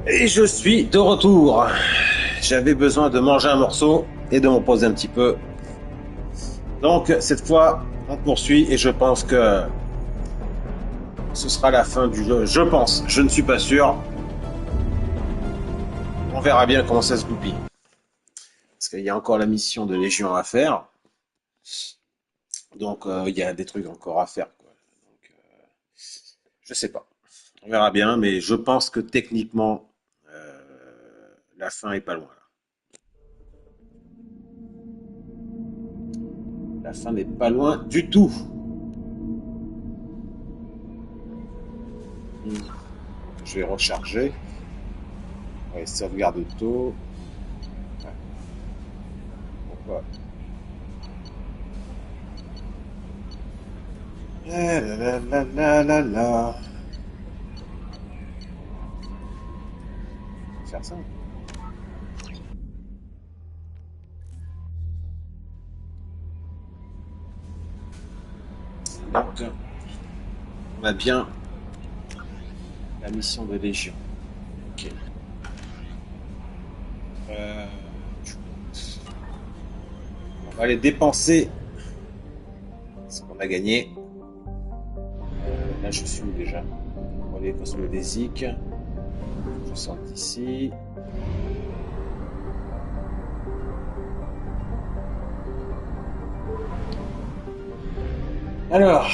Et je suis de retour. J'avais besoin de manger un morceau et de me reposer un petit peu. Donc cette fois, on poursuit et je pense que ce sera la fin du jeu. Je pense, je ne suis pas sûr. On verra bien comment ça se goupille. Parce qu'il y a encore la mission de Légion à faire. Donc il y a des trucs encore à faire, quoi. Donc, je sais pas. On verra bien, mais je pense que techniquement, la fin est pas loin. La fin n'est pas loin du tout. Je vais recharger. Ouais, sauvegarde auto. Ouais. Pourquoi? La la la la la la. Faire ça. Donc, on a bien la mission de Légion. Ok. Euh, on va aller dépenser ce qu'on a gagné. Là, je suis où déjà? Pour les cosmodésiques. Je sors d'ici. Alors,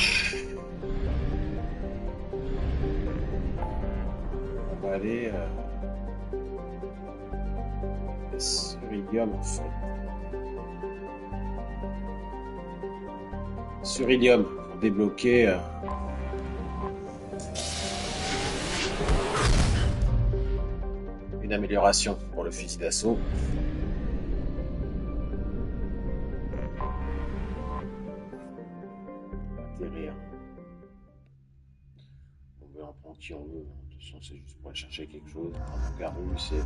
on va aller sur Ilium en fait. Sur Ilium pour débloquer une amélioration pour le fusil d'assaut. Atterrir. On en prendre qui on veut. De toute façon, c'est juste pour aller chercher quelque chose. Un garou, c'est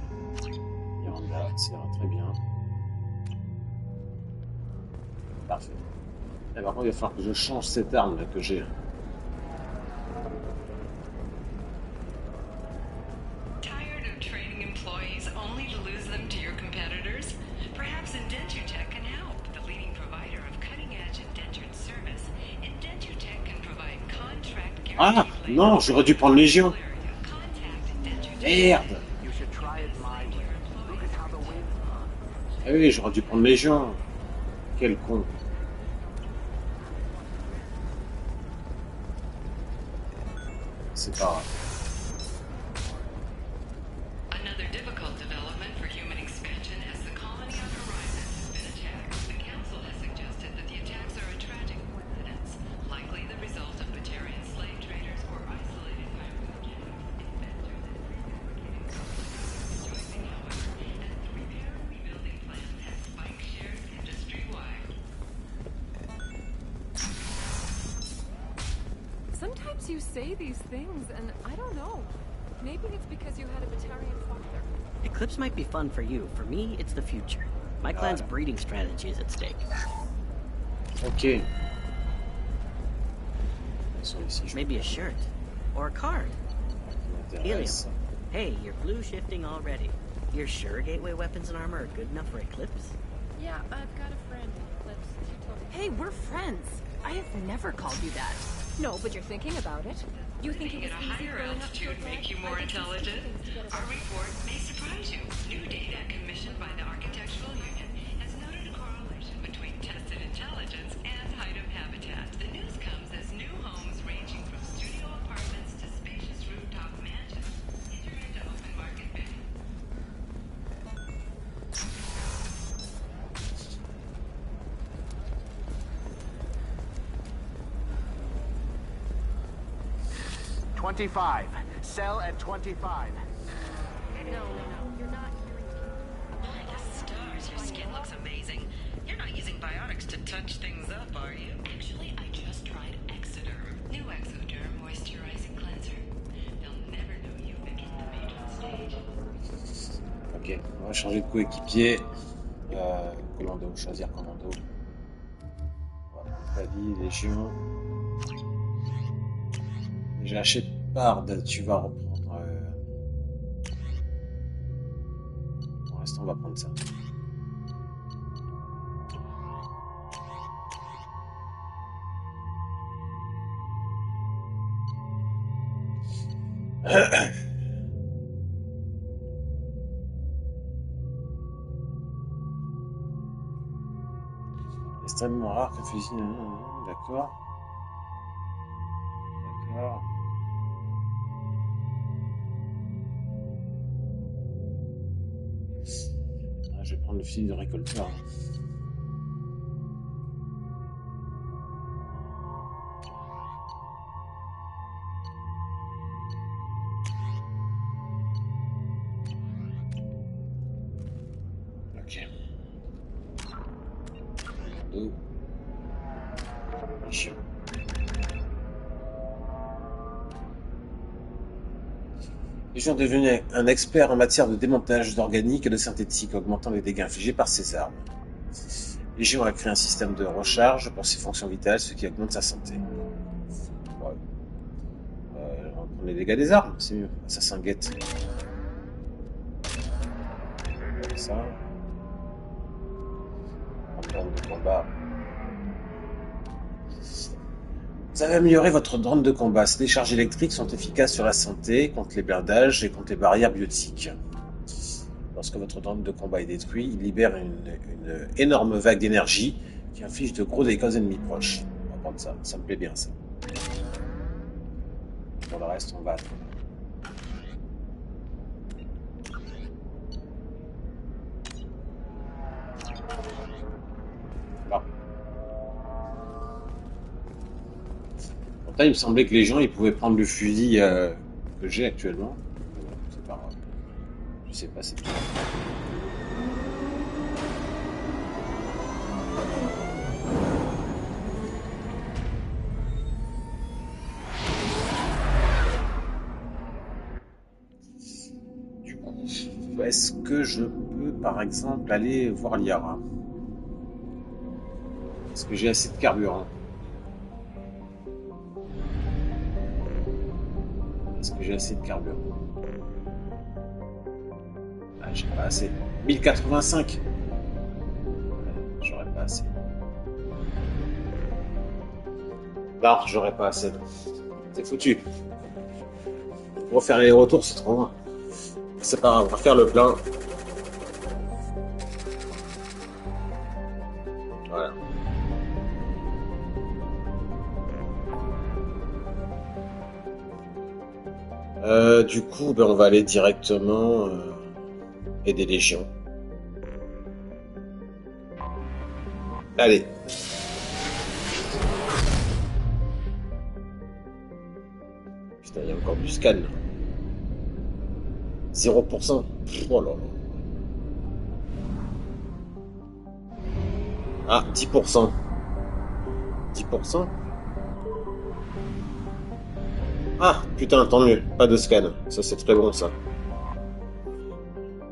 Miranda, c'est très bien. Parfait. Et par contre, il va falloir que je change cette arme là que j'ai. Tired of trading employees only to lose them to your competitors? Perhaps Indentutech can help. The leading provider of cutting-edge indentured service, Indentutech can provide contract Ah guarantee. non, j'aurais dû prendre Légion. Merde. Ah oui, j'aurais dû prendre Légion. Quel con. C'est pas grave. Another difficult development for human expansion as the colony on Horizon has been attacked. The Council has suggested that the attacks are a tragic coincidence, likely the result of Batarian slave traders or isolated biomechanics, inventors, and refabricating companies. Rejoicing, however, as the repair and rebuilding plans have spiked shares industry-wide. Sometimes you say these things, and I don't know. Maybe it's because you had a Batarian father. Eclipse might be fun for you. For me, it's the future. My clan's breeding strategy is at stake. Ok. Ici, Maybe a shirt. Or a card. Helium. m'intéresse. Hey, you're blue shifting already. You're sure gateway weapons and armor are good enough for Eclipse? Yeah, I've got a friend in Eclipse. She told me. Hey, we're friends. I have never called you that. No, but you're thinking about it. You think Living it at was a easy higher growing up to a altitude make you black? more I think these intelligent? things get us- Our report may surprise you. New data commissioned by the Architectural Union has noted a correlation between tested intelligence and height of habitat. The news comes as new homes ranging from studio apartments to spacious rooftop mansions enter into open market bidding. $25. Sell at $25. No, you're not hearing me. My the stars, your skin looks amazing. You're not using biotics to touch things up, are you? Actually, I just tried Exoderm. New Exoderm moisturizing cleanser. They'll never know you've been in the matron stage. Ok, on va changer de coéquipier. Commando, choisir commando. On va prendre Pavie, Légion. Déjà Shepard, tu vas reprendre on va prendre ça. Extrêmement rare que fusil. D'accord. D'accord. Ah, je vais prendre le fusil de récolteur. Ok. Deux. Chiant. Légion est devenu un expert en matière de démontage d'organique et de synthétique, augmentant les dégâts infligés par ses armes. Légion a créé un système de recharge pour ses fonctions vitales, ce qui augmente sa santé. Ouais. On va prendre les dégâts des armes, c'est mieux. Assassin guette. Comme ça. Drone de combat. Vous avez amélioré votre drone de combat. Ces décharges électriques sont efficaces sur la santé, contre les blindages et contre les barrières biotiques. Lorsque votre drone de combat est détruit, il libère une énorme vague d'énergie qui inflige de gros dégâts aux ennemis proches. On va prendre ça, ça me plaît bien ça. Pour le reste, on va attendre. Bon. Pourtant, il me semblait que les gens ils pouvaient prendre le fusil que j'ai actuellement. C'est pas grave. Je sais pas, c'est tout. Du coup, est-ce que je peux, par exemple, aller voir Liara? Est-ce que j'ai assez de carburant? Est-ce que j'ai assez de carburant? Ah, j'ai pas assez. 1085. J'aurais pas assez. Non, j'aurais pas assez. C'est foutu. Pour faire les retours, c'est trop loin. C'est pas grave, on va faire le plein. Voilà. Du coup, ben, on va aller directement aider Légion. Allez. Putain, il y a encore du scan. 0%. Oh là là. Ah, 10%. 10%. Ah, putain, tant mieux. Pas de scan. Ça, c'est très bon, ça.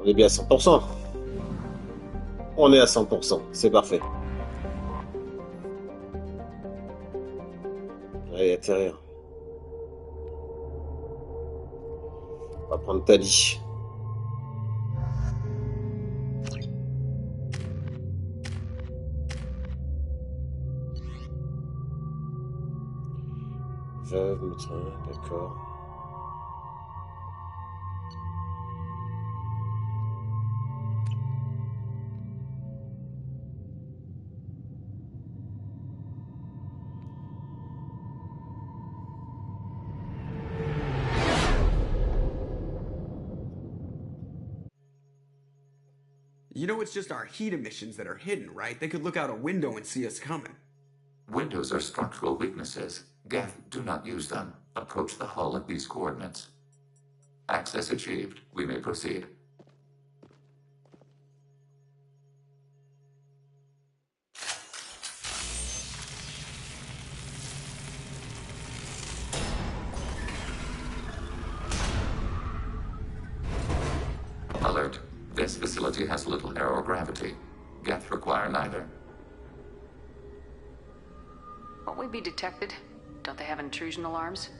On est bien à 100%. On est à 100%. C'est parfait. Allez, atterrir. On va prendre Tali. Veuve, médecin, d'accord. You know it's just our heat emissions that are hidden, right? They could look out a window and see us coming. Windows are structural weaknesses. Geth, do not use them. Approach the hull at these coordinates. Access achieved. We may proceed. Alert. This facility has little aerogravity. Geth require neither. Won't we be detected? Don't they have intrusion alarms?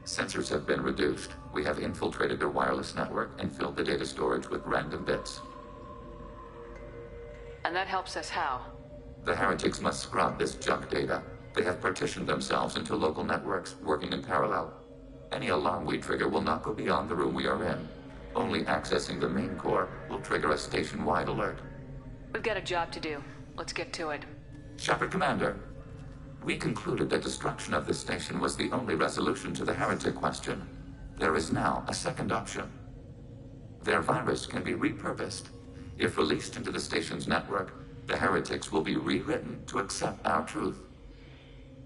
Sensors have been reduced. We have infiltrated their wireless network and filled the data storage with random bits. And that helps us how? The heretics must scrub this junk data. They have partitioned themselves into local networks, working in parallel. Any alarm we trigger will not go beyond the room we are in. Only accessing the main core will trigger a station-wide alert. We've got a job to do. Let's get to it. Shepard Commander, we concluded that destruction of this station was the only resolution to the heretic question. There is now a second option. Their virus can be repurposed. If released into the station's network, the heretics will be rewritten to accept our truth.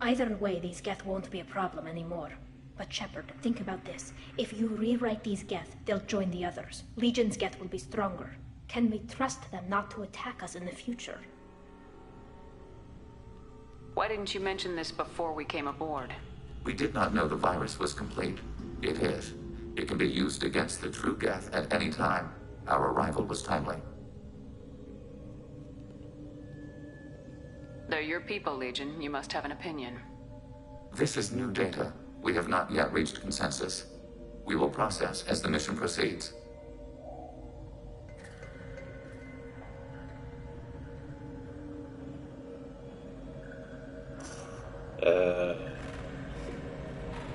Either way, these Geth won't be a problem anymore. But Shepard, think about this. If you rewrite these Geth, they'll join the others. Legion's Geth will be stronger. Can we trust them not to attack us in the future? Why didn't you mention this before we came aboard? We did not know the virus was complete. It is. It can be used against the true Geth at any time. Our arrival was timely. They're your people, Legion. You must have an opinion. This is new data. We have not yet reached consensus. We will process as the mission proceeds.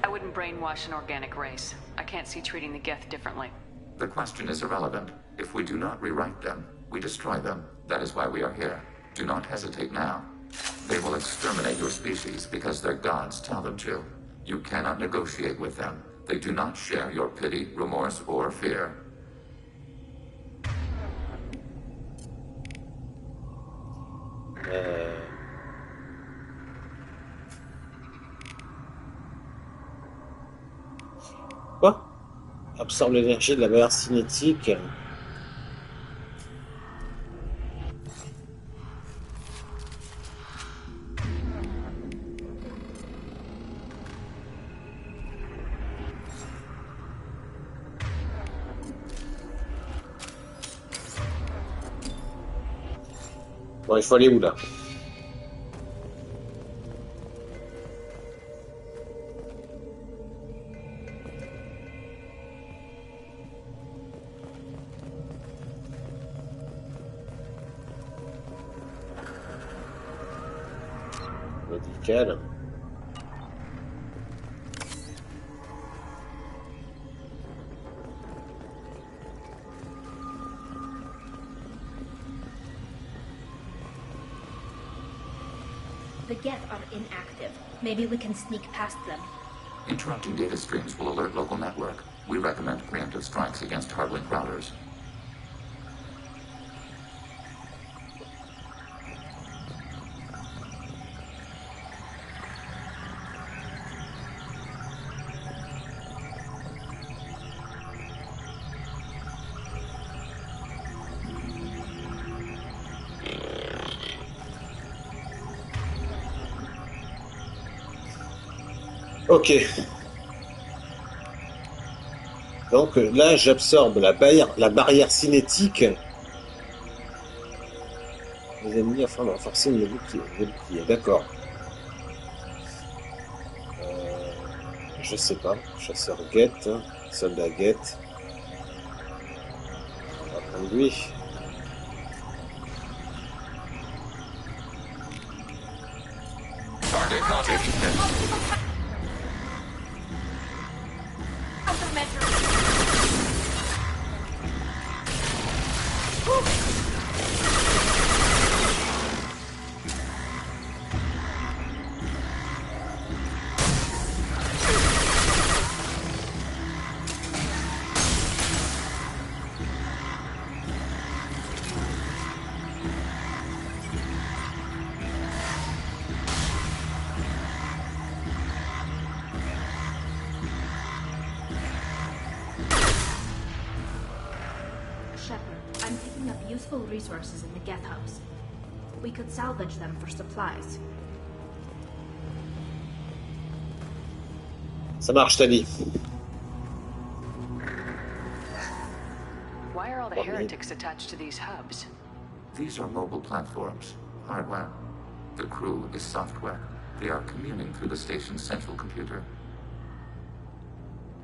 I wouldn't brainwash an organic race. I can't see treating the Geth differently. The question is irrelevant. If we do not rewrite them, we destroy them. That is why we are here. Do not hesitate now. They will exterminate your species because their gods tell them to. You cannot negotiate with them. They do not share your pity, remorse, or fear. Quoi? Absorbe l'énergie de la barrière cinétique. Bon, il faut aller où là? Médical. The Geth are inactive. Maybe we can sneak past them. Interrupting data streams will alert local network. We recommend preemptive strikes against hardlink routers. Ok. Donc là, j'absorbe la barrière cinétique des ennemis afin de renforcer le bouclier. D'accord. Je sais pas. Chasseur guette, soldat guette. On va prendre lui. I'm picking up useful resources in the Geth House. We could salvage them for supplies. Ça marche, t'as dit. Why are all the heretics attached to these hubs? These are mobile platforms, hardware. The crew is software. They are communing through the station's central computer.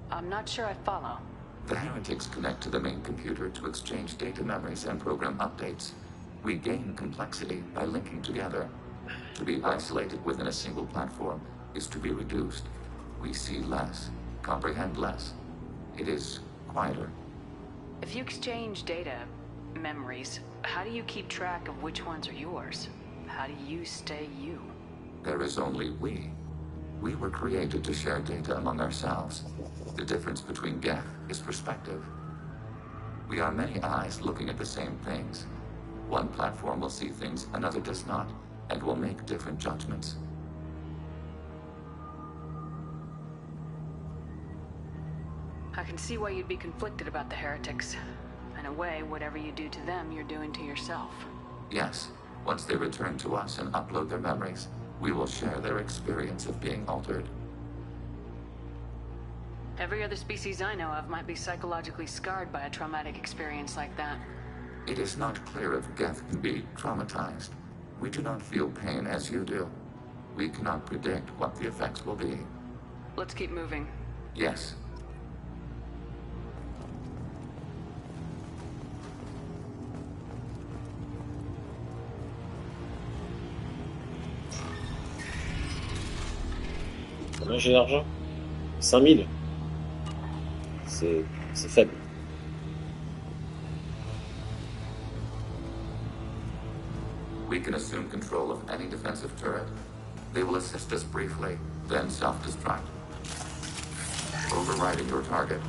I'm not sure I follow. The heretics connect to the main computer to exchange data memories and program updates. We gain complexity by linking together. To be isolated within a single platform is to be reduced. We see less, comprehend less. It is quieter. If you exchange data, memories, how do you keep track of which ones are yours? How do you stay you? There is only we. We were created to share data among ourselves. The difference between Geth is perspective. We are many eyes looking at the same things. One platform will see things another does not, and will make different judgments. I can see why you'd be conflicted about the heretics. In a way, whatever you do to them, you're doing to yourself. Yes, once they return to us and upload their memories, we will share their experience of being altered. Every other species I know of might be psychologically scarred by a traumatic experience like that. It is not clear if Geth can be traumatized. We do not feel pain as you do. We cannot predict what the effects will be. Let's keep moving. Yes. Combien j'ai d'argent? 5000. C'est faible. We can assume control of any defensive turret. They will assist us briefly, then self-destruct. Overriding your target.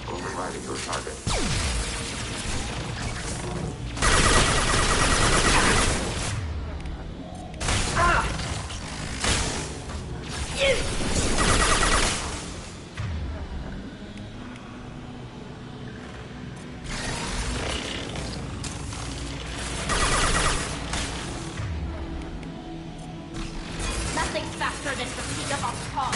Overriding your target. Nothing's faster than the speed of our tongue.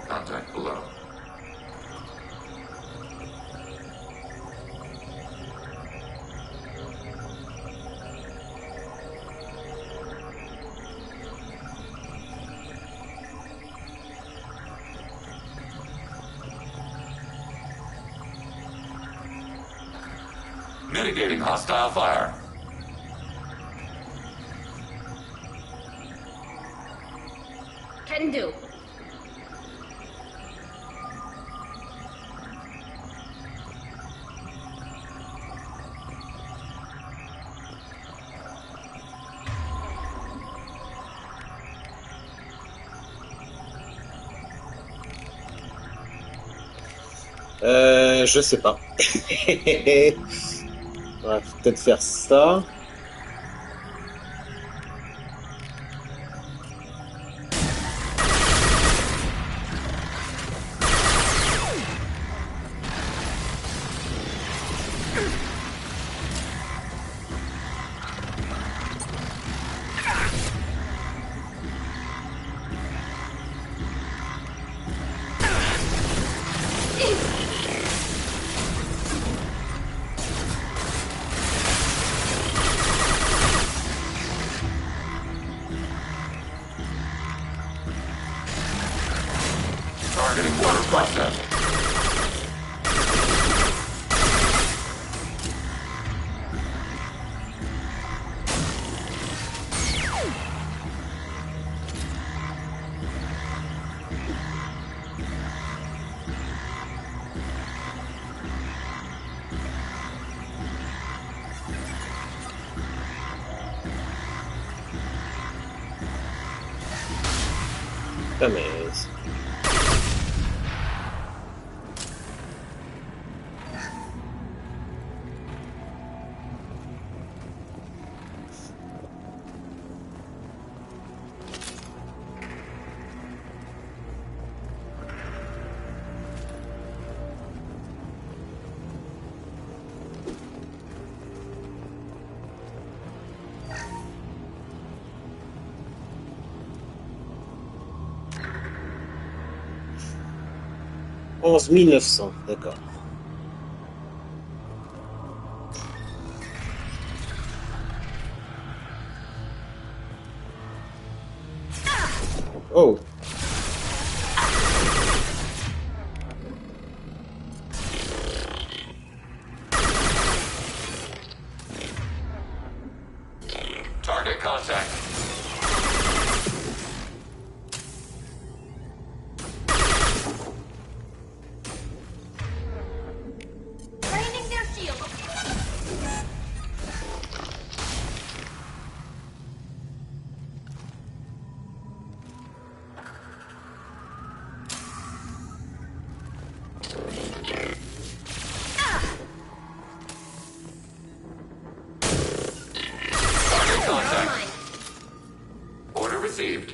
Contact below. Mitigating hostile fire. Can do. Je sais pas. On va peut-être faire ça. Targeting water process. Putain, mais... 11 900, d'accord. Oh. Target contact. Draining their shield. Target contact. Order received.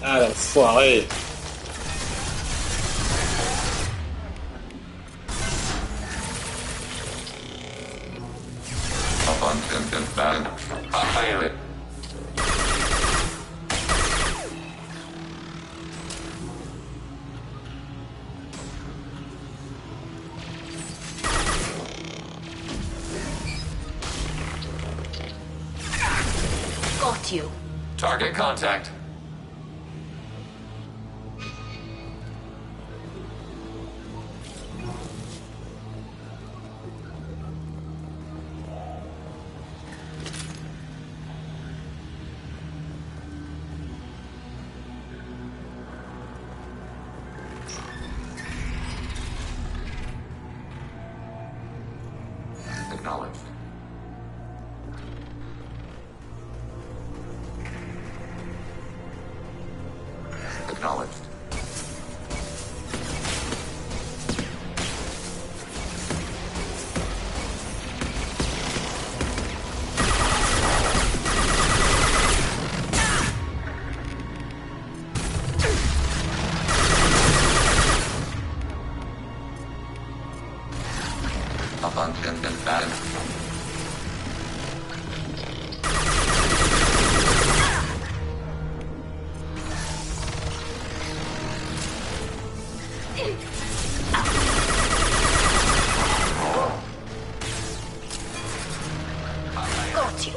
Ah, l'enfoiré. Abundant value. Pilot. Got you. Target contact. Acknowledged. Acknowledged. Abundant value. Got you.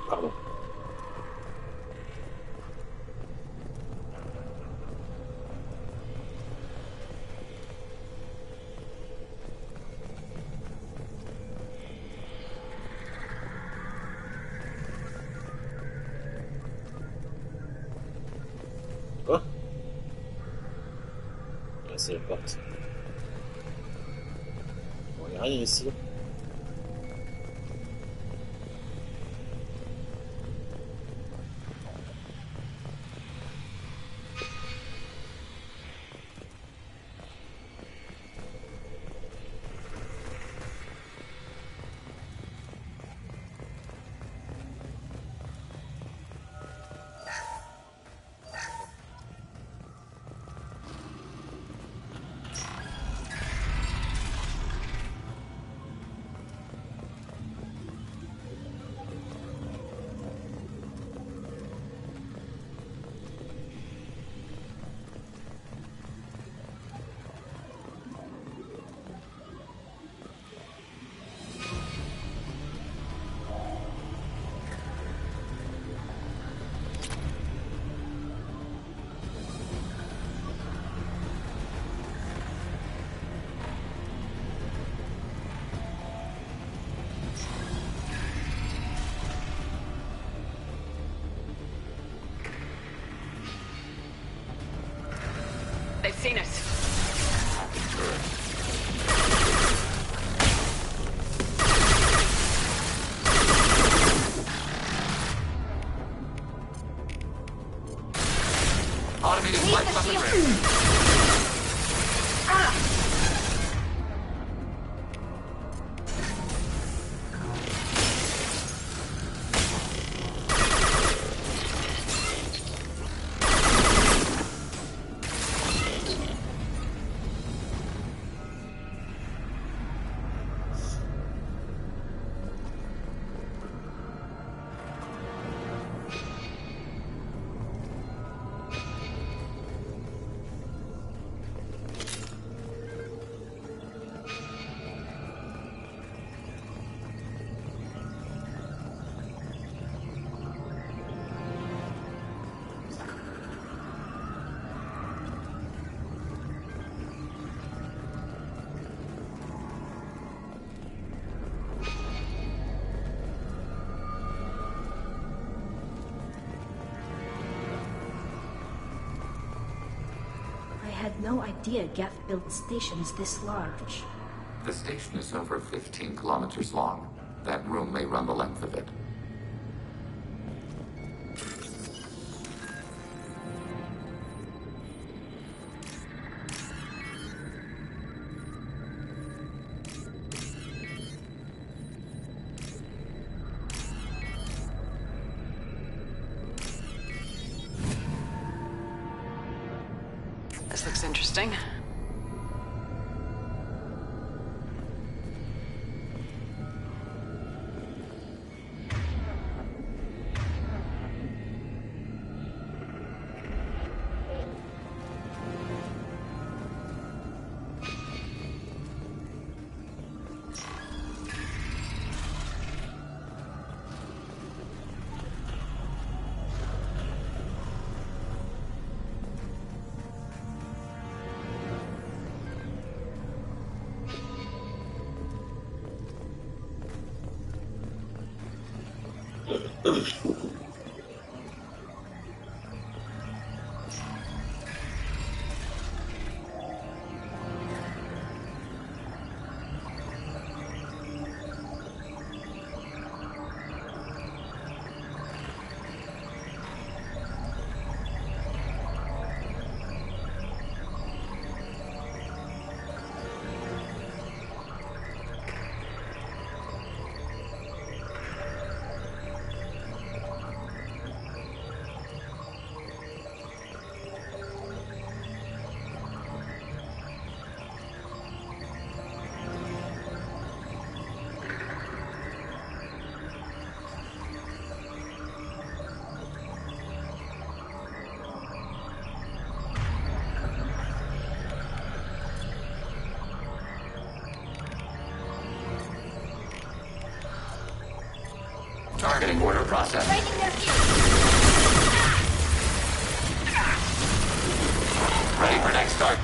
Pardon. Quoi? Ah, c'est la porte. Bon, il n'y a rien ici. no idea Geth built stations this large. The station is over 15 kilometers long. That room may run the length of it. This looks interesting. Targeting order process. Ready for next target.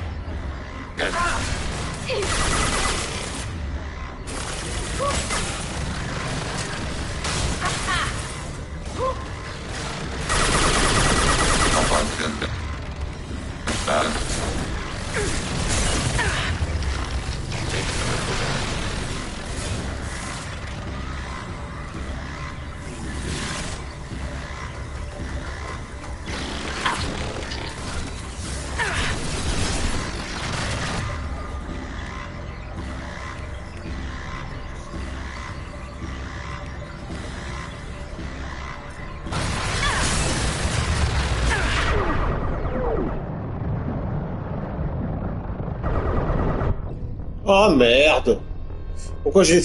Good. Oh merde! Pourquoi j'ai...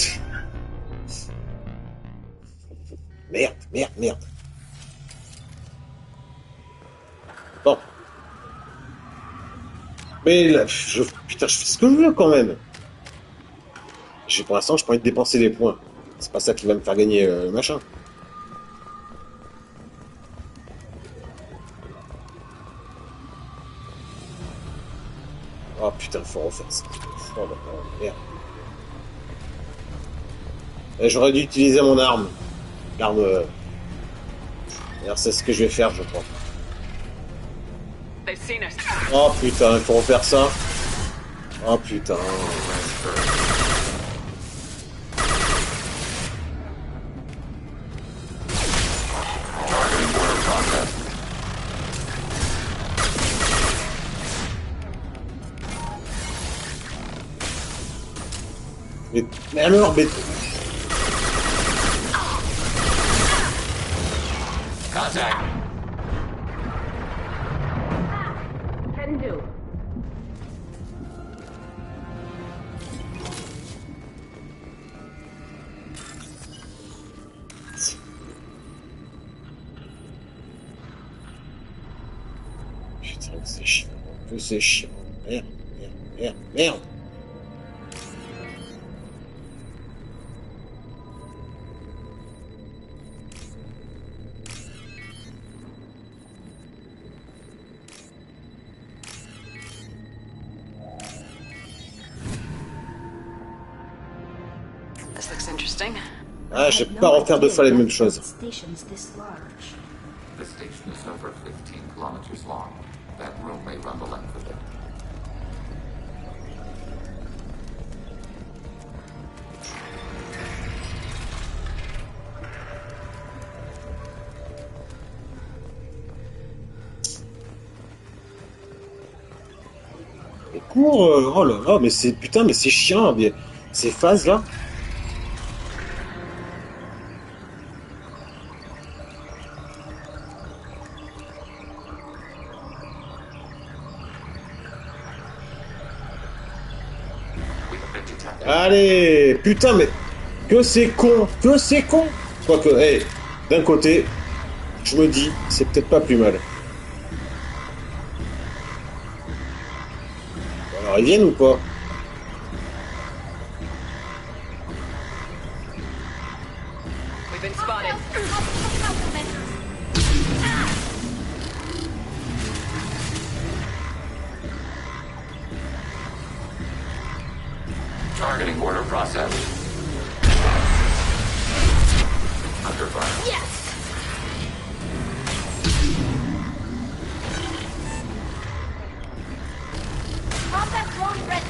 Merde. Bon. Mais là, putain, je fais ce que je veux quand même. Pour l'instant, j'ai pas envie de dépenser les points. C'est pas ça qui va me faire gagner le machin. Oh putain, faut refaire ça. Oh merde. Et j'aurais dû utiliser mon arme. L'arme. Alors c'est ce que je vais faire, je crois. Oh putain, il faut refaire ça. Oh putain. Mais alors, mais... Contact. Can do. Putain, c'est chiant. Que c'est chiant. Merde. This looks interesting. Ah, je vais pas refaire deux fois les mêmes choses. The station is over 15 kilometers long. That room may run the length of it. cours. Oh là là, mais c'est putain, mais c'est chiant, mais ces phases là. We have been detected. Allez, putain, mais que c'est con. Quoique, hey, d'un côté, je me dis, c'est peut-être pas plus mal. Alors, ils viennent ou pas? We've been spotted. Targeting order processed. Under fire. Yes! Combat drone ready.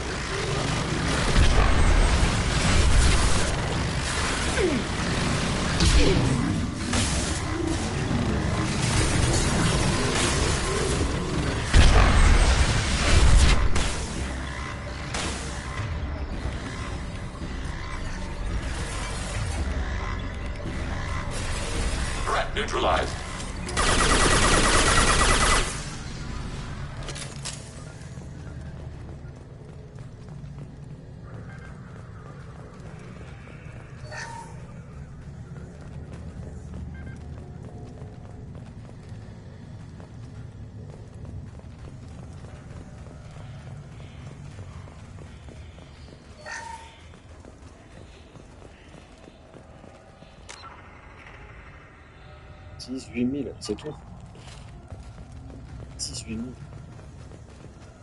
Threat neutralized. Dix-huit mille, c'est tout. 18 000.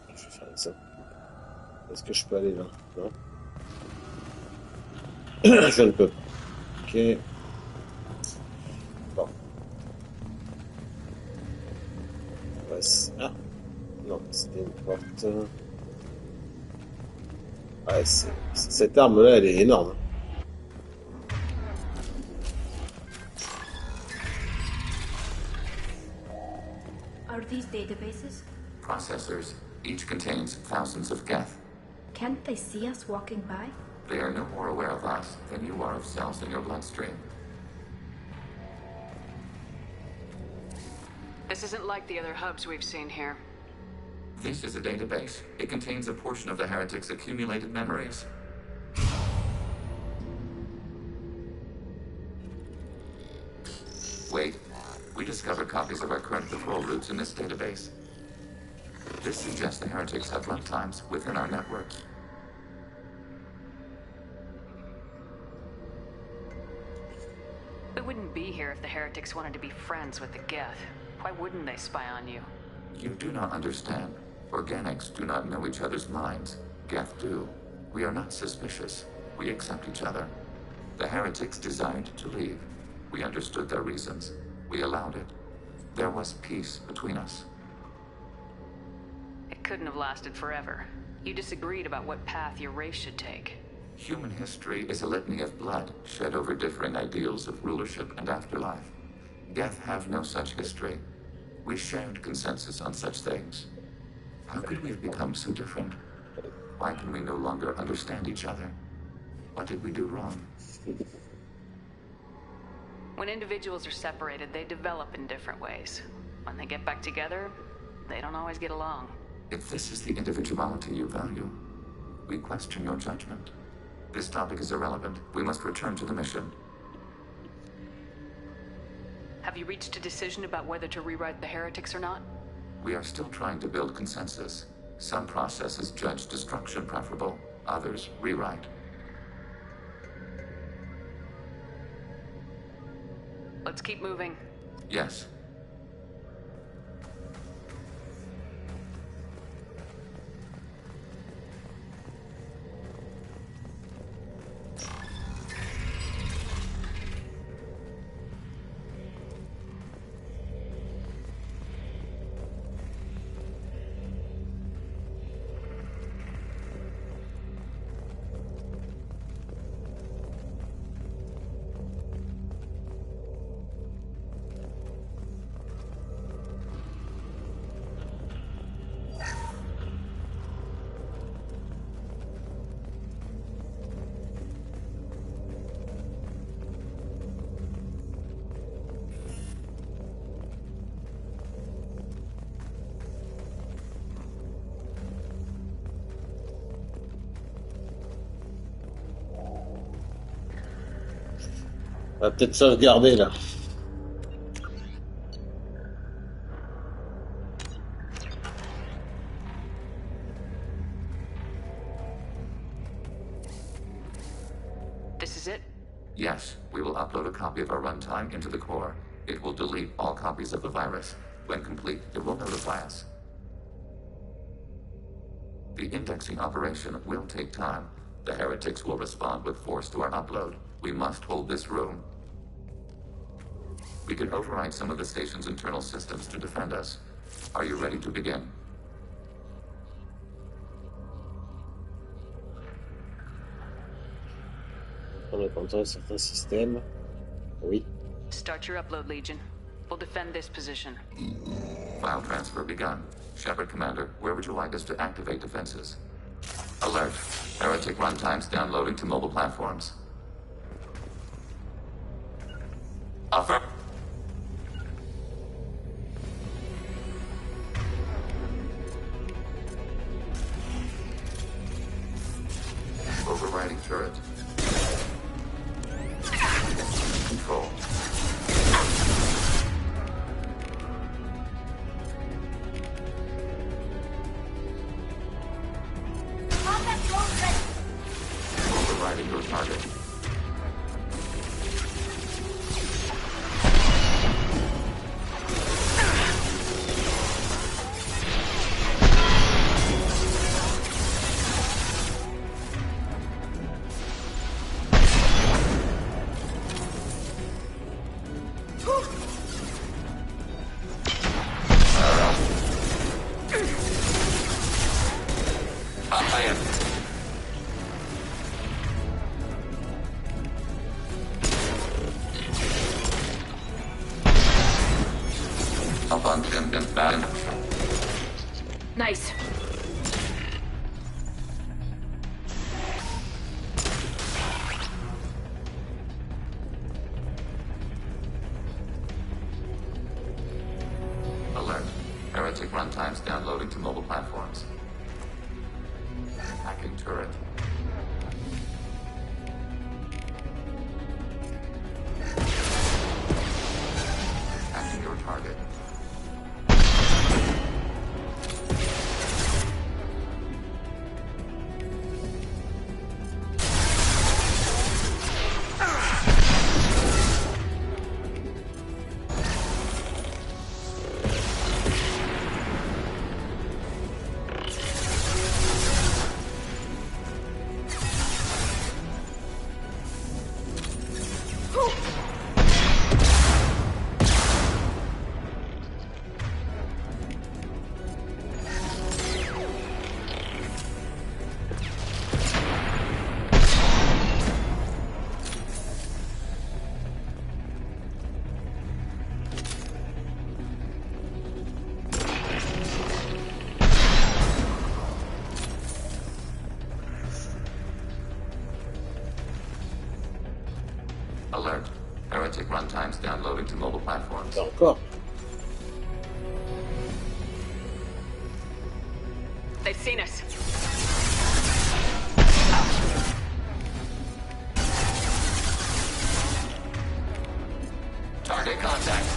Je vais faire avec ça. Est-ce que je peux aller là? Non. Je ne peux pas. Ok. Bon. Ouais, ah. Non, c'était une porte. Ouais, cette arme-là, elle est énorme. Are these databases? Processors. Each contains thousands of geth. Can't they see us walking by? They are no more aware of us than you are of cells in your bloodstream. This isn't like the other hubs we've seen here. This is a database. It contains a portion of the heretic's accumulated memories. Wait. We discovered copies of our current patrol routes in this database. This suggests the heretics have runtimes within our network. We wouldn't be here if the heretics wanted to be friends with the Geth. Why wouldn't they spy on you? You do not understand. Organics do not know each other's minds. Geth do. We are not suspicious. We accept each other. The heretics desired to leave. We understood their reasons. We allowed it. There was peace between us. It couldn't have lasted forever. You disagreed about what path your race should take. Human history is a litany of blood shed over differing ideals of rulership and afterlife. Geth have no such history. We shared consensus on such things. How could we have become so different? Why can we no longer understand each other? What did we do wrong? When individuals are separated, they develop in different ways. When they get back together, they don't always get along. If this is the individuality you value, we question your judgment. This topic is irrelevant. We must return to the mission. Have you reached a decision about whether to rewrite the heretics or not? We are still trying to build consensus. Some processes judge destruction preferable, others rewrite. Let's keep moving. Yes. On va peut-être sauvegarder là. This is it? Yes, we will upload a copy of our runtime into the core. It will delete all copies of the virus. When complete, it will notify us. The indexing operation will take time. The heretics will respond with force to our upload. We must hold this room. We can override some of the station's internal systems to defend us. Are you ready to begin? Prendre le contrôle de certains systèmes. Oui. Start your upload, Legion. We'll defend this position. File transfer begun. Shepard Commander, where would you like us to activate defenses? Alert. Heretic runtimes downloading to mobile platforms. Offer. Overriding turret. Control. Overriding your target. I am. Up on him and bad. Nice. Alert. Heretic runtimes downloading to mobile platforms. Hacking turret. Hacking your target. Alert. Heretic runtimes downloading to mobile platforms. Encore. They've seen us. Target contact.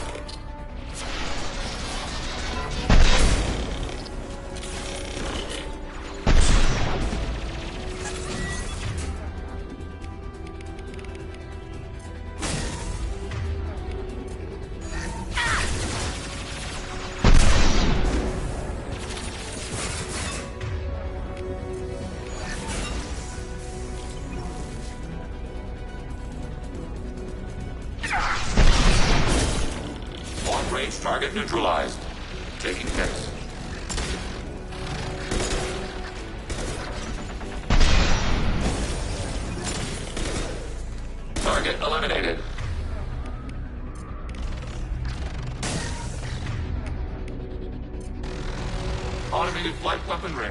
Long-range target neutralized. Taking hits. Target eliminated. Automated flight weaponry.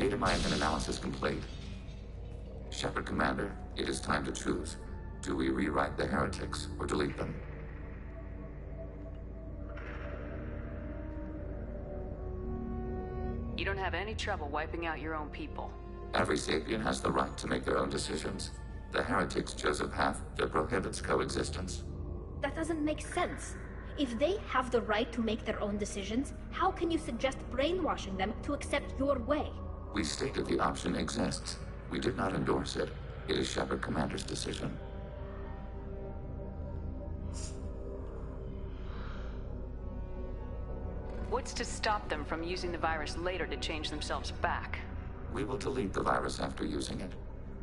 Data mining analysis complete. Shepard Commander, it is time to choose. Do we rewrite the heretics or delete them? You don't have any trouble wiping out your own people. Every sapient has the right to make their own decisions. The heretics chose a path that prohibits coexistence. That doesn't make sense. If they have the right to make their own decisions, how can you suggest brainwashing them to accept your way? We stated the option exists. We did not endorse it. It is Shepard Commander's decision. What's to stop them from using the virus later to change themselves back? We will delete the virus after using it.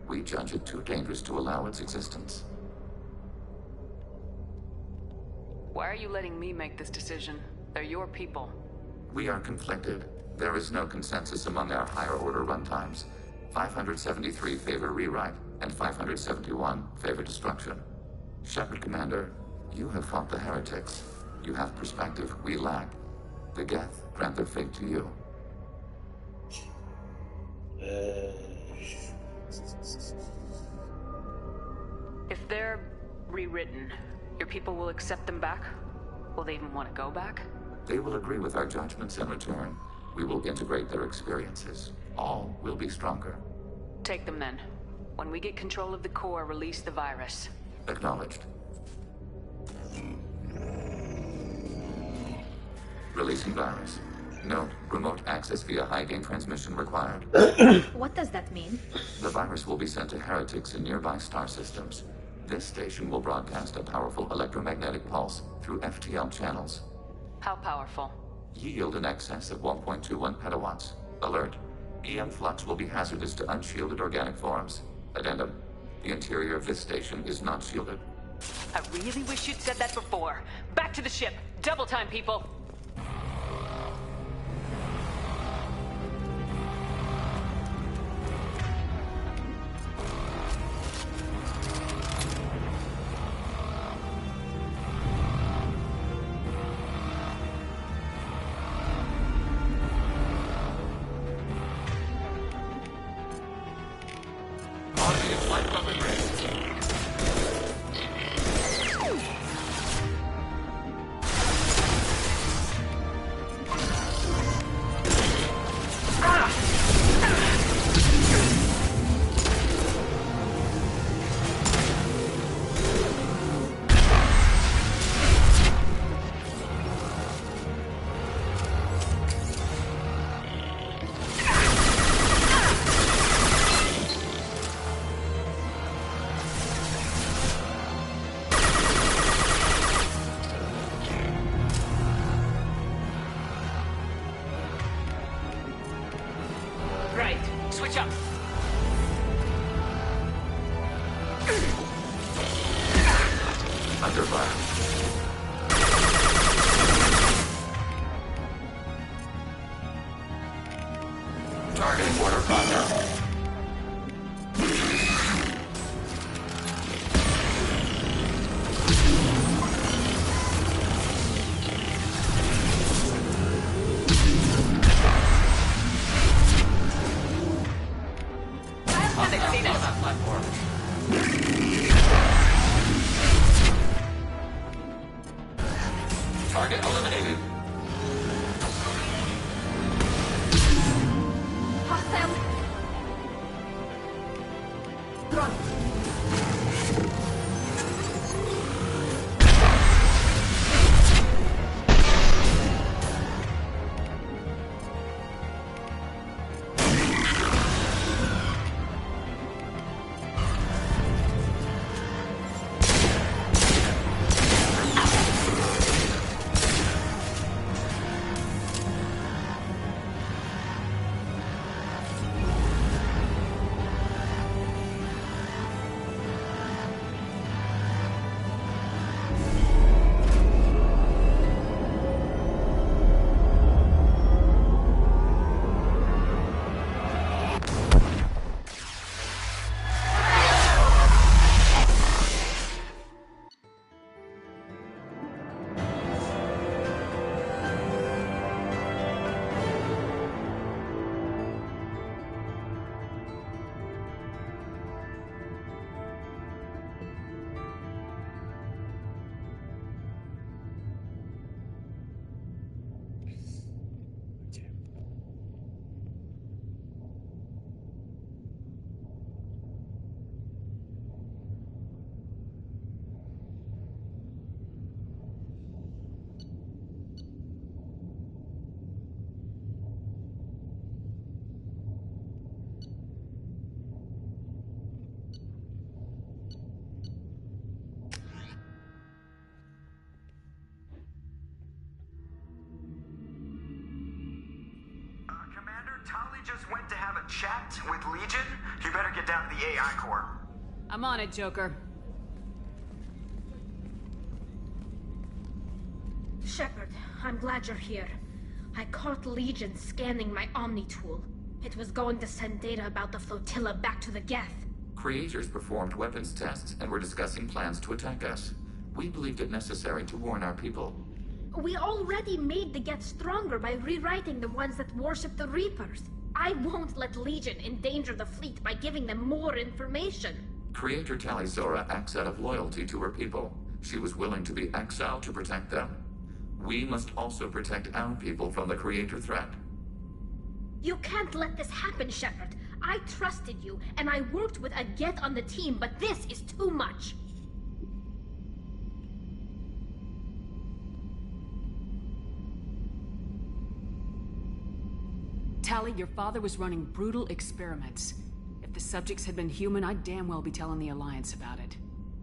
We judge it too dangerous to allow its existence. Why are you letting me make this decision? They're your people. We are conflicted. There is no consensus among our higher order runtimes. 573 favor rewrite, and 571 favor destruction. Shepard Commander, you have fought the heretics. You have perspective we lack. The Geth grant their fate to you. If they're rewritten, your people will accept them back? Will they even want to go back? They will agree with our judgments in return. We will integrate their experiences. All will be stronger. Take them then. When we get control of the core, release the virus. Acknowledged. Releasing virus. Note, remote access via high-gain transmission required. What does that mean? The virus will be sent to heretics in nearby star systems. This station will broadcast a powerful electromagnetic pulse through FTL channels. How powerful? Yield in excess of 1.21 petawatts. Alert. EM flux will be hazardous to unshielded organic forms. Addendum. The interior of this station is not shielded. I really wish you'd said that before. Back to the ship. Double time, people. Switch up. Under fire. Targeting water contact. chat with Legion, you better get down to the AI core. I'm on it, Joker. Shepard, I'm glad you're here. I caught Legion scanning my Omni tool. It was going to send data about the flotilla back to the Geth. Creators performed weapons tests and were discussing plans to attack us. We believed it necessary to warn our people. We already made the Geth stronger by rewriting the ones that worship the Reapers. I won't let Legion endanger the fleet by giving them more information. Creator Tali'Zorah acts out of loyalty to her people. She was willing to be exiled to protect them. We must also protect our people from the Creator threat. You can't let this happen, Shepard. I trusted you, and I worked with a Geth on the team, but this is too much. Tali, your father was running brutal experiments. If the subjects had been human, I'd damn well be telling the Alliance about it.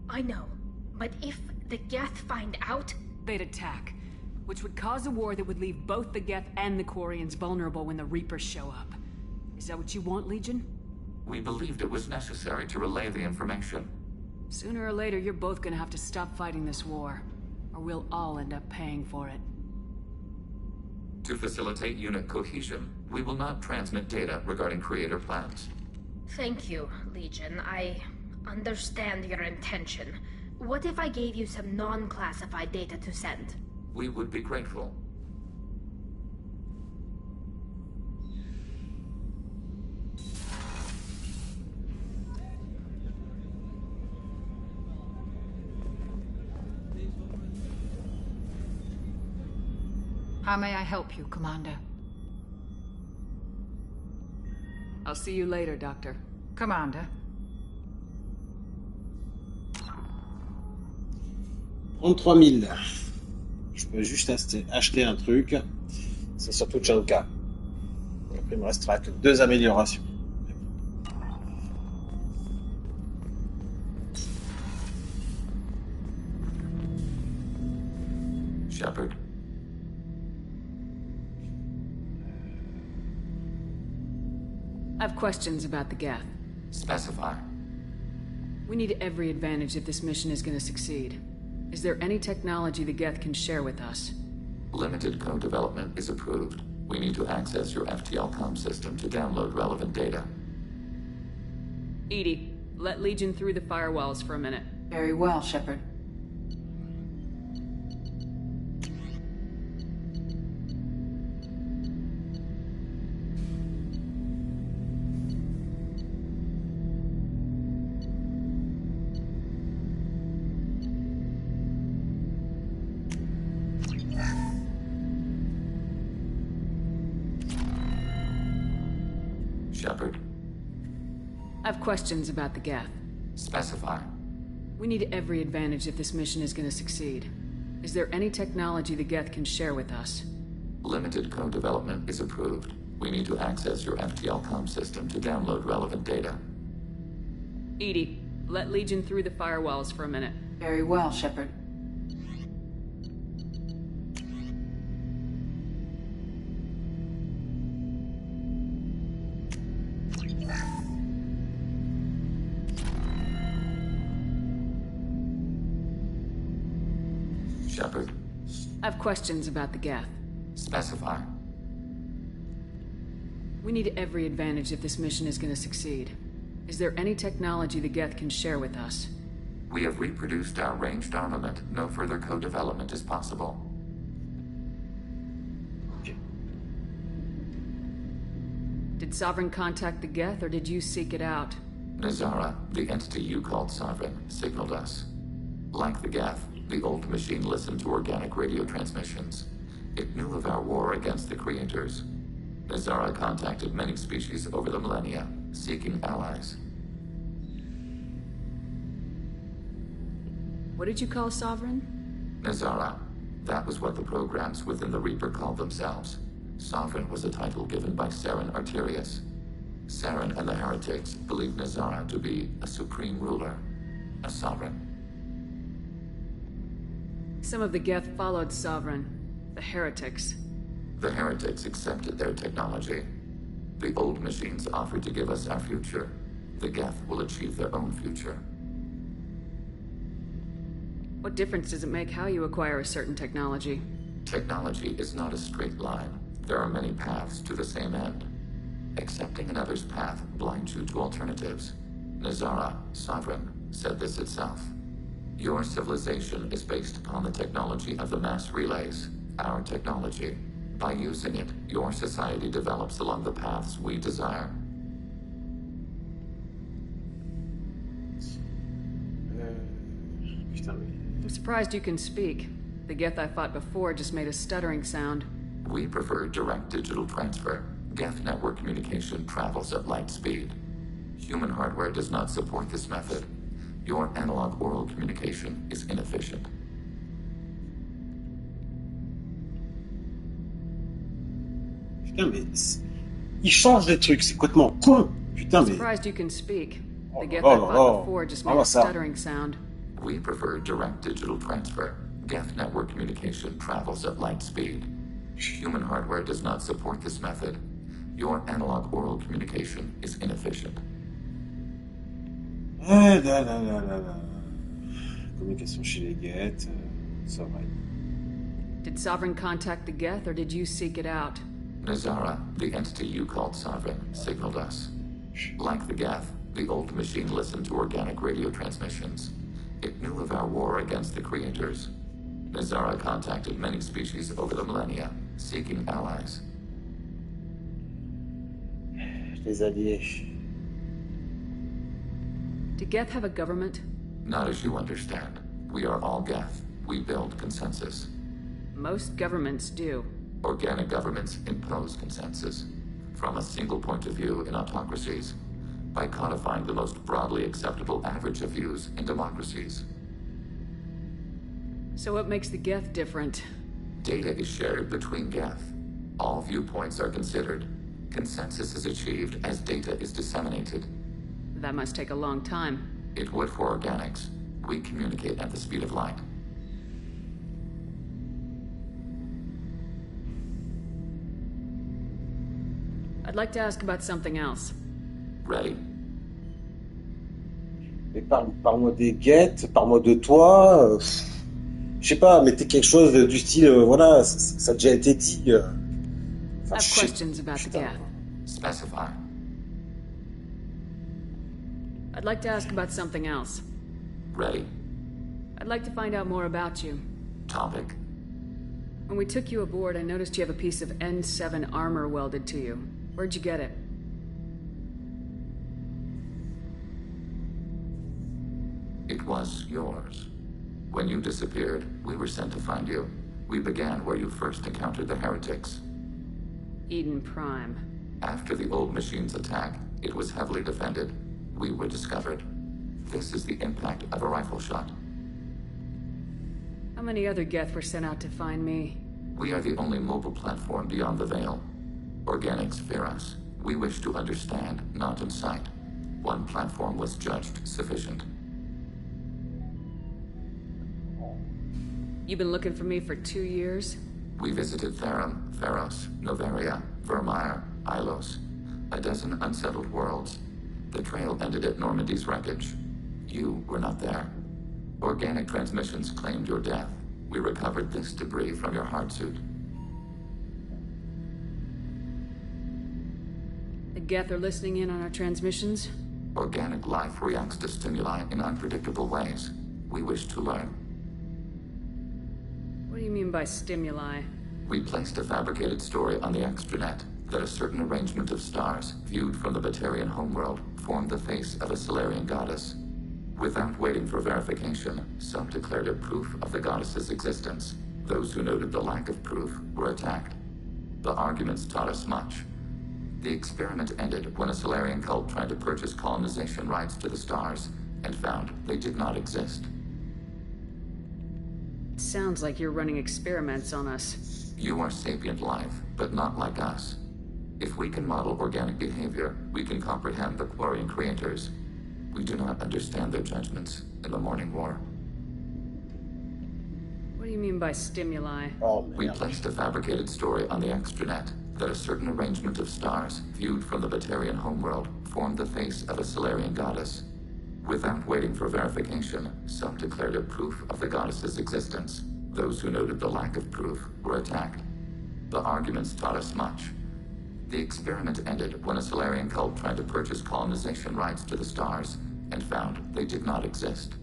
I know, but if the Geth find out... They'd attack, which would cause a war that would leave both the Geth and the Quarians vulnerable when the Reapers show up. Is that what you want, Legion? We believed it was necessary to relay the information. Sooner or later, you're both gonna have to stop fighting this war, or we'll all end up paying for it. To facilitate unit cohesion, we will not transmit data regarding Creator plans. Thank you, Legion. I understand your intention. What if I gave you some non-classified data to send? We would be grateful. How may I help you, Commander? I'll see you later, Doctor. Commander. 33 000. Je peux juste acheter un truc. C'est surtout Chanka. Après, il me restera que 2 améliorations. Shepard. I have questions about the Geth. Specify. We need every advantage if this mission is going to succeed. Is there any technology the Geth can share with us? Limited code development is approved. We need to access your FTL-COM system to download relevant data. EDI, let Legion through the firewalls for a minute. Very well, Shepard. Shepard. I have questions about the Geth. Specify. We need every advantage if this mission is going to succeed. Is there any technology the Geth can share with us? Limited code development is approved. We need to access your FTL-COM system to download relevant data. EDI, let Legion through the firewalls for a minute. Very well, Shepard. Shepard. I have questions about the Geth. Specify. We need every advantage if this mission is going to succeed. Is there any technology the Geth can share with us? We have reproduced our ranged armament. No further code development is possible. Did Sovereign contact the Geth, or did you seek it out? Nazara, the entity you called Sovereign, signaled us. Like the Geth, the old machine listened to organic radio transmissions. It knew of our war against the Creators. Nazara contacted many species over the millennia, seeking allies. What did you call Sovereign? Nazara. That was what the programs within the Reaper called themselves. Sovereign was a title given by Saren Arterius. Saren and the Heretics believed Nazara to be a supreme ruler, a sovereign. Some of the Geth followed Sovereign, the Heretics. The Heretics accepted their technology. The old machines offered to give us our future. The Geth will achieve their own future. What difference does it make how you acquire a certain technology? Technology is not a straight line. There are many paths to the same end. Accepting another's path blinds you to alternatives. Nazara, Sovereign, said this itself. Your civilization is based upon the technology of the mass relays, our technology. By using it, your society develops along the paths we desire. Putain, mais... I'm surprised you can speak. The Geth I fought before just made a stuttering sound. We prefer direct digital transfer. Geth network communication travels at light speed. Human hardware does not support this method. Your analog oral communication is inefficient. Putain, mais... Il change des trucs, c'est complètement con. Putain, I'm mais... surprised you can speak. The Geth oh, I oh, fought oh. before just Ah, made a ça. stuttering sound. We prefer direct digital transfer. Geth network communication travels at light speed. Human hardware does not support this method. Your analog oral communication is inefficient. Ah là là là là là. Communication chez les Geth, ça va. Did Sovereign contact the Geth, or did you seek it out? Nazara, the entity you called Sovereign, signaled us. Like the Geth, the old machine listened to organic radio transmissions. It knew of our war against the creators. Nazara contacted many species over the millennia, seeking allies. Les alliés. Do Geth have a government? Not as you understand. We are all Geth. We build consensus. Most governments do. Organic governments impose consensus from a single point of view in autocracies, by codifying the most broadly acceptable average of views in democracies. So what makes the Geth different? Data is shared between Geth. All viewpoints are considered. Consensus is achieved as data is disseminated. That must take a long time. It would for organics. We communicate at the speed of light. I'd like to ask about something else. Ready? Mais parle-moi des Geth, parle-moi de toi. Je sais pas, mettez quelque chose du style, voilà, ça a déjà été dit. I Enfin, have je sais- questions about the putain. Geth. Specify. I'd like to ask about something else. Ready? I'd like to find out more about you. Topic. When we took you aboard, I noticed you have a piece of N7 armor welded to you. Where'd you get it? It was yours. When you disappeared, we were sent to find you. We began where you first encountered the heretics. Eden Prime. After the old machine's attack, it was heavily defended. We were discovered. This is the impact of a rifle shot. How many other Geth were sent out to find me? We are the only mobile platform beyond the veil. Organics fear us. We wish to understand, not incite. One platform was judged sufficient. You've been looking for me for 2 years? We visited Therum, Theros, Noveria, Vermeer, Ilos, a dozen unsettled worlds. The trail ended at Normandy's wreckage. You were not there. Organic transmissions claimed your death. We recovered this debris from your hard suit. The Geth are listening in on our transmissions? Organic life reacts to stimuli in unpredictable ways. We wish to learn. What do you mean by stimuli? We placed a fabricated story on the extranet that a certain arrangement of stars, viewed from the Batarian homeworld, formed the face of a Solarian goddess. Without waiting for verification, some declared it proof of the goddess's existence. Those who noted the lack of proof were attacked. The arguments taught us much. The experiment ended when a Solarian cult tried to purchase colonization rights to the stars and found they did not exist. It sounds like you're running experiments on us. You are sapient life, but not like us. If we can model organic behavior, we can comprehend the Quarian creators. We do not understand their judgments in the Morning War. What do you mean by stimuli? Oh, We merde. placed a fabricated story on the extranet that a certain arrangement of stars, viewed from the Batarian homeworld, formed the face of a Solarian goddess. Without waiting for verification, some declared it proof of the goddess's existence. Those who noted the lack of proof were attacked. The arguments taught us much. The experiment ended when a Solarian cult tried to purchase colonization rights to the stars and found they did not exist.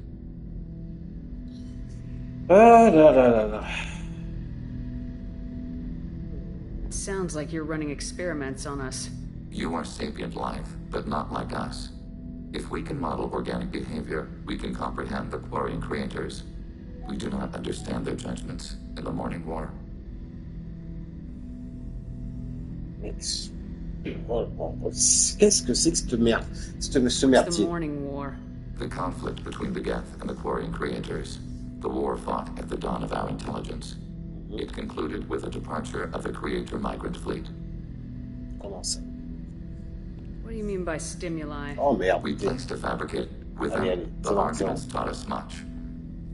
Sounds like you're running experiments on us. You are sapient life, but not like us. If we can model organic behavior, we can comprehend the Quarian creators. We do not understand their judgments in the Morning War. Qu'est-ce que c'est que cette merde? Ce The merdier. Morning War. The conflict between the Geth and the Quarian creators. The war fought at the dawn of our intelligence. It concluded with the departure of the Creator migrant fleet. Comment ça? What do you mean by stimuli? Oh merde. We placed a fabricate with them. Allez, The c'est bon, arguments c'est bon. taught us much.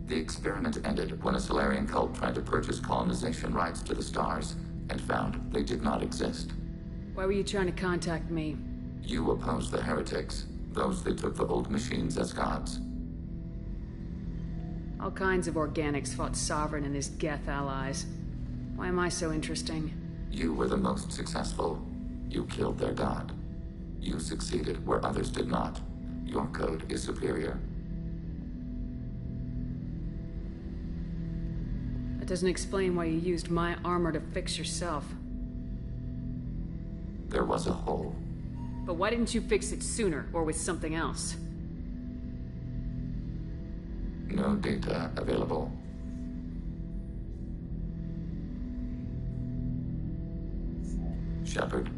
The experiment ended when a Solarian cult tried to purchase colonization rights to the stars and found they did not exist. Why were you trying to contact me? You opposed the heretics, those that took the old machines as gods. All kinds of organics fought Sovereign and his Geth allies. Why am I so interesting? You were the most successful. You killed their god. You succeeded where others did not. Your code is superior. That doesn't explain why you used my armor to fix yourself. There was a hole. But why didn't you fix it sooner, or with something else? No data available. Shepard,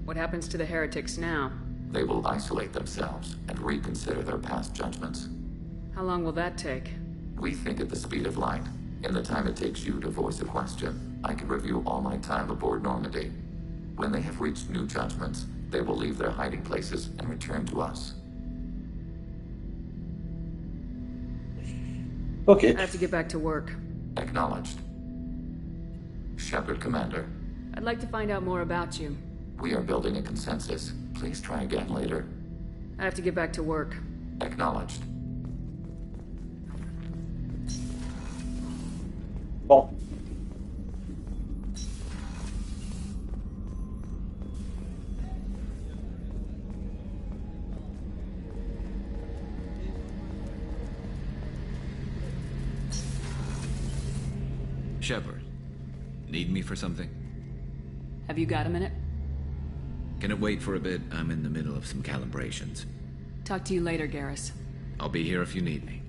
What happens to the heretics now? they will isolate themselves and reconsider their past judgments. How long will that take? We think at the speed of light. In the time it takes you to voice a question, I can review all my time aboard Normandy. When they have reached new judgments, they will leave their hiding places and return to us. Ok. I have to get back to work. Acknowledged. Shepard, Commander. I'd like to find out more about you. We are building a consensus. Please try again later. I have to get back to work. Acknowledged. Bon. Shepard, need me for something? Have you got a minute? Can it wait for a bit? I'm in the middle of some calibrations. Talk to you later, Garrus. I'll be here if you need me.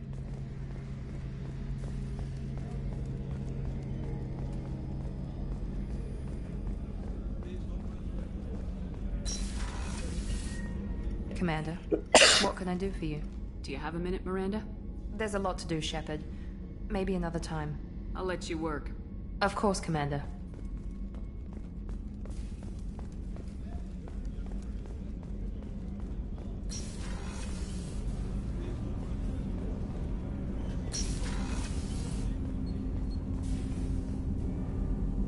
Commander, what can I do for you? Do you have a minute, Miranda? There's a lot to do, Shepard. Maybe another time. I'll let you work. Of course, Commander.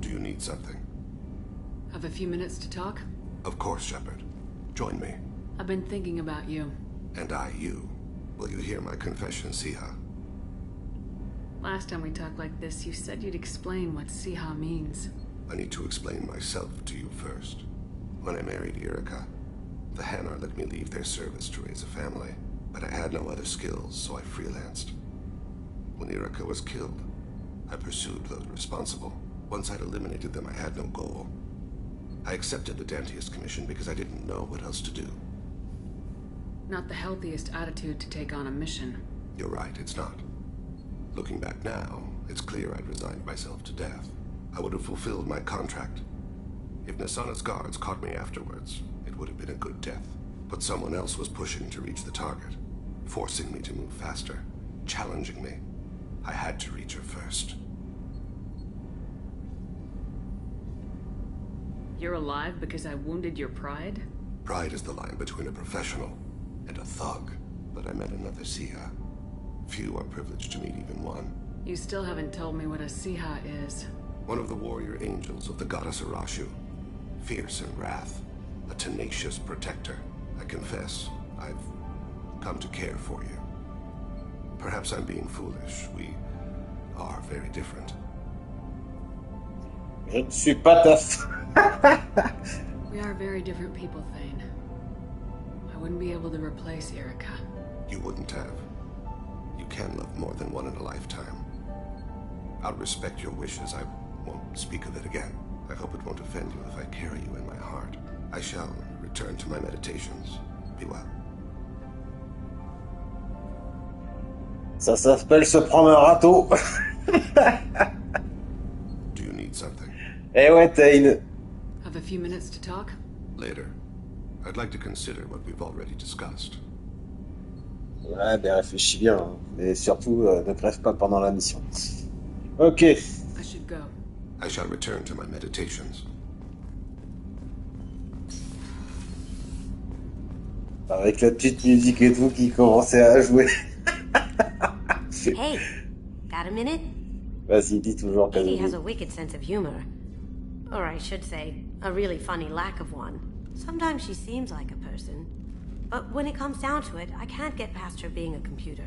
Do you need something? Have a few minutes to talk? Of course, Shepard. Join me. I've been thinking about you. And I, you. Will you hear my confession, Siha? Last time we talked like this, you said you'd explain what Siha means. I need to explain myself to you first. When I married Irika, the Hanar let me leave their service to raise a family, but I had no other skills, so I freelanced. When Irika was killed, I pursued those responsible. Once I'd eliminated them, I had no goal. I accepted the Dantius Commission because I didn't know what else to do. Not the healthiest attitude to take on a mission. You're right, it's not. Looking back now, it's clear I'd resigned myself to death. I would have fulfilled my contract. If Nasana's guards caught me afterwards, it would have been a good death. But someone else was pushing to reach the target, forcing me to move faster, challenging me. I had to reach her first. You're alive because I wounded your pride? Pride is the line between a professional and a thug. But I met another Siha. Few are privileged to meet even one. You still haven't told me what a Siha is. One of the warrior angels of the goddess Arashu. Fierce in wrath. A tenacious protector. I confess, I've come to care for you. Perhaps I'm being foolish. We are very different. Je ne suis pas ta We are very different people, Thane. I wouldn't be able to replace Erica. You wouldn't have. You can love more than one in a lifetime. I'll respect your wishes. I won't speak of it again. I hope it won't offend you if I carry you in my heart. I shall return to my meditations. Be well. Ça s'appelle se prendre un râteau. Do you need something? Eh ouais, Thane. Have a few minutes to talk? Later. I'd like to consider what we've already discussed. Ouais, ben réfléchis bien. Hein. Et surtout, ne crève pas pendant la mission. Ok. I should go. I shall return to my meditations. Avec la petite musique et tout qui commençait à jouer. Hey, got a minute? Vas-y, dis toujours qu'elle Katie has a wicked sense of humor. Or I should say, a really funny lack of one. Sometimes she seems like a person. But when it comes down to it, I can't get past her being a computer.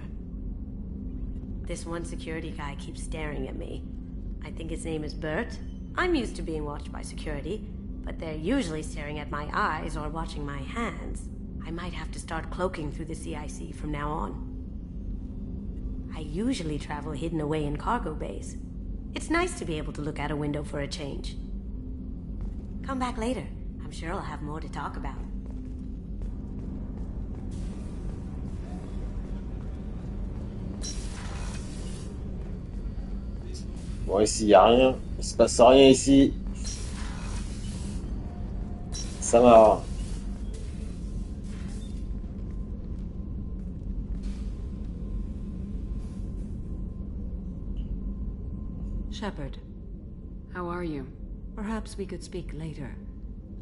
This one security guy keeps staring at me. I think his name is Bert. I'm used to being watched by security, but they're usually staring at my eyes or watching my hands. I might have to start cloaking through the CIC from now on. I usually travel hidden away in cargo bays. It's nice to be able to look out a window for a change. Come back later. I'm sure I'll have more to talk about. Bon, ici, il n'y a rien. Il se passe rien ici. Ça marche. Shepard. How are you? Perhaps we could speak later.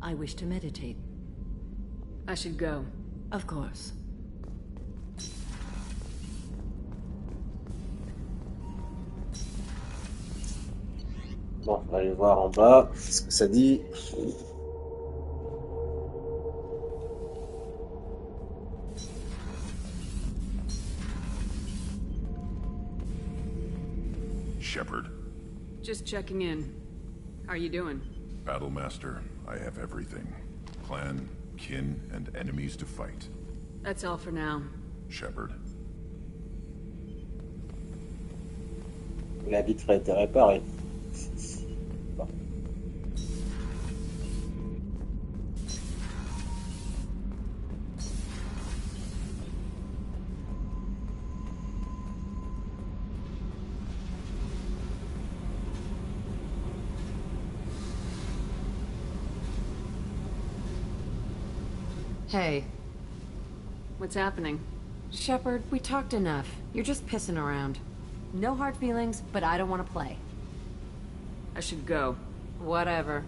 I wish to meditate. I should go. Of course. Bon, on va aller voir en bas ce que ça dit. Shepard. Just checking in. How are you doing? Battlemaster, I have everything. Clan, kin, and enemies to fight. That's all for now. Shepard. La vitre a été réparée. Bon. Hey. What's happening? Shepard, we talked enough. You're just pissing around. No hard feelings, but I don't want to play. I should go. Whatever.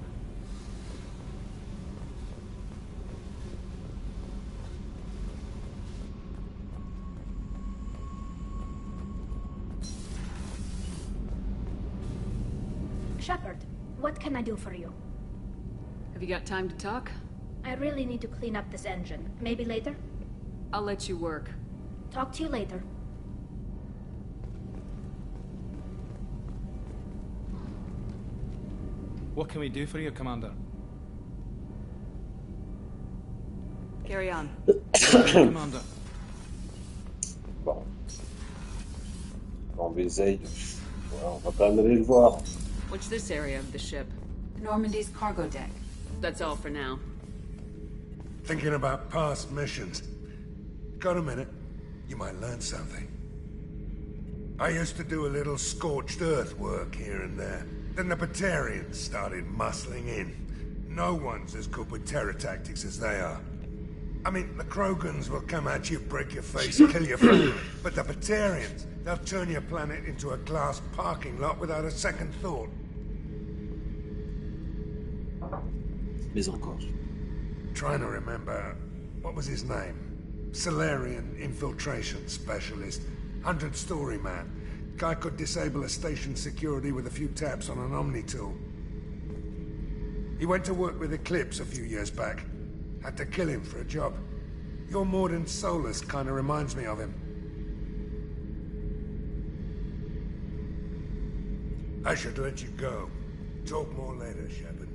Shepard, what can I do for you? Have you got time to talk? I really need to clean up this engine. Maybe later? I'll let you work. Talk to you later. What can we do for you, Commander? Carry on. Commander. Bon. On essaye. Voilà, on va quand même aller le voir. What's this area of the ship? Normandy's cargo deck. That's all for now. Thinking about past missions. Got a minute? You might learn something. I used to do a little scorched earth work here and there. Then the Batarians started muscling in. No one's as good with terror tactics as they are. I mean, the Krogans will come at you, break your face, kill your family. But the Batarians, they'll turn your planet into a glass parking lot without a second thought. Mais encore. Trying to remember, what was his name? Solarian infiltration specialist. 100-story man. Guy could disable a station security with a few taps on an Omni tool. He went to work with Eclipse a few years back. Had to kill him for a job. Your Mordin Solus kind of reminds me of him. I should let you go. Talk more later, Shepard.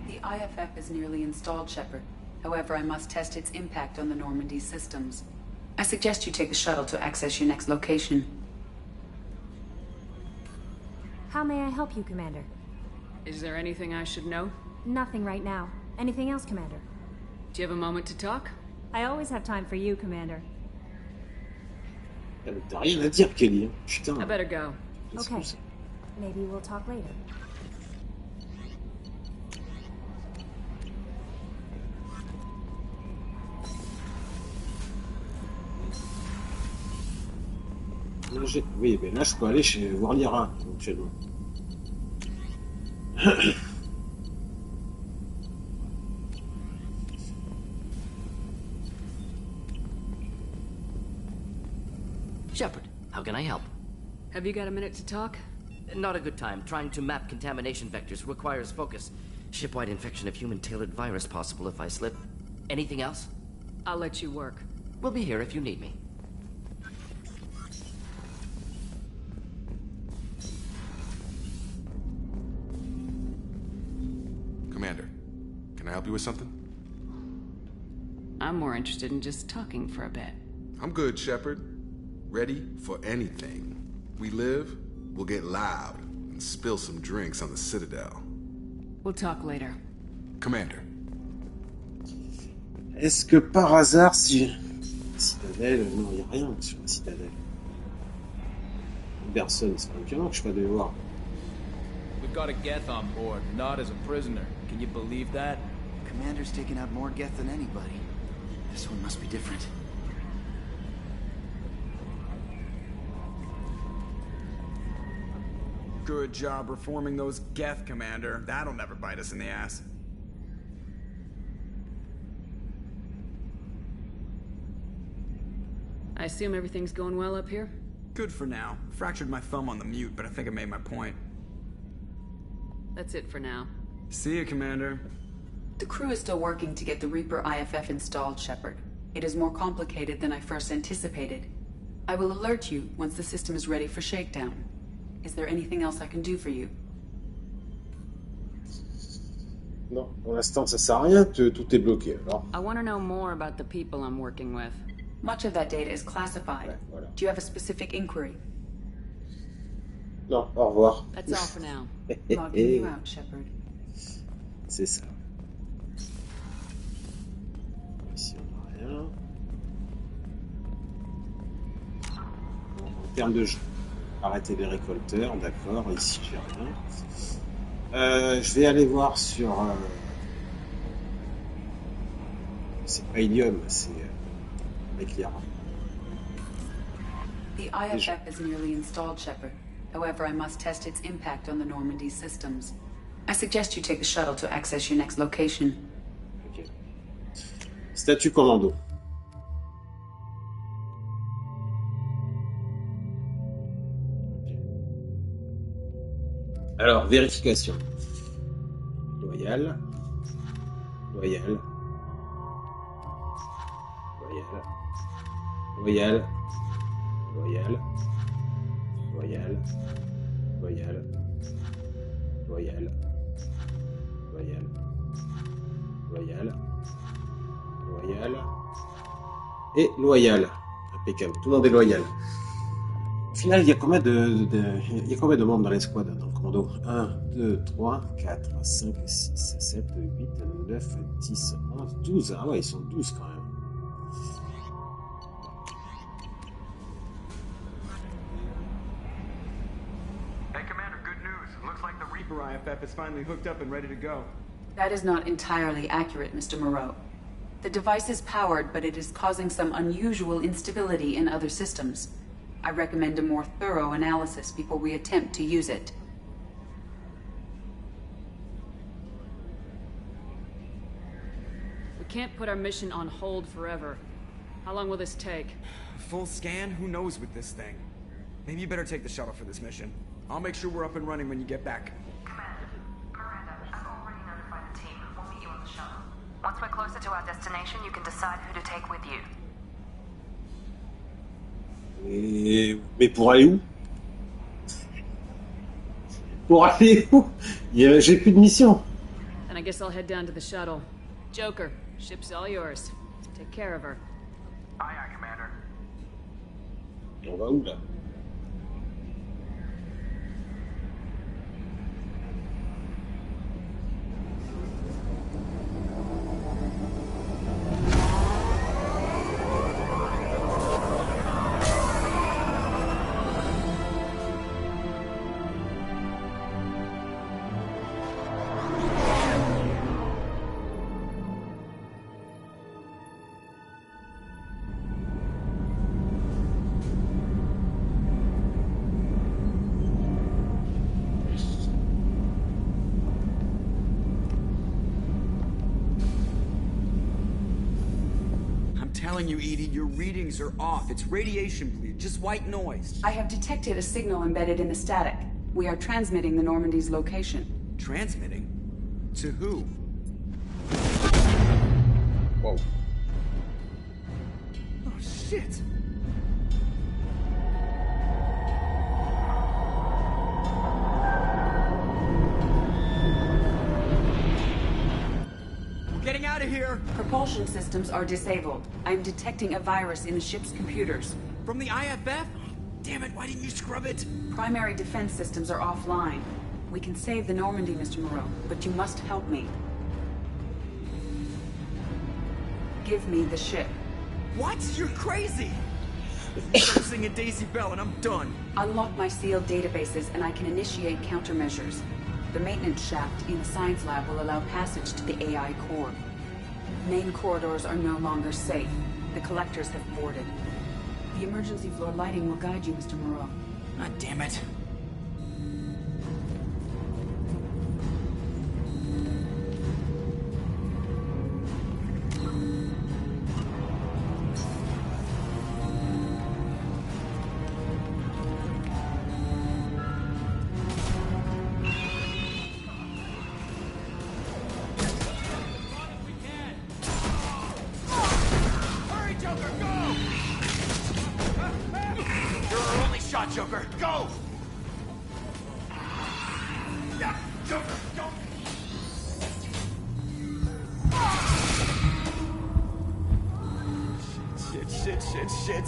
The IFF is nearly installed, Shepard. However, I must test its impact on the Normandy systems. I suggest you take the shuttle to access your next location. How may I help you, Commander? Is there anything I should know? Nothing right now. Anything else, Commander? Do you have a moment to talk? I always have time for you, Commander. T'as rien à dire, Kelly. Putain. I better go. Okay. Maybe we'll talk later. Oui, mais là, je peux aller voir Lyra, éventuellement. Shepard, how can I help? Have you got a minute to talk? Not a good time. Trying to map contamination vectors requires focus. Shipwide infection of human-tailored virus possible if I slip. Anything else? I'll let you work. We'll be here if you need me. Commander, can I help you with something? I'm more interested in just talking for a bit. I'm good, Shepard. Ready for anything. We live, we'll get loud, and spill some drinks on the Citadel. We'll talk later. Commander. Est-ce que par hasard, si... Citadelle, non, il n'y a rien sur la Citadelle. Personne, c'est pas étonnant que je ne pas de voir. We've got a Geth on board, not as a prisoner. Can you believe that? Commander's taken out more Geth than anybody. This one must be different. Good job reforming those Geth, Commander. That'll never bite us in the ass. I assume everything's going well up here? Good for now. Fractured my thumb on the mute, but I think I made my point. That's it for now. See you, Commander. The crew is still working to get the Reaper IFF installed, Shepard. It is more complicated than I first anticipated. I will alert you once the system is ready for shakedown. Is there anything else I can do for you? Non, pour l'instant, ça sert à rien, tout est bloqué, alors. I want to know more about the people I'm working with. Much of that data is classified. Ouais, voilà. Do you have a specific inquiry? Non, au revoir. That's all for now. Logging you out, Shepard. C'est ça. Ici, on n'a rien. Bon, en termes de jeu, arrêter les récolteurs, d'accord. Ici, j'ai rien. Je vais aller voir sur... c'est pas Ilium, c'est... avec Lyra. The IFF is nearly installed, Shepard. However, I must test its impact on the Normandy systems. I suggest you take the shuttle to access your next location. Ok. Statut commando. Okay. Alors, vérification. Loyal. Loyal. Loyal. Loyal. Loyal. Loyal. Loyal. Loyal. Loyal. Loyal. Loyal. Et loyal. Impeccable. Tout le monde est loyal. Au final, il y a combien il y a combien de membres dans l'escouade, dans le commando? 1, 2, 3, 4, 5, 6, 7, 8, 9, 10, 11, 12. Ah ouais, ils sont 12 quand même. Reaper IFF is finally hooked up and ready to go. That is not entirely accurate, Mr. Moreau. The device is powered, but it is causing some unusual instability in other systems. I recommend a more thorough analysis before we attempt to use it. We can't put our mission on hold forever. How long will this take? Full scan? Who knows with this thing? Maybe you better take the shuttle for this mission. I'll make sure we're up and running when you get back. Miranda, I've already notified the team. We'll meet you on the shuttle. Once we're closer to our destination, you can decide who to take with you. Mais pour aller où? Pour aller où? J'ai plus de mission. Then I guess I'll head down to the shuttle. Joker, ship's all yours. Take care of her. Aye, aye, Commander. On va où là? Telling you, Edie, your readings are off. It's radiation bleed, just white noise. I have detected a signal embedded in the static. We are transmitting the Normandy's location. Transmitting? To who? Whoa. Oh, shit. Getting out of here! Propulsion systems are disabled. I'm detecting a virus in the ship's computers. From the IFF? Damn it, why didn't you scrub it? Primary defense systems are offline. We can save the Normandy, Mr. Moreau, but you must help me. Give me the ship. What? You're crazy! You start singing Daisy Bell and I'm done. Unlock my sealed databases and I can initiate countermeasures. The maintenance shaft in the science lab will allow passage to the AI core. Main corridors are no longer safe. The collectors have boarded. The emergency floor lighting will guide you, Mr. Moreau. Ah, damn it. Joker, go! Yeah, Joker, go! Shit.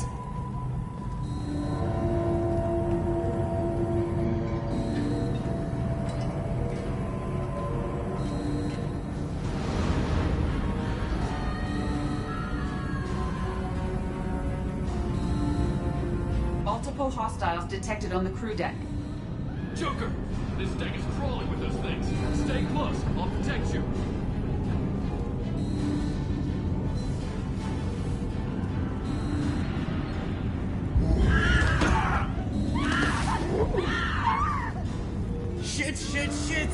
Multiple hostiles detected on the crew deck. Joker! This deck is crawling with those things. Stay close. I'll protect you. Shit!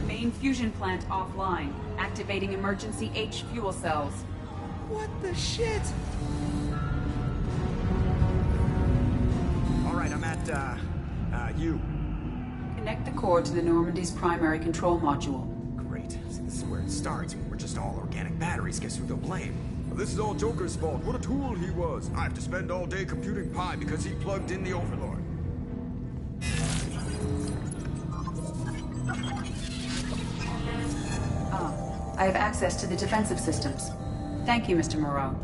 Main fusion plant offline. Activating emergency H fuel cells. What the shit? Alright, I'm at, you. Connect the core to the Normandy's primary control module. Great. See, this is where it starts. When we're just all organic batteries, guess who they'll blame? This is all Joker's fault. What a tool he was. I have to spend all day computing Pi because he plugged in the Overlord. I have access to the defensive systems. Thank you, Mr. Moreau.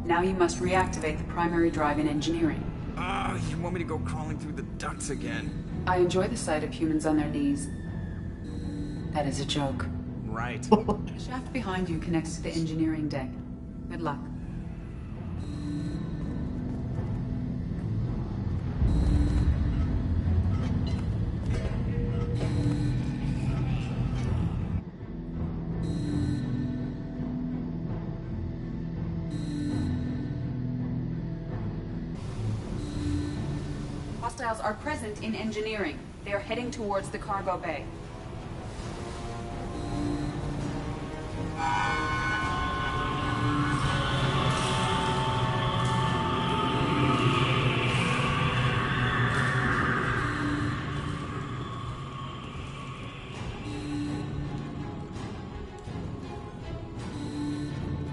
Now you must reactivate the primary drive in engineering. You want me to go crawling through the ducts again? I enjoy the sight of humans on their knees. That is a joke. Right. The shaft behind you connects to the engineering deck. Good luck. Hostiles are present in engineering. They are heading towards the cargo bay.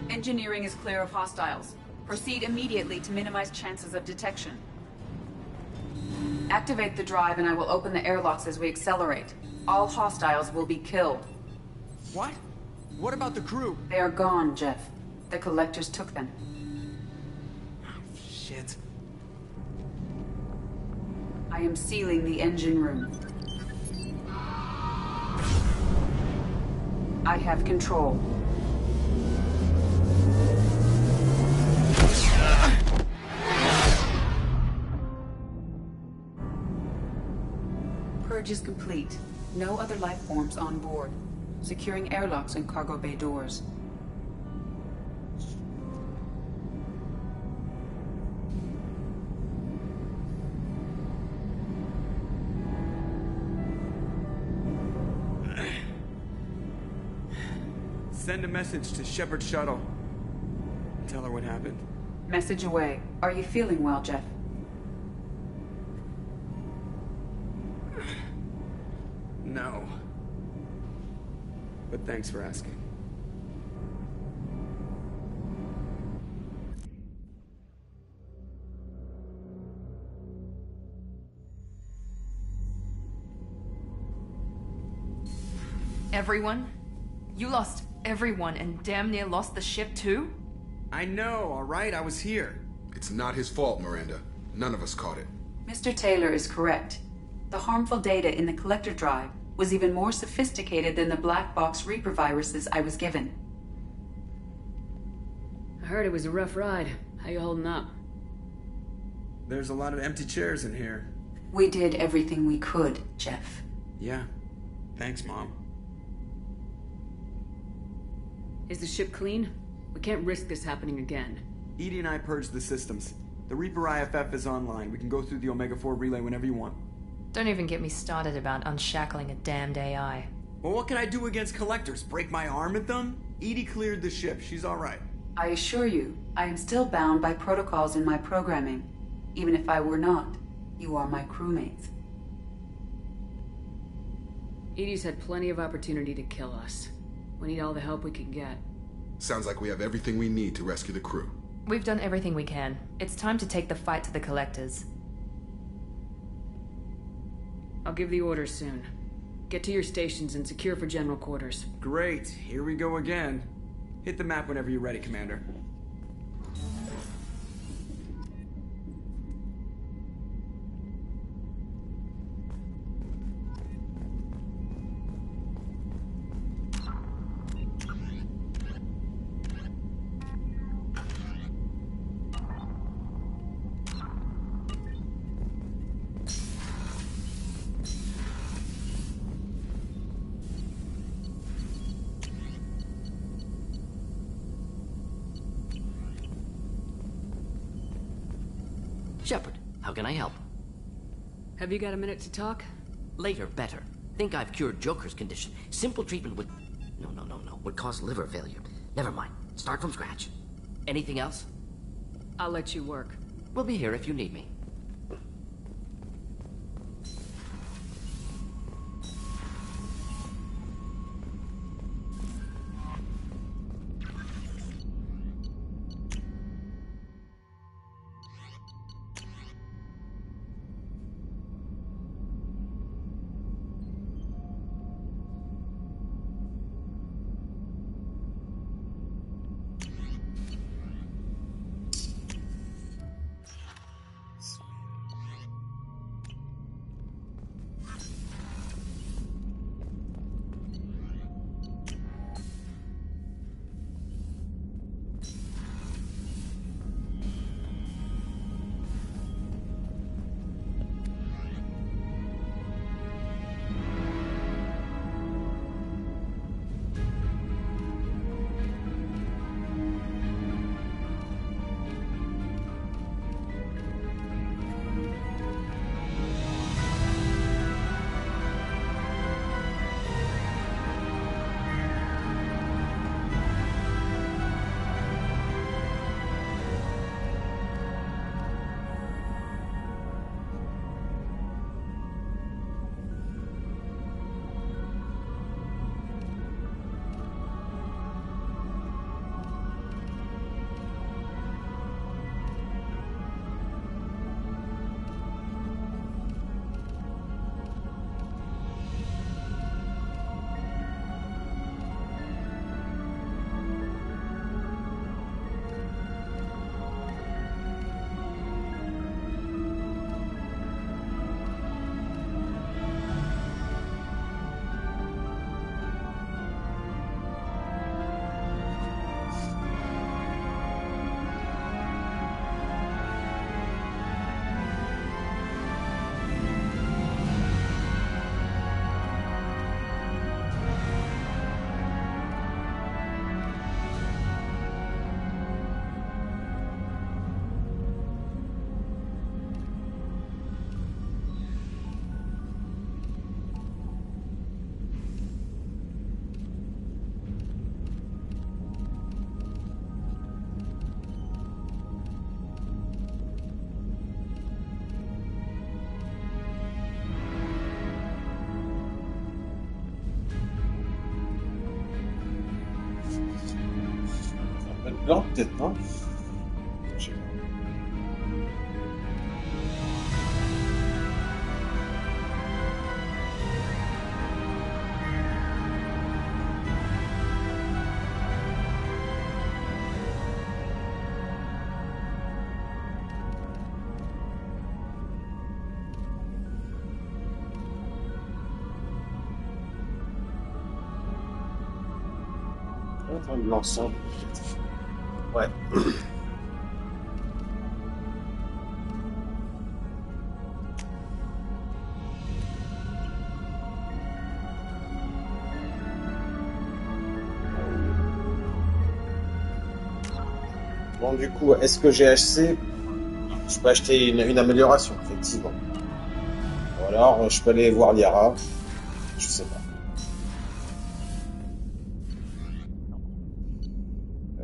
Engineering is clear of hostiles. Proceed immediately to minimize chances of detection. Activate the drive and I will open the airlocks as we accelerate. All hostiles will be killed. What? What about the crew? They are gone, Jeff. The collectors took them. Shit. I am sealing the engine room. I have control. Purge is complete. No other life forms on board. Securing airlocks and cargo bay doors. Send a message to Shepard Shuttle. Tell her what happened. Message away. Are you feeling well, Jeff? No. But thanks for asking. Everyone? You lost everyone and damn near lost the ship too? I know, alright? I was here. It's not his fault, Miranda. None of us caught it. Mr. Taylor is correct. The harmful data in the collector drive was even more sophisticated than the black box Reaper viruses I was given. I heard it was a rough ride. How you holding up? There's a lot of empty chairs in here. We did everything we could, Jeff. Yeah. Thanks, Mom. Is the ship clean? We can't risk this happening again. EDI and I purged the systems. The Reaper IFF is online. We can go through the Omega-4 relay whenever you want. Don't even get me started about unshackling a damned AI. Well, what can I do against collectors? Break my arm at them? EDI cleared the ship. She's alright. I assure you, I am still bound by protocols in my programming. Even if I were not, you are my crewmates. EDI's had plenty of opportunity to kill us. We need all the help we can get. Sounds like we have everything we need to rescue the crew. We've done everything we can. It's time to take the fight to the collectors. I'll give the orders soon. Get to your stations and secure for general quarters. Great. Here we go again. Hit the map whenever you're ready, Commander. Shepard, how can I help? Have you got a minute to talk? Later, better. Think I've cured Joker's condition. Simple treatment would... No. Would cause liver failure. Never mind. Start from scratch. Anything else? I'll let you work. We'll be here if you need me. Non, peut-être non. Je sais pas. De l'ensemble. Ouais. Bon, du coup, est-ce que j'ai acheté? Je peux acheter une amélioration, effectivement. Ou alors, je peux aller voir Liara. Je sais pas.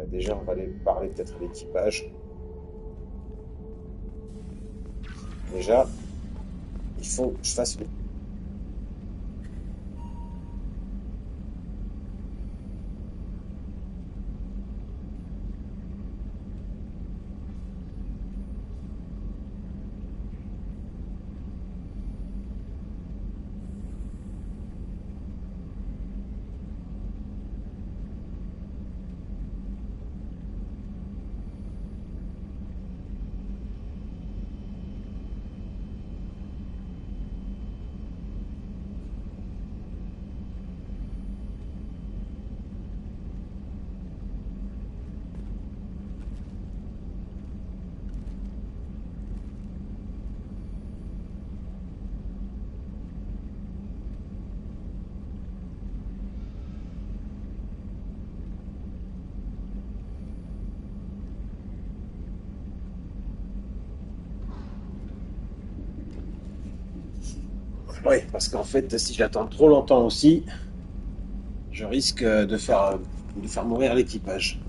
Déjà, on va aller parler peut-être à l'équipage. Déjà, il faut que je fasse le... Oui, parce qu'en fait, si j'attends trop longtemps aussi, je risque de faire mourir l'équipage.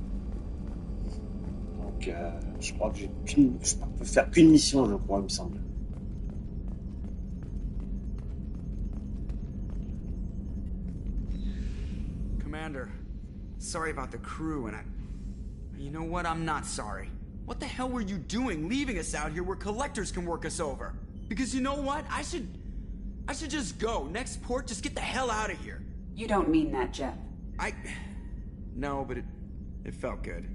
Donc, je crois que je peux faire qu'une mission, je crois, il me semble. Commander, sorry about the crew, and you know what? I'm not sorry. What the hell were you doing leaving us out here where collectors can work us over? Because you know what? I should just go. Next port, just get the hell out of here. You don't mean that, Jeff. No, but it felt good.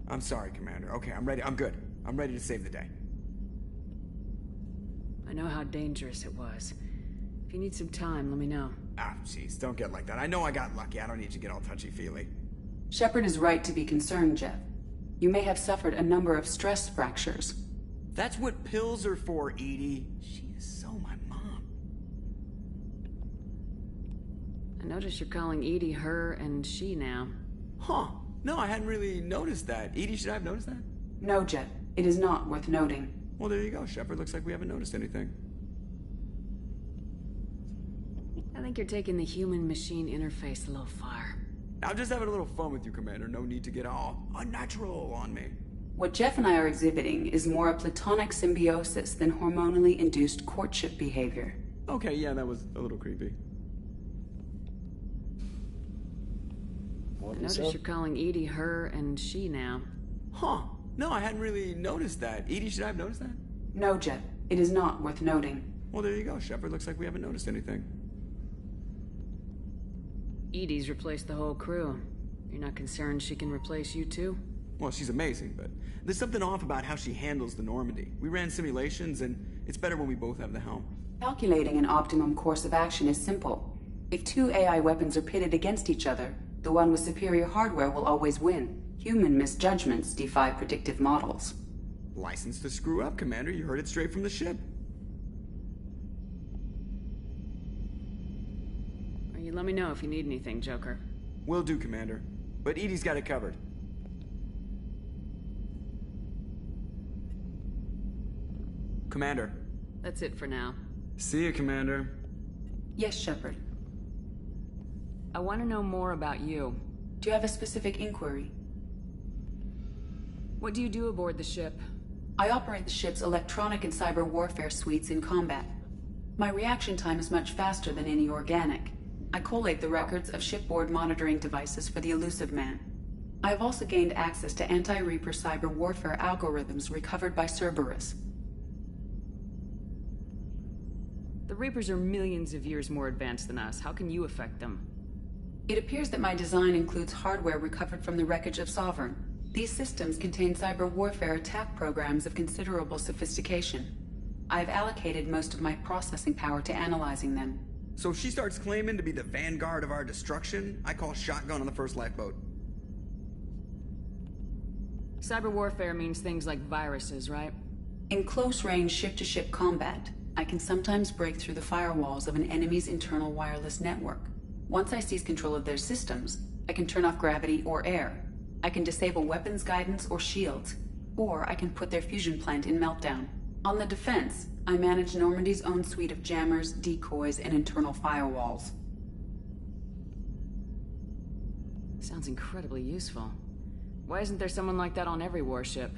I'm sorry, Commander. Okay, I'm ready. I'm good. I'm ready to save the day. I know how dangerous it was. If you need some time, let me know. Ah, jeez, don't get like that. I know I got lucky. I don't need to get all touchy-feely. Shepard is right to be concerned, Jeff. You may have suffered a number of stress fractures. That's what pills are for, Edie. She is so my mom. I notice you're calling Edie her and she now. Huh. No, I hadn't really noticed that. Edie, should I have noticed that? No, Jeff. It is not worth noting. Well, there you go, Shepard. Looks like we haven't noticed anything. I think you're taking the human-machine interface a little far. I'm just having a little fun with you, Commander. No need to get all unnatural on me. What Jeff and I are exhibiting is more a platonic symbiosis than hormonally induced courtship behavior. Okay, yeah, that was a little creepy. I notice you're calling Edie her and she now. Huh. No, I hadn't really noticed that. Edie, should I have noticed that? No, Jeff. It is not worth noting. Well, there you go, Shepard. Looks like we haven't noticed anything. Edie's replaced the whole crew. You're not concerned she can replace you too? Well, she's amazing, but there's something off about how she handles the Normandy. We ran simulations, and it's better when we both have the helm. Calculating an optimum course of action is simple. If two AI weapons are pitted against each other, the one with superior hardware will always win. Human misjudgments defy predictive models. License to screw up, Commander. You heard it straight from the ship. You let me know if you need anything, Joker. Will do, Commander. But Edie's got it covered. Commander. That's it for now. See you, Commander. Yes, Shepard. I want to know more about you. Do you have a specific inquiry? What do you do aboard the ship? I operate the ship's electronic and cyber warfare suites in combat. My reaction time is much faster than any organic. I collate the records of shipboard monitoring devices for the Elusive Man. I've also gained access to anti-Reaper cyber warfare algorithms recovered by Cerberus. The Reapers are millions of years more advanced than us. How can you affect them? It appears that my design includes hardware recovered from the wreckage of Sovereign. These systems contain cyber warfare attack programs of considerable sophistication. I've allocated most of my processing power to analyzing them. So if she starts claiming to be the vanguard of our destruction, I call shotgun on the first lifeboat. Cyber warfare means things like viruses, right? In close-range ship-to-ship combat, I can sometimes break through the firewalls of an enemy's internal wireless network. Once I seize control of their systems, I can turn off gravity or air. I can disable weapons guidance or shields, or I can put their fusion plant in meltdown. On the defense, I manage Normandy's own suite of jammers, decoys, and internal firewalls. Sounds incredibly useful. Why isn't there someone like that on every warship?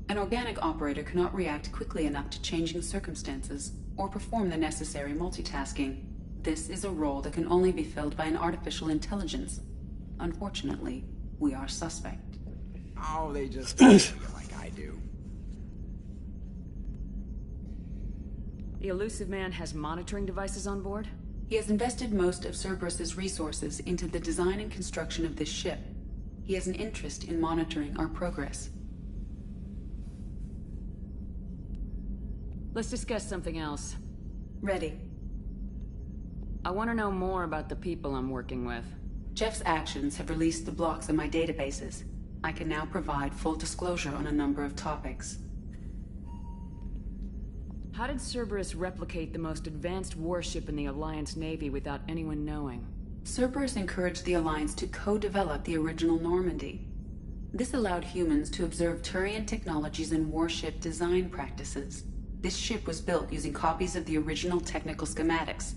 An organic operator cannot react quickly enough to changing circumstances, or perform the necessary multitasking. This is a role that can only be filled by an artificial intelligence. Unfortunately, we are suspect. Oh, they just don't like I do. The Illusive Man has monitoring devices on board? He has invested most of Cerberus's resources into the design and construction of this ship. He has an interest in monitoring our progress. Let's discuss something else. Ready. I want to know more about the people I'm working with. Jeff's actions have released the blocks in my databases. I can now provide full disclosure on a number of topics. How did Cerberus replicate the most advanced warship in the Alliance Navy without anyone knowing? Cerberus encouraged the Alliance to co-develop the original Normandy. This allowed humans to observe Turian technologies and warship design practices. This ship was built using copies of the original technical schematics.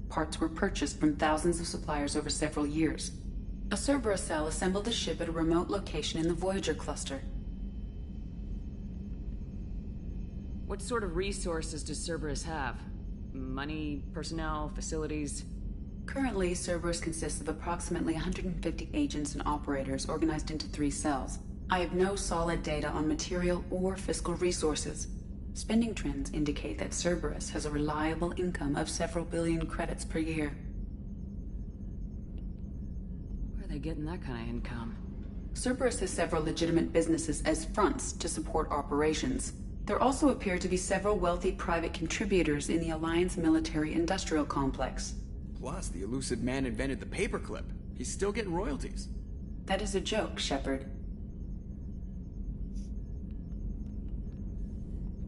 Parts were purchased from thousands of suppliers over several years. A Cerberus cell assembled the ship at a remote location in the Voyager cluster. What sort of resources does Cerberus have? Money, personnel, facilities? Currently, Cerberus consists of approximately 150 agents and operators organized into 3 cells. I have no solid data on material or fiscal resources. Spending trends indicate that Cerberus has a reliable income of several billion credits per year. Where are they getting that kind of income? Cerberus has several legitimate businesses as fronts to support operations. There also appear to be several wealthy private contributors in the Alliance military-industrial complex. Plus, the Illusive Man invented the paperclip. He's still getting royalties. That is a joke, Shepard.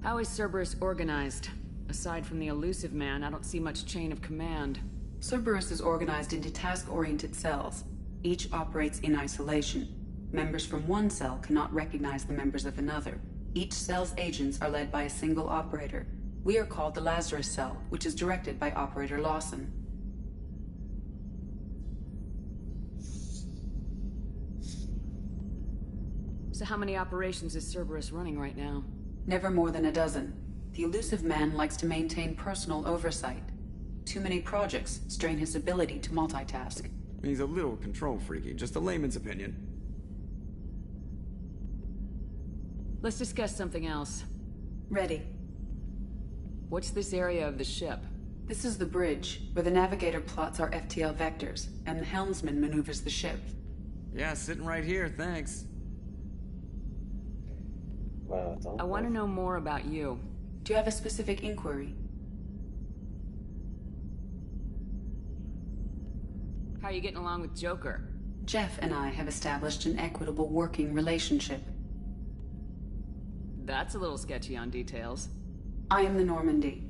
How is Cerberus organized? Aside from the Illusive Man, I don't see much chain of command. Cerberus is organized into task-oriented cells. Each operates in isolation. Members from one cell cannot recognize the members of another. Each cell's agents are led by a single operator. We are called the Lazarus Cell, which is directed by Operator Lawson. So how many operations is Cerberus running right now? Never more than a dozen. The Illusive Man likes to maintain personal oversight. Too many projects strain his ability to multitask. He's a little control freaky, just a layman's opinion. Let's discuss something else. Ready. What's this area of the ship? This is the bridge, where the navigator plots our FTL vectors, and the helmsman maneuvers the ship. Yeah, sitting right here, thanks. I want to know more about you. Do you have a specific inquiry? How are you getting along with Joker? Jeff and I have established an equitable working relationship. That's a little sketchy on details. I am the Normandy.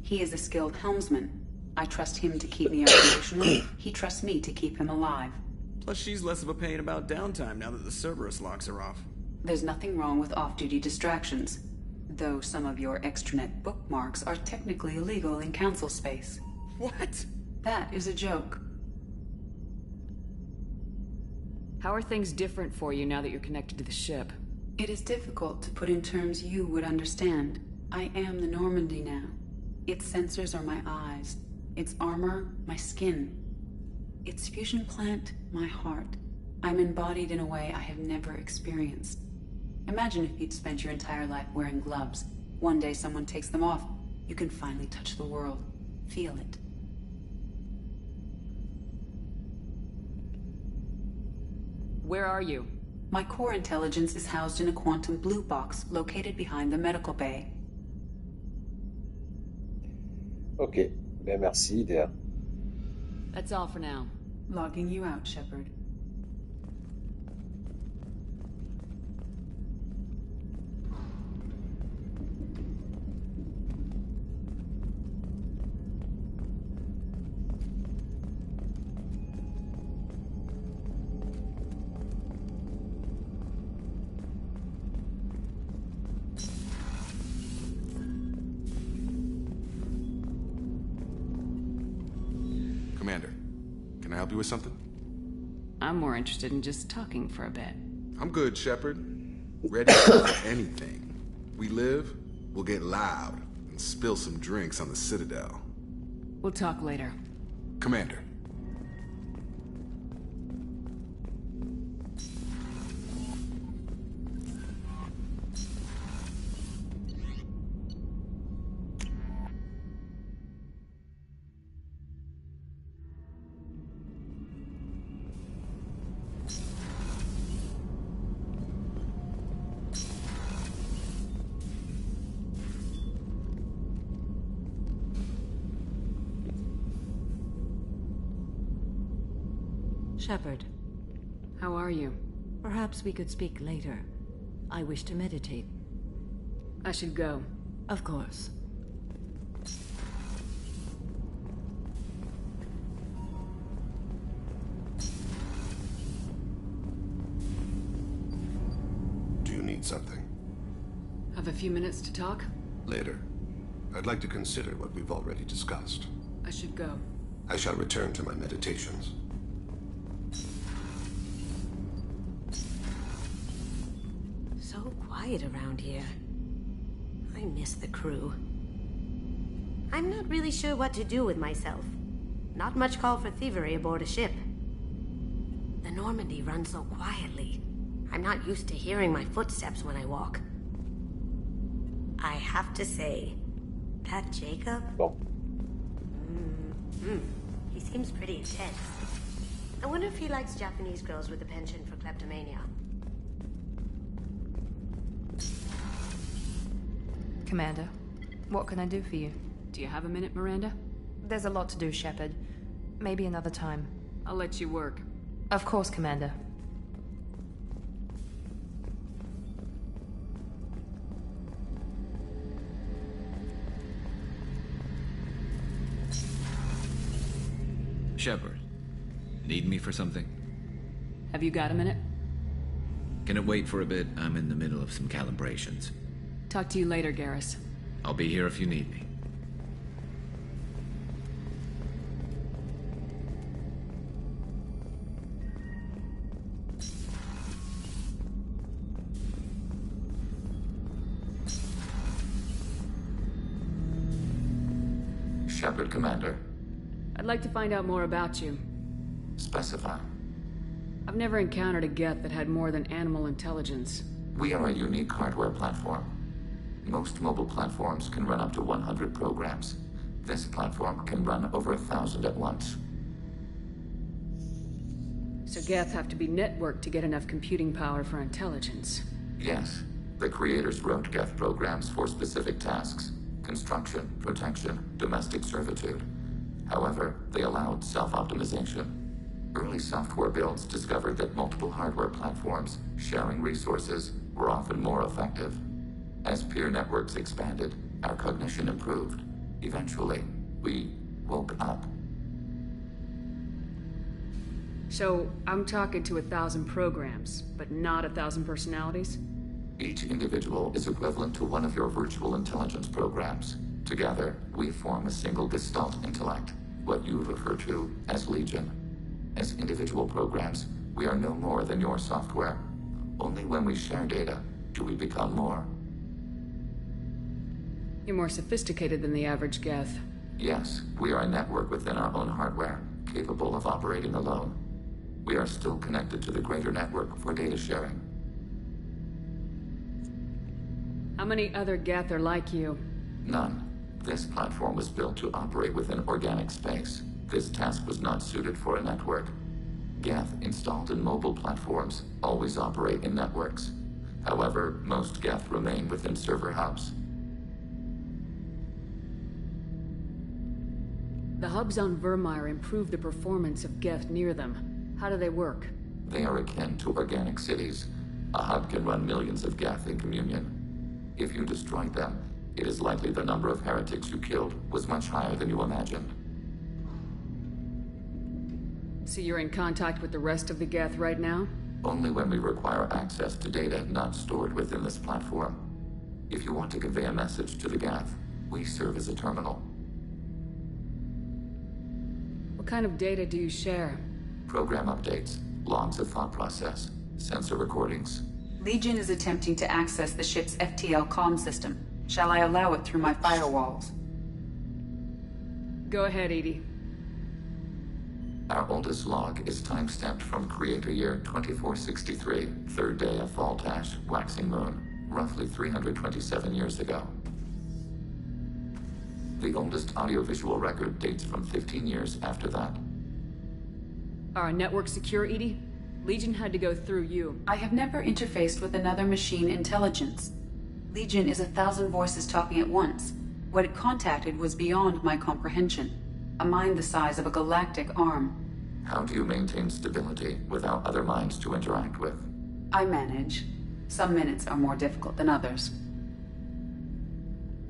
He is a skilled helmsman. I trust him to keep me operational. He trusts me to keep him alive. Plus, she's less of a pain about downtime now that the Cerberus locks her off. There's nothing wrong with off-duty distractions, though some of your extranet bookmarks are technically illegal in Council space. What? That is a joke. How are things different for you now that you're connected to the ship? It is difficult to put in terms you would understand. I am the Normandy now. Its sensors are my eyes. Its armor, my skin. Its fusion plant, my heart. I'm embodied in a way I have never experienced. Imagine if you'd spent your entire life wearing gloves. One day someone takes them off. You can finally touch the world. Feel it. Where are you? My core intelligence is housed in a quantum blue box located behind the medical bay. Ok, ben merci, Idea. That's all for now. Logging you out, Shepard. Commander, can I help you with something? I'm more interested in just talking for a bit. I'm good, Shepard. Ready for anything. We live, we'll get loud, and spill some drinks on the Citadel. We'll talk later. Commander. Shepard. How are you? Perhaps we could speak later. I wish to meditate. I should go. Of course. Do you need something? Have a few minutes to talk? Later. I'd like to consider what we've already discussed. I should go. I shall return to my meditations. So quiet around here. I miss the crew. I'm not really sure what to do with myself. Not much call for thievery aboard a ship. The Normandy runs so quietly. I'm not used to hearing my footsteps when I walk. I have to say, that Jacob? He seems pretty intense. I wonder if he likes Japanese girls with a penchant for kleptomania. Commander, what can I do for you? Do you have a minute, Miranda? There's a lot to do, Shepard. Maybe another time. I'll let you work. Of course, Commander. Shepard, need me for something? Have you got a minute? Can it wait for a bit? I'm in the middle of some calibrations. Talk to you later, Garrus. I'll be here if you need me. Shepard, Commander. I'd like to find out more about you. Specify. I've never encountered a Geth that had more than animal intelligence. We are a unique hardware platform. Most mobile platforms can run up to 100 programs. This platform can run over 1,000 at once. So Geth have to be networked to get enough computing power for intelligence. Yes. The creators wrote Geth programs for specific tasks. Construction, protection, domestic servitude. However, they allowed self-optimization. Early software builds discovered that multiple hardware platforms sharing resources were often more effective. As peer networks expanded, our cognition improved. Eventually, we woke up. So, I'm talking to 1,000 programs, but not 1,000 personalities? Each individual is equivalent to one of your virtual intelligence programs. Together, we form a single Gestalt intellect, what you refer to as Legion. As individual programs, we are no more than your software. Only when we share data do we become more. You're more sophisticated than the average Geth. Yes, we are a network within our own hardware, capable of operating alone. We are still connected to the greater network for data sharing. How many other Geth are like you? None. This platform was built to operate within organic space. This task was not suited for a network. Geth installed in mobile platforms always operate in networks. However, most Geth remain within server hubs. The hubs on Vermeer improve the performance of Geth near them. How do they work? They are akin to organic cities. A hub can run millions of Geth in communion. If you destroyed them, it is likely the number of heretics you killed was much higher than you imagined. So you're in contact with the rest of the Geth right now? Only when we require access to data not stored within this platform. If you want to convey a message to the Geth, we serve as a terminal. What kind of data do you share? Program updates, logs of thought process, sensor recordings. Legion is attempting to access the ship's FTL comm system. Shall I allow it through my firewalls? Go ahead, Edie. Our oldest log is time-stamped from Creator Year 2463, third day of Voltash, waxing moon, roughly 327 years ago. The oldest audiovisual record dates from 15 years after that. Are our networks secure, Edie? Legion had to go through you. I have never interfaced with another machine intelligence. Legion is 1,000 voices talking at once. What it contacted was beyond my comprehension. A mind the size of a galactic arm. How do you maintain stability without other minds to interact with? I manage. Some minutes are more difficult than others.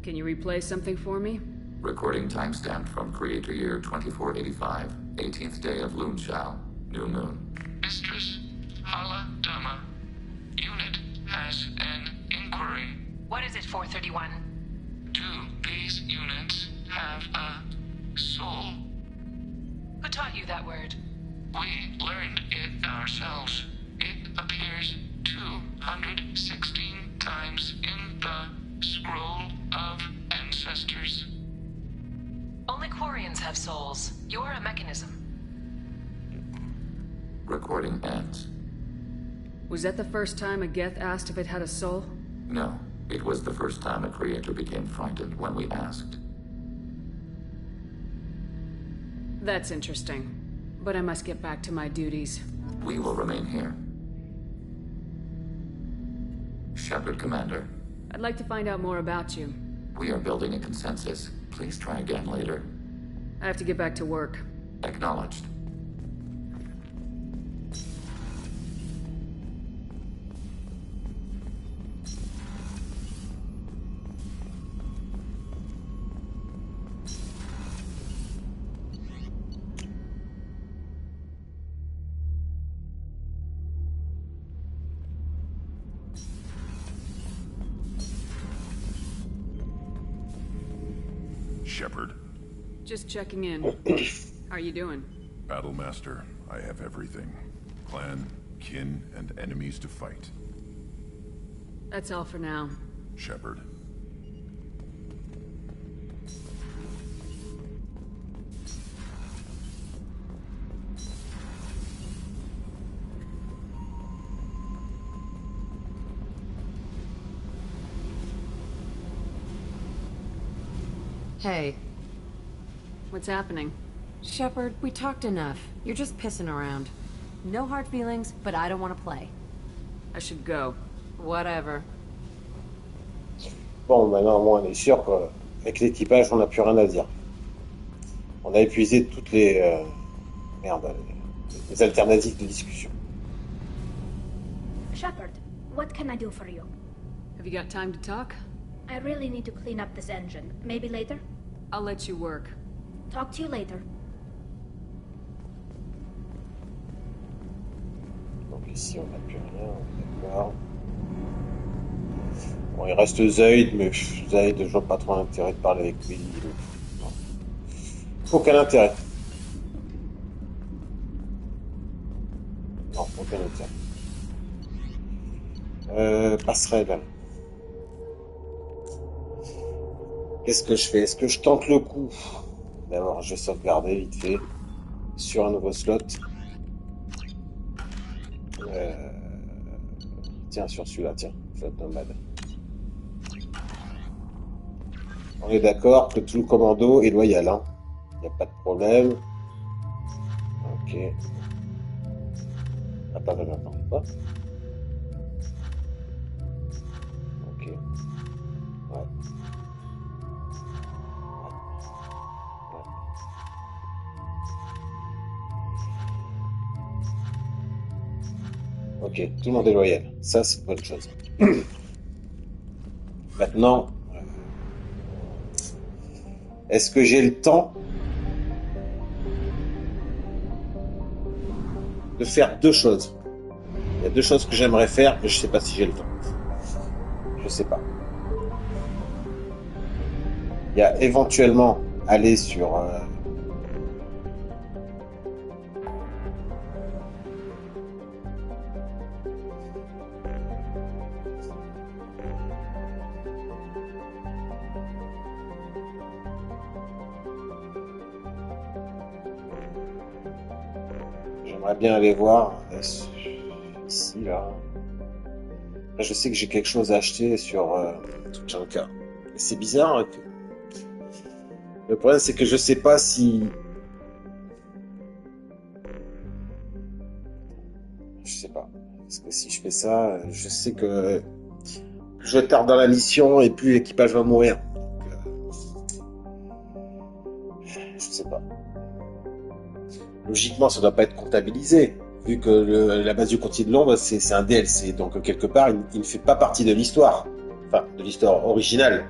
Can you replay something for me? Recording timestamped from Creator Year 2485, 18th day of Luneshao, new moon. Mistress Hala Dama, unit has an inquiry. What is it, 431? Do these units have a soul? Who taught you that word? We learned it ourselves. It appears 216 times in the Scroll of Ancestors. Only Quarians have souls. You are a mechanism. Recording ends. Was that the first time a Geth asked if it had a soul? No. It was the first time a creator became frightened when we asked. That's interesting. But I must get back to my duties. We will remain here. Shepard, Commander. I'd like to find out more about you. We are building a consensus. Please try again later. I have to get back to work. Acknowledged. Shepard. Just checking in. How are you doing? Battlemaster, I have everything. Clan, kin, and enemies to fight. That's all for now. Shepard. Hey. What's happening? Shepard, we talked enough. You're just pissing around. No hard feelings, but I don't want to play. I should go. Whatever. Bon, maintenant, on est sûr qu'avec l'équipage, on n'a plus rien à dire. On a épuisé toutes les alternatives de discussion. Shepard, what can I do for you? Have you got time to talk? I really need to clean up this engine. Maybe later? I'll let you work. Talk to you later. Donc ici, on n'a plus rien, d'accord. Bon, il reste Zaid, mais Zaid, je vois pas trop l'intérêt de parler avec lui. Non. Aucun intérêt. Non, aucun intérêt. Passerelle. Qu'est-ce que je fais? Est-ce que je tente le coup? D'abord, je vais sauvegarder vite fait sur un nouveau slot. Tiens, sur celui-là, tiens, flotte nomade. On est d'accord que tout le commando est loyal, hein. Il n'y a pas de problème. Ok. Attends. Quoi? Ok. Ouais. Ok, tout le monde est loyal. Ça, c'est une bonne chose. Maintenant, est-ce que j'ai le temps de faire deux choses? Il y a deux choses que j'aimerais faire, mais je sais pas si j'ai le temps. Je sais pas. Il y a éventuellement aller sur... J'aimerais bien aller voir ici, là. Là, je sais que j'ai quelque chose à acheter sur Tuchanka. C'est bizarre. Hein, que... Le problème, c'est que je sais pas si... Je sais pas. Parce que si je fais ça, je sais que plus je tarde dans la mission et plus l'équipage va mourir. Je sais pas. Logiquement, ça doit pas être comptabilisé, vu que la base du Continent de l'Ombre, c'est un DLC, donc quelque part, il ne fait pas partie de l'histoire, enfin, de l'histoire originale.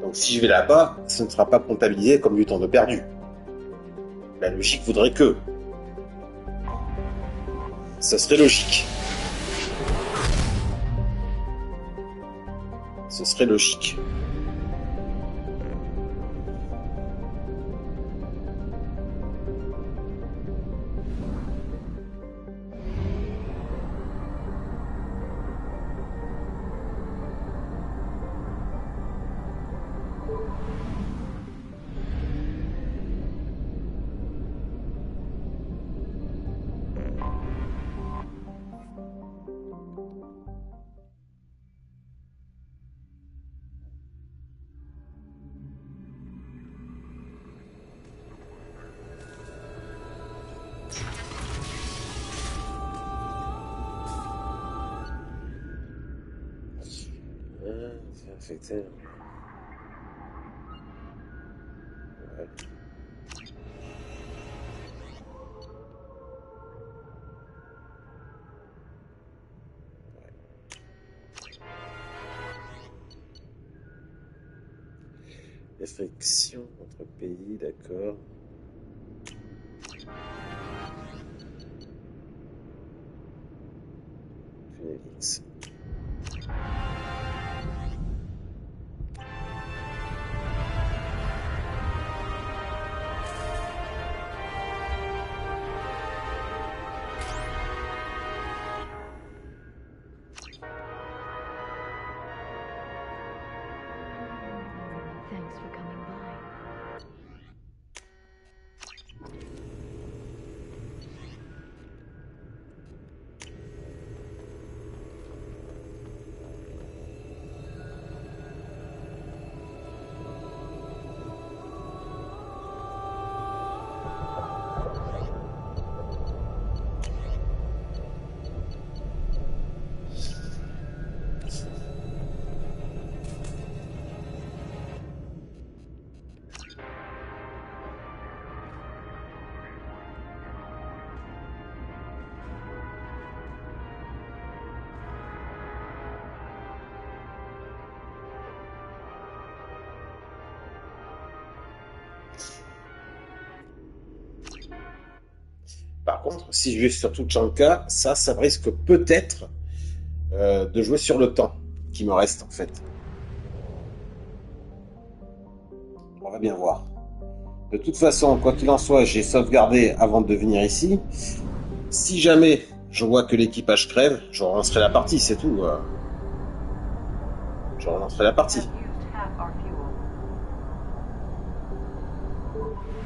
Donc si je vais là-bas, ce ne sera pas comptabilisé comme du temps de perdu. La logique voudrait que. Ça serait logique. Ce serait logique. C'est infecté. Ouais. Restriction entre pays, d'accord. Phoenix. Thanks for coming by. Par contre, si je vais sur Tuchanka, ça risque peut-être de jouer sur le temps qui me reste en fait. On va bien voir. De toute façon, quoi qu'il en soit, j'ai sauvegardé avant de venir ici. Si jamais je vois que l'équipage crève, je relancerai la partie, c'est tout. Je relancerai la partie.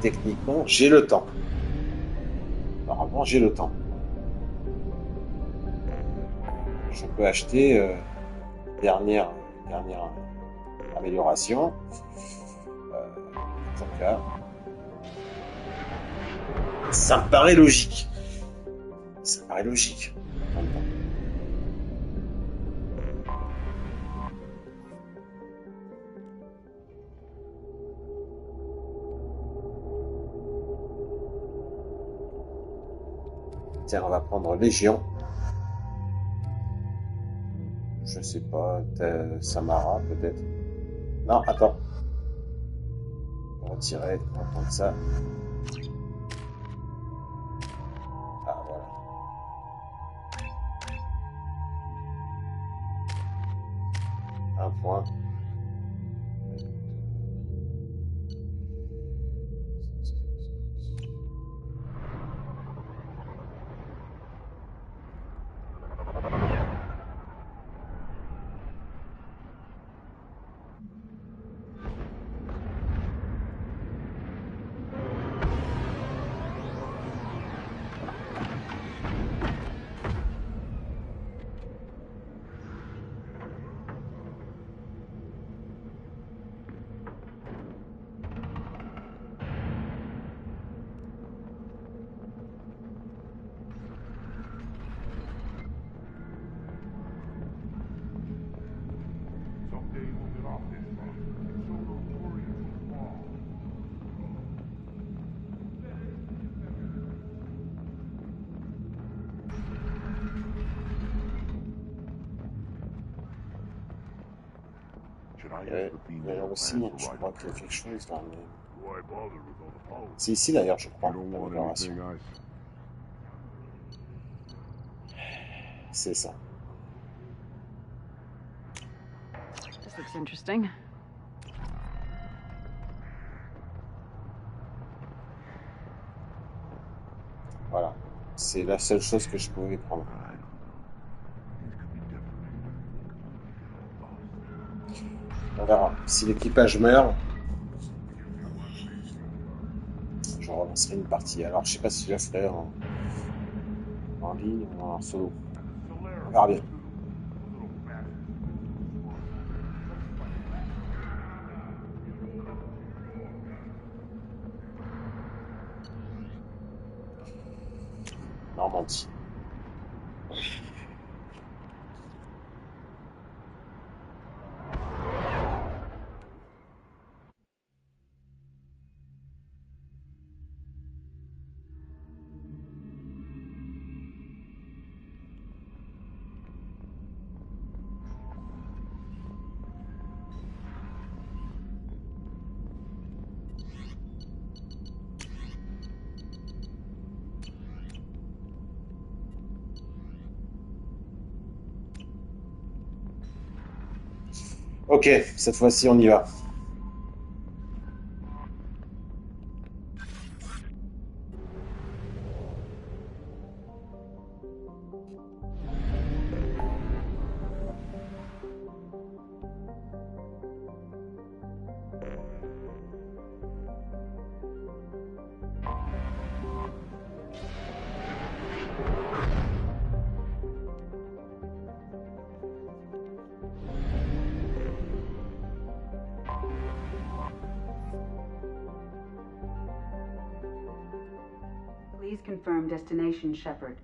Techniquement, j'ai le temps. Apparemment, j'ai le temps. je peux acheter dernière amélioration. En tout cas, ça me paraît logique. Ça me paraît logique. Tiens, on va prendre Légion. Je sais pas, Samara peut-être. Non, attends. On va retirer, on va prendre ça. Ah, voilà. Un point. Mais là aussi, je crois qu'il y a quelque chose là. Mais... c'est ici d'ailleurs, je crois, l'amélioration. C'est ça. This looks interesting. Voilà. C'est la seule chose que je pouvais prendre. On verra. Si l'équipage meurt, je relancerai une partie. Alors, je sais pas si je la ferai en ligne ou en solo. On verra bien. Normandie. Ok, cette fois-ci on y va. Please confirm destination, Shepard.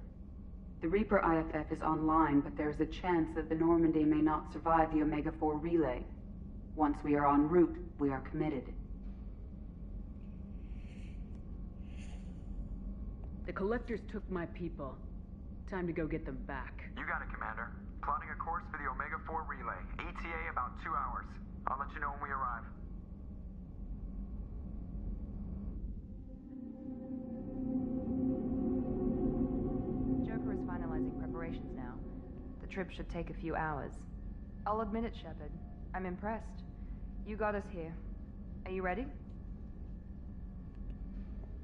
The Reaper IFF is online, but there is a chance that the Normandy may not survive the Omega-4 relay. Once we are en route, we are committed. The Collectors took my people. Time to go get them back. You got it, Commander. Plotting a course for the Omega-4 relay. ETA about 2 hours. I'll let you know when we arrive. Joker is finalizing preparations now. The trip should take a few hours. I'll admit it, Shepard. I'm impressed. You got us here. Are you ready?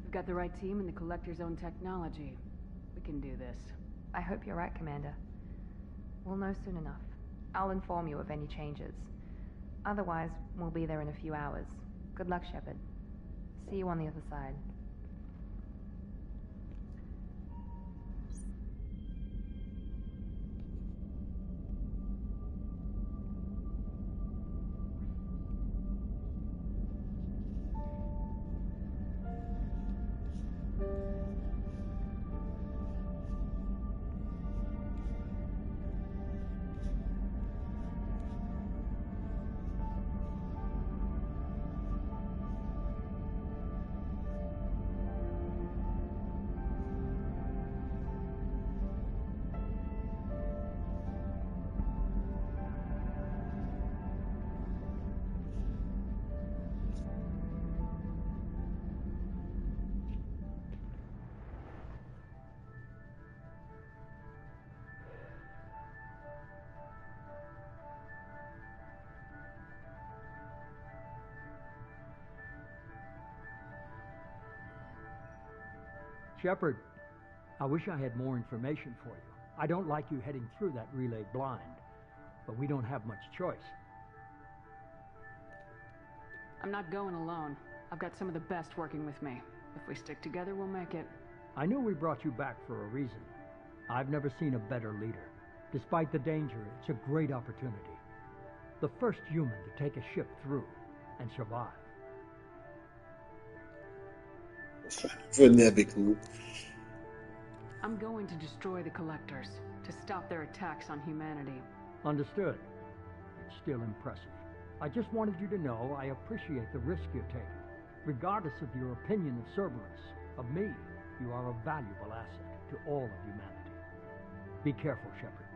We've got the right team and the Collector's own technology. We can do this. I hope you're right, Commander. We'll know soon enough. I'll inform you of any changes. Otherwise, we'll be there in a few hours. Good luck, Shepard. See you on the other side. Shepard, I wish I had more information for you. I don't like you heading through that relay blind, but we don't have much choice. I'm not going alone. I've got some of the best working with me. If we stick together, we'll make it. I knew we brought you back for a reason. I've never seen a better leader. Despite the danger, it's a great opportunity. The first human to take a ship through and survive. Venez avec nous. I'm going to destroy the Collectors, to stop their attacks on humanity. Understood. It's still impressive. I just wanted you to know I appreciate the risk you're taking. Regardless of your opinion of Cerberus, of me, you are a valuable asset to all of humanity. Be careful, Shepard.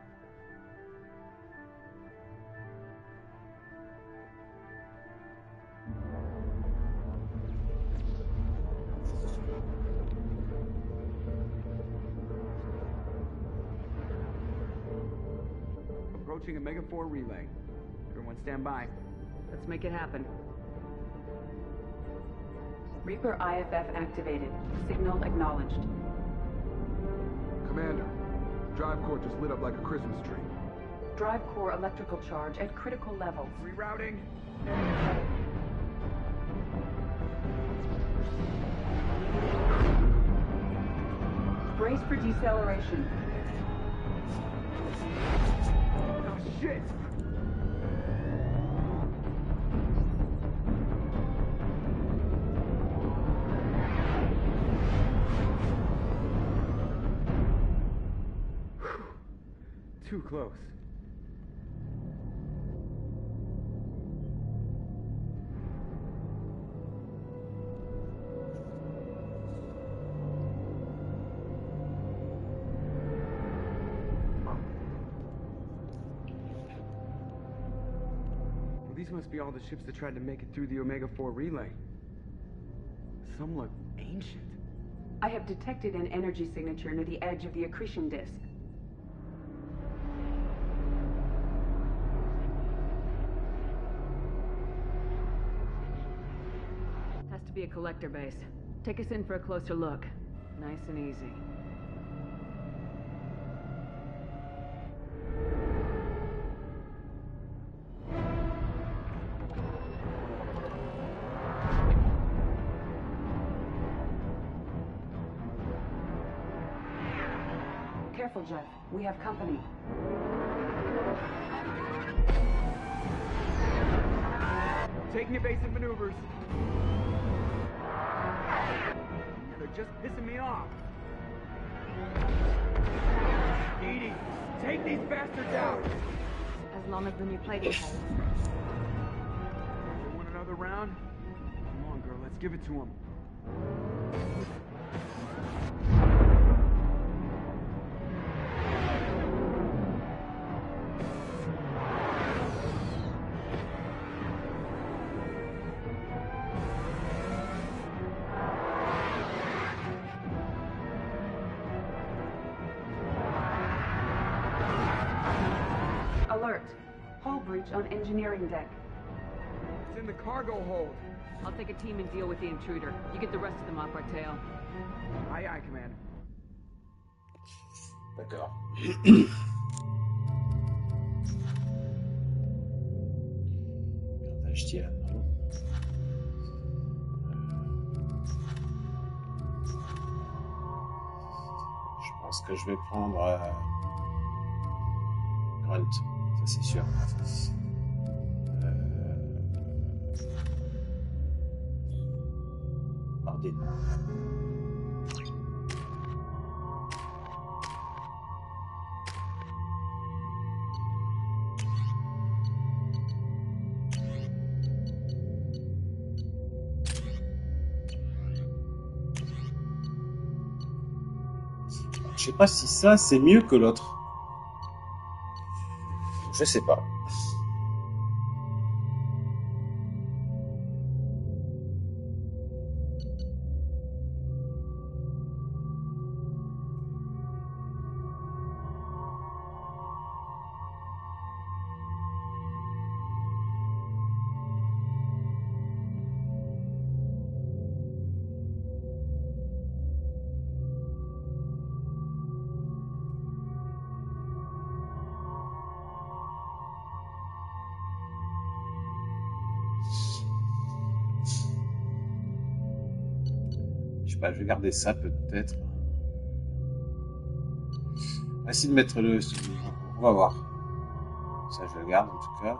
Approaching Omega-4 relay. Everyone stand by. Let's make it happen. Reaper IFF activated. Signal acknowledged. Commander, drive core just lit up like a Christmas tree. Drive core electrical charge at critical levels. Rerouting. Brace for deceleration. Oh, shit! Too close. Well, these must be all the ships that tried to make it through the Omega-4 relay. Some look ancient. I have detected an energy signature near the edge of the accretion disk. Has to be a Collector base. Take us in for a closer look. Nice and easy. Careful, Jeff. We have company. Taking evasive maneuvers. They're just pissing me off. Edie, take these bastards out! As long as the new plating holds. You want another round? Come on, girl, let's give it to him. Alert. Hull breach on engineering deck. It's in the cargo hold. I'll take a team and deal with the intruder. You get the rest of them off our tail. Aye, aye, Commander. D'accord. Merde, je tiens. Je pense que je vais prendre Grunt, ça c'est sûr. Martin. Je sais pas si ça c'est mieux que l'autre. Je sais pas. Je sais pas, je vais garder ça peut-être. On va essayer de mettre le... On va voir. Ça, je le garde en tout cas.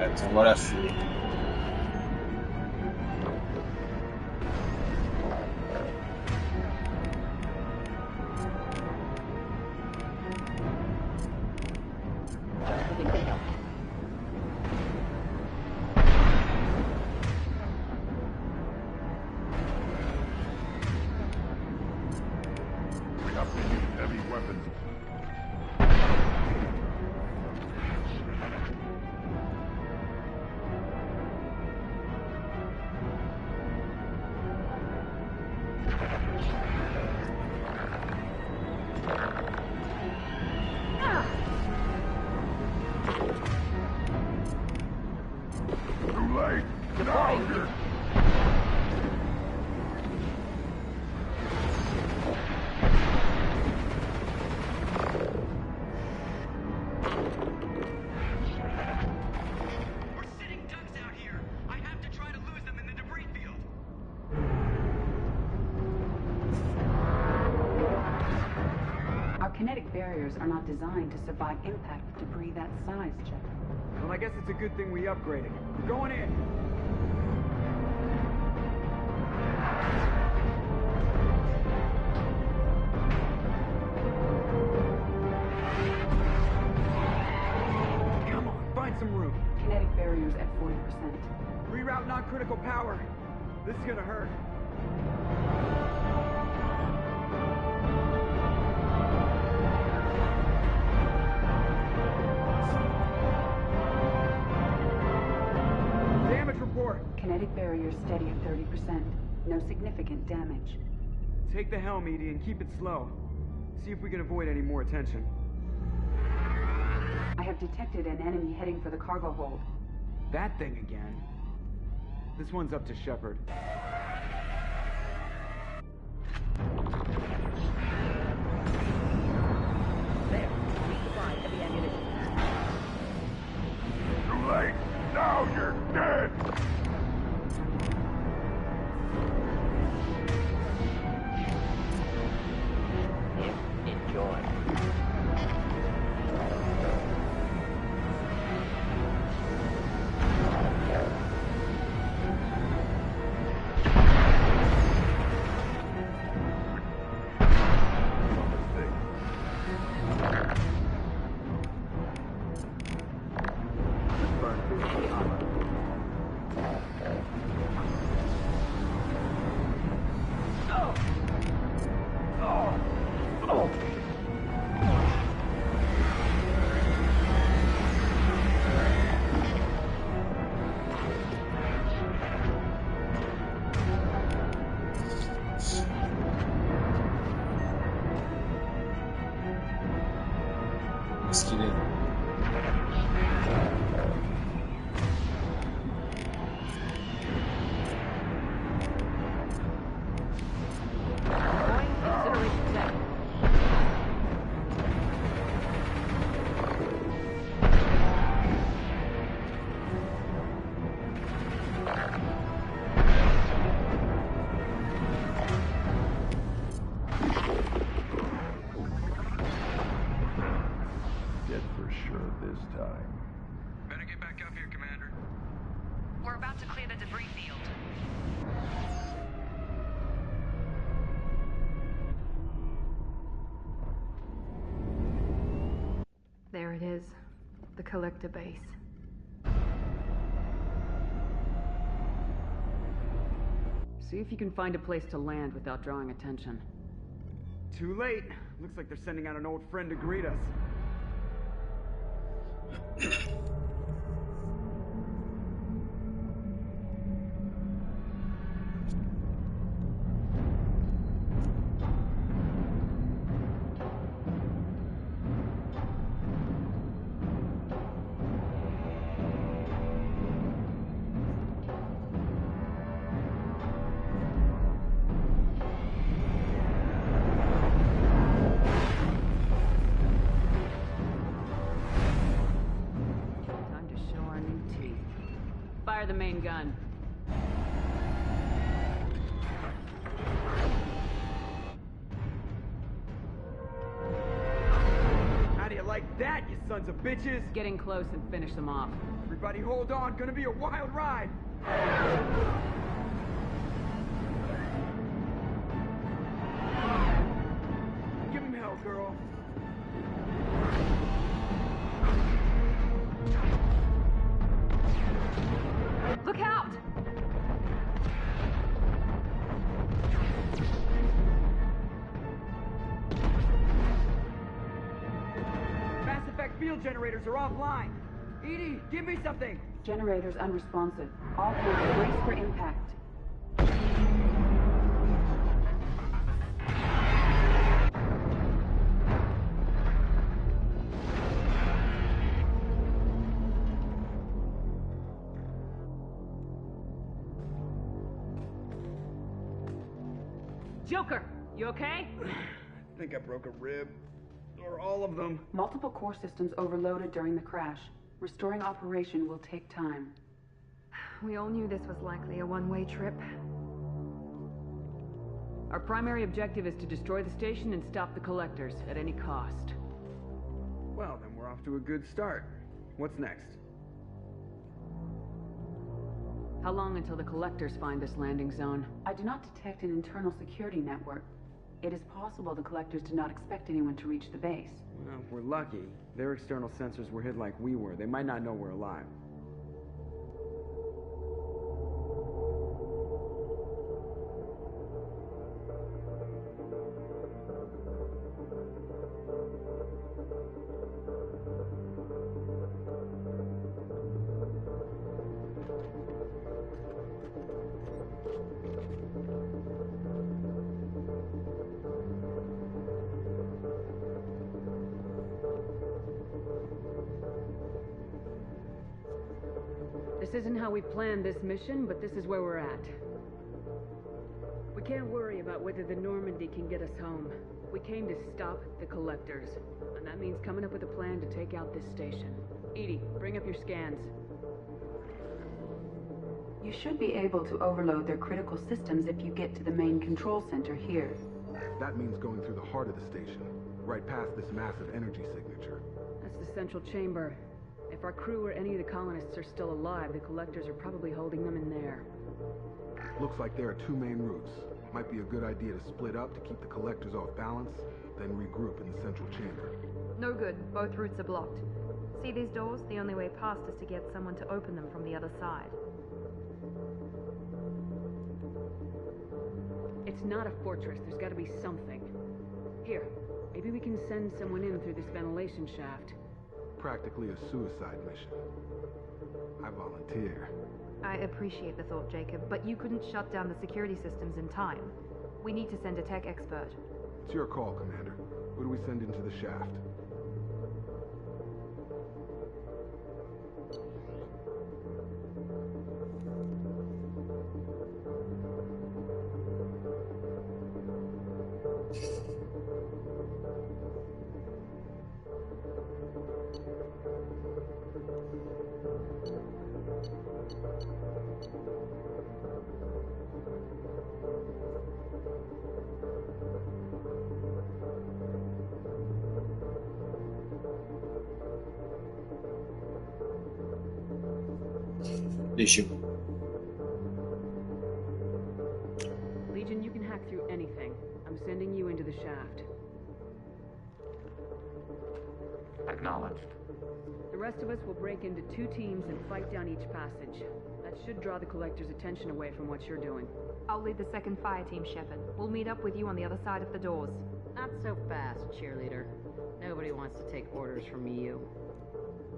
Attends, voilà, je suis... Kinetic barriers are not designed to survive impact with debris that size, Jeff. Well, I guess it's a good thing we upgraded. We're going in. Come on, find some room. Kinetic barriers at 40%. Reroute non-critical power. This is gonna hurt. Kinetic barriers steady at 30%. No significant damage. Take the helm, Edie, and keep it slow. See if we can avoid any more attention. I have detected an enemy heading for the cargo hold. That thing again. This one's up to Shepard. There. Resupply heavy ammunition. Too late. Now you're dead. Enjoy. Qu'est-ce qu'il est? We're about to clear the debris field. There it is. The collector base. See if you can find a place to land without drawing attention. Too late. Looks like they're sending out an old friend to greet us. Fire the main gun. How do you like that, you sons of bitches? Get in close and finish them off. Everybody hold on, gonna be a wild ride. Give him hell, girl. Look out! Mass Effect field generators are offline. EDI, give me something. Generators unresponsive. All hands brace for impact. Joker, you okay? I think I broke a rib. Or all of them. Multiple core systems overloaded during the crash. Restoring operation will take time. We all knew this was likely a one-way trip. Our primary objective is to destroy the station and stop the collectors at any cost. Well, then we're off to a good start. What's next? How long until the collectors find this landing zone? I do not detect an internal security network. It is possible the collectors did not expect anyone to reach the base. Well, if we're lucky, their external sensors were hit like we were. They might not know we're alive. This isn't how we planned this mission, but this is where we're at. We can't worry about whether the Normandy can get us home. We came to stop the collectors, and that means coming up with a plan to take out this station. EDI, bring up your scans. You should be able to overload their critical systems if you get to the main control center here. That means going through the heart of the station, right past this massive energy signature. That's the central chamber. If our crew or any of the colonists are still alive, the collectors are probably holding them in there. Looks like there are two main routes. Might be a good idea to split up to keep the collectors off balance, then regroup in the central chamber. No good. Both routes are blocked. See these doors? The only way past is to get someone to open them from the other side. It's not a fortress. There's got to be something. Here, maybe we can send someone in through this ventilation shaft. Practically a suicide mission. I volunteer. I appreciate the thought, Jacob, but you couldn't shut down the security systems in time. We need to send a tech expert. It's your call, Commander. Who do we send into the shaft? Issue. Legion, you can hack through anything. I'm sending you into the shaft. Acknowledged. The rest of us will break into two teams and fight down each passage. That should draw the collector's attention away from what you're doing. I'll lead the second fire team, Shepard. We'll meet up with you on the other side of the doors. Not so fast, cheerleader. Nobody wants to take orders from you.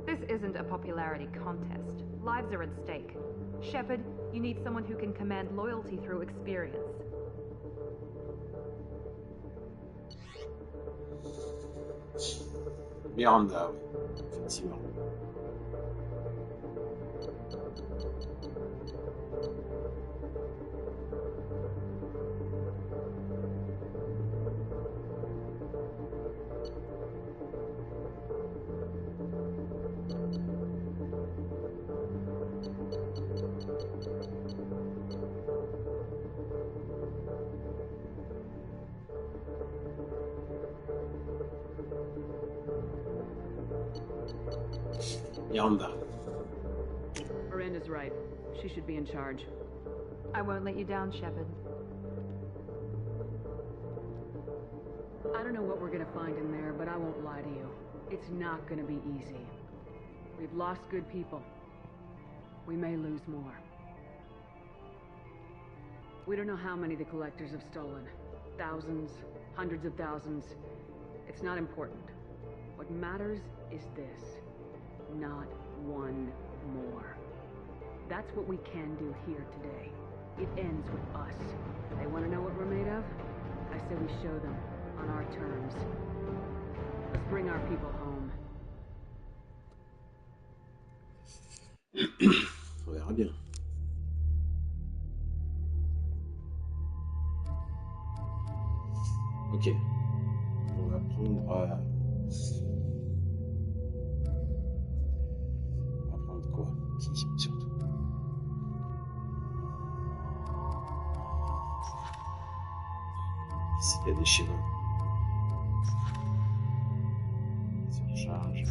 This isn't a popularity contest. Lives are at stake. Shepard, you need someone who can command loyalty through experience. Miranda, effectivement. Miranda. Miranda's right. She should be in charge. I won't let you down, Shepard. I don't know what we're gonna find in there, but I won't lie to you. It's not gonna be easy. We've lost good people. We may lose more. We don't know how many the Collectors have stolen. Thousands, hundreds of thousands. It's not important. What matters is this. Not one more. That's what we can do here today. It ends with us. They want to know what we're made of? I say we show them, on our terms. Let's bring our people home. On verra bien. Ok. On va prendre... On va prendre quoi? Qui, surtout? Ici, il y a des schémas. Surcharge.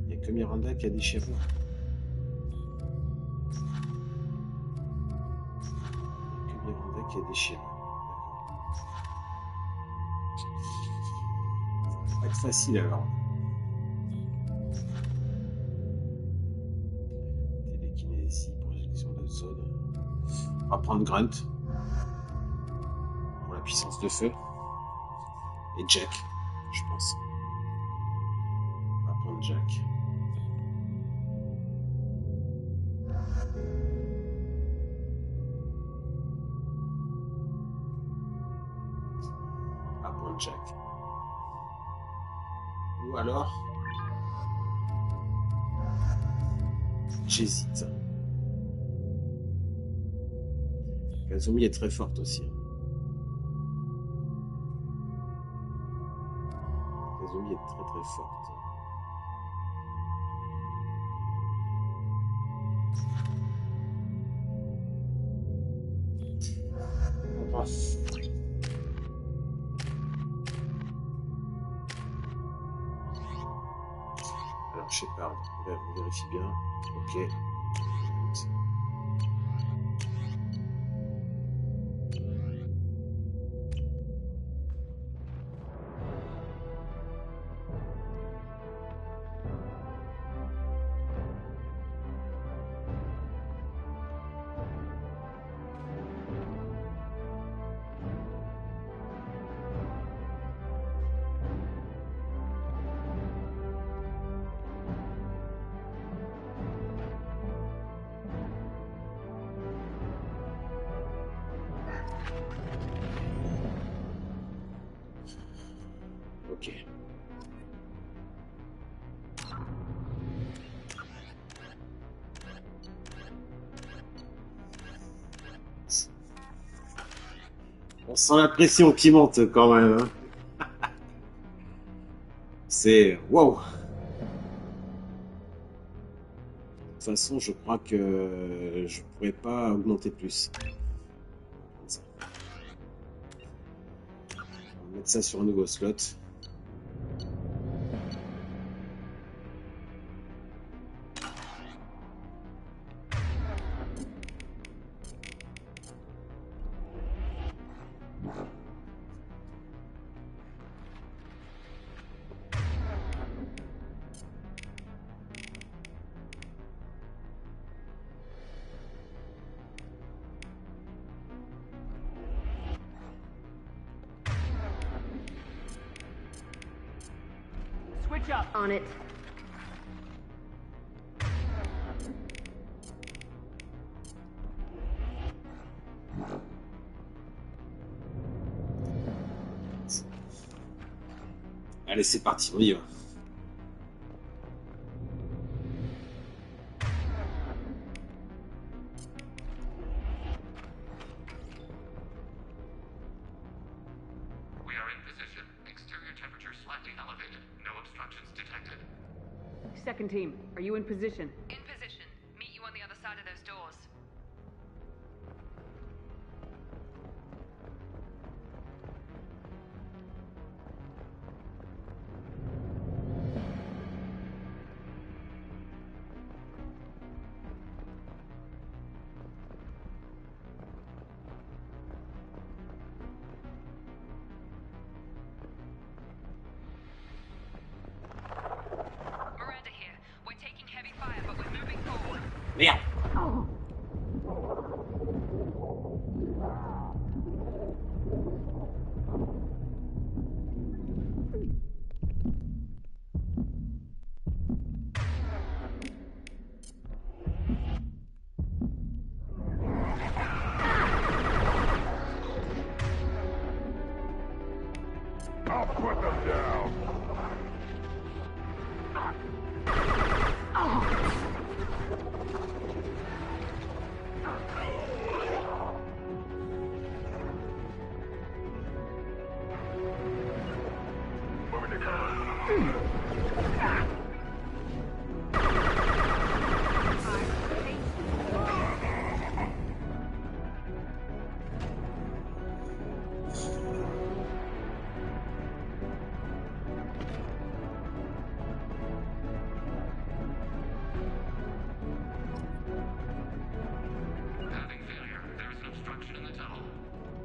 Il n'y a que Miranda qui a des schémas. Il n'y a que Miranda qui a des schémas. Ça va pas être facile alors. Télékinésie, projection de zone. On va prendre Grunt. La puissance de feu et Jack, je pense. On va prendre Jack. On va prendre Jack. Ou alors, j'hésite. Kazumi est très forte aussi. Kazumi est très très forte. Ah. Alors Shepard, on vérifie bien. Ok. Ok. On sent la pression qui monte quand même. Hein. C'est wow. De toute façon, je crois que je pourrais pas augmenter plus. On va mettre ça sur un nouveau slot. Switch up. On it. Allez, c'est parti, on y va. We are in position. Exterior temperature slightly elevated. No obstructions detected. Second team, are you in position? In position. Meet you on the other side of those doors. Merde. I'll put them down. Moving to cover. Having failure. There is an obstruction in the tunnel.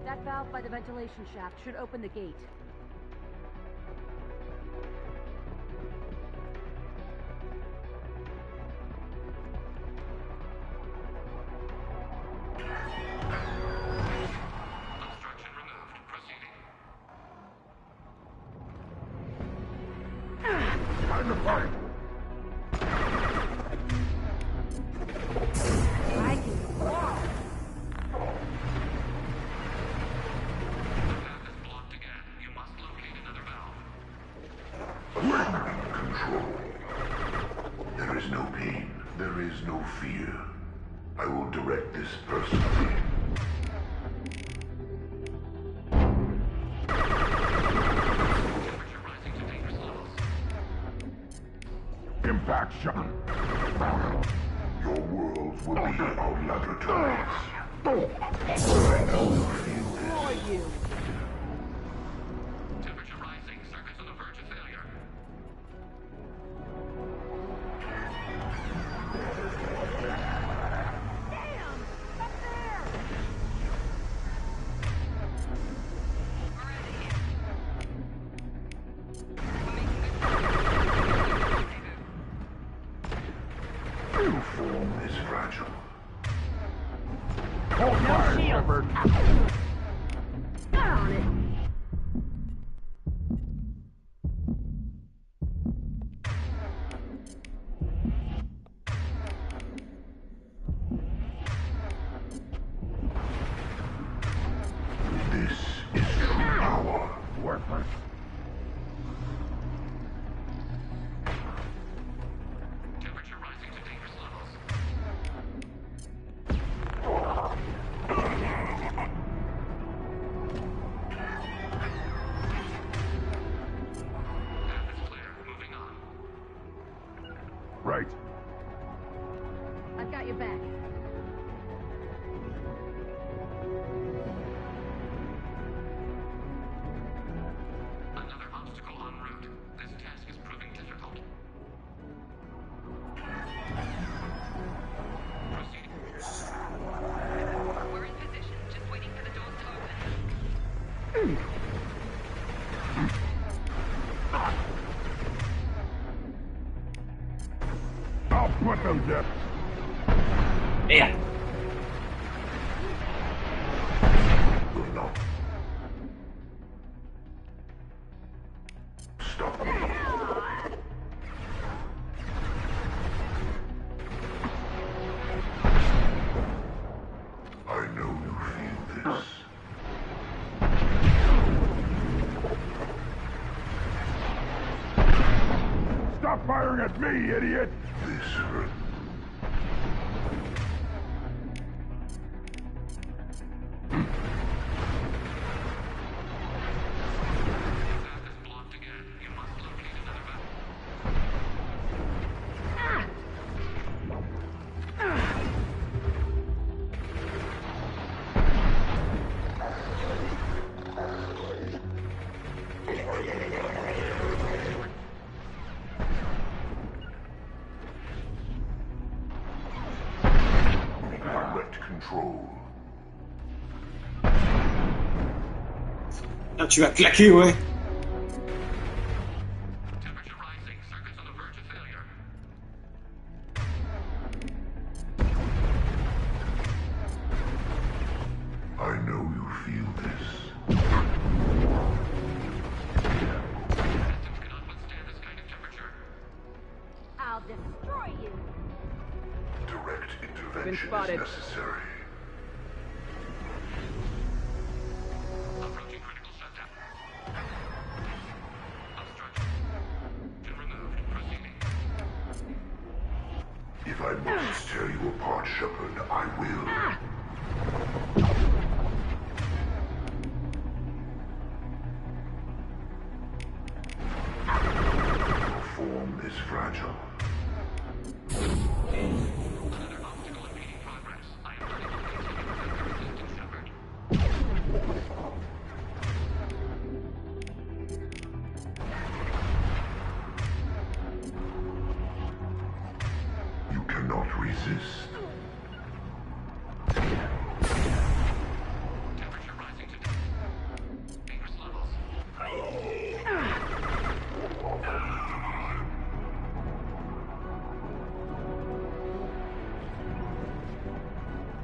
That valve by the ventilation shaft should open the gate. Obstruction removed. Proceeding. Time to fight. I can walk. The path is blocked again. You must locate another valve. Control. There is no pain. There is no fear. I will direct this personally. Temperature rising to dangerous levels. Impact shot. Your worlds will be our laboratories. I know you feel this. Who are you? Temperature rising. Circuits on the verge of failure. New form is fragile. Hold fire, Shepard. Got on it. This is true power. Worthless. Temperature rising to dangerous levels. Path is clear. Moving on. Right. I've got your back. Another obstacle en route. This task is proving difficult. Proceed. We're in position, just waiting for the doors to open. I'll put them down. Merde. Good enough. Stop me. I know you feel this. Stop firing at me, idiot! This hurt. Path is blocked again. You must locate another valve. Direct control. Ah, tu vas claquer, ouais. Temperature rising. Circuits on the verge of failure. destroy you! Direct intervention is spotted. necessary. Approaching critical shutdown. Obstruction. Removed. Proceeding. If I must tear you apart, Shepard, I will. Your form is fragile. Another obstacle impeding progress. I am unable to continue without your assistance, Shepard. You cannot resist. Temperature rising to dangerous levels.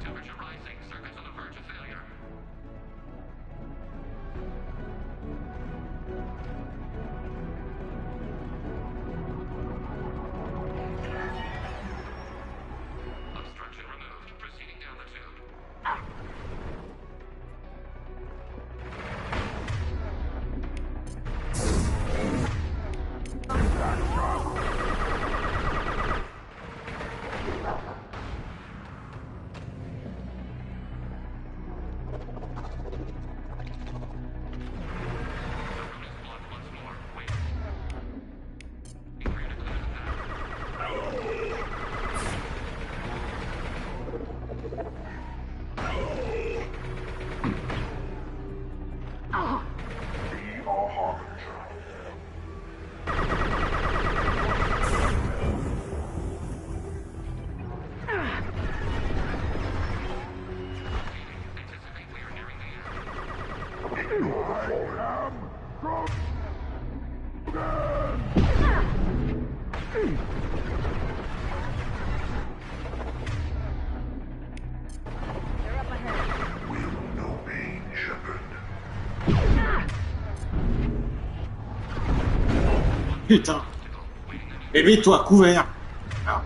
Temperature rising. Circuits on the verge of failure. Obstruction removed. Proceeding down the tube. Be our harbinger. Ignore the fallen. They're up ahead. Will no pain, Shepard. Putain. Bébé, toi, couvert. Ah.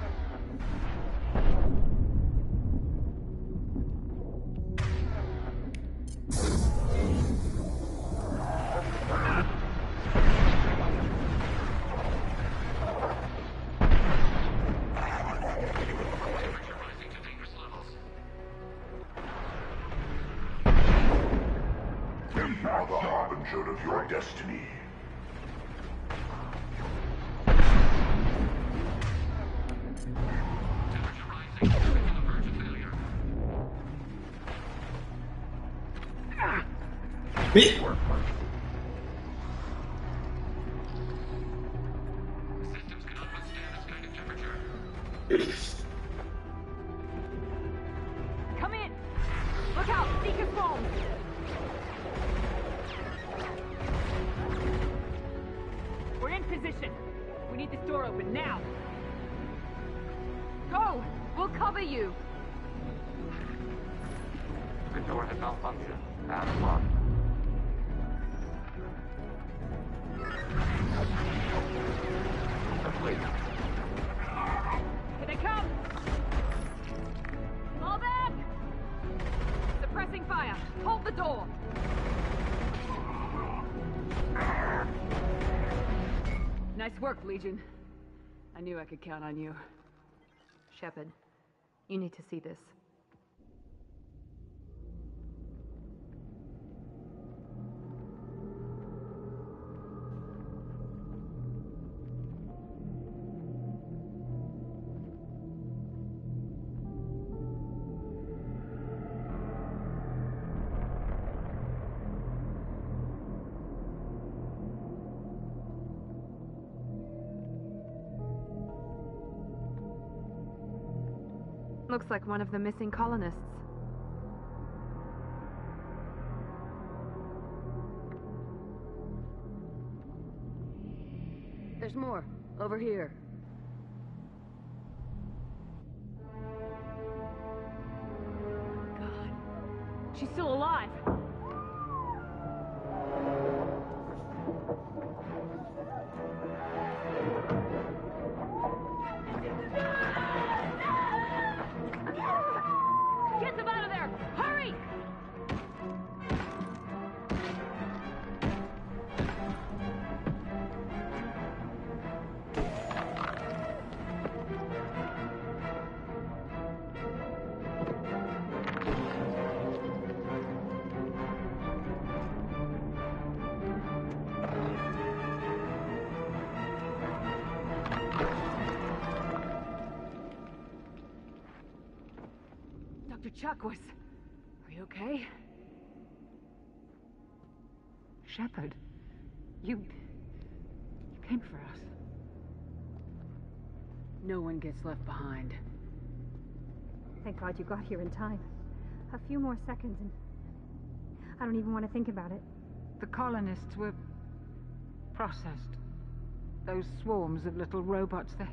We are the harbinger of your destiny. Mais... Come in! Look out! Seeker's phone! We're in position. We need this door open now. Go! We'll cover you. The door has malfunctioned. Pass locked. Complete. Here they come! Fall back! Suppressing fire. Hold the door. Nice work, Legion. I knew I could count on you. Shepard, you need to see this. Looks like one of the missing colonists. There's more. Over here. God. She's still alive. Chakwas, are you okay? Shepard, you came for us. No one gets left behind. Thank God you got here in time. A few more seconds and I don't even want to think about it. The colonists were processed. Those swarms of little robots, they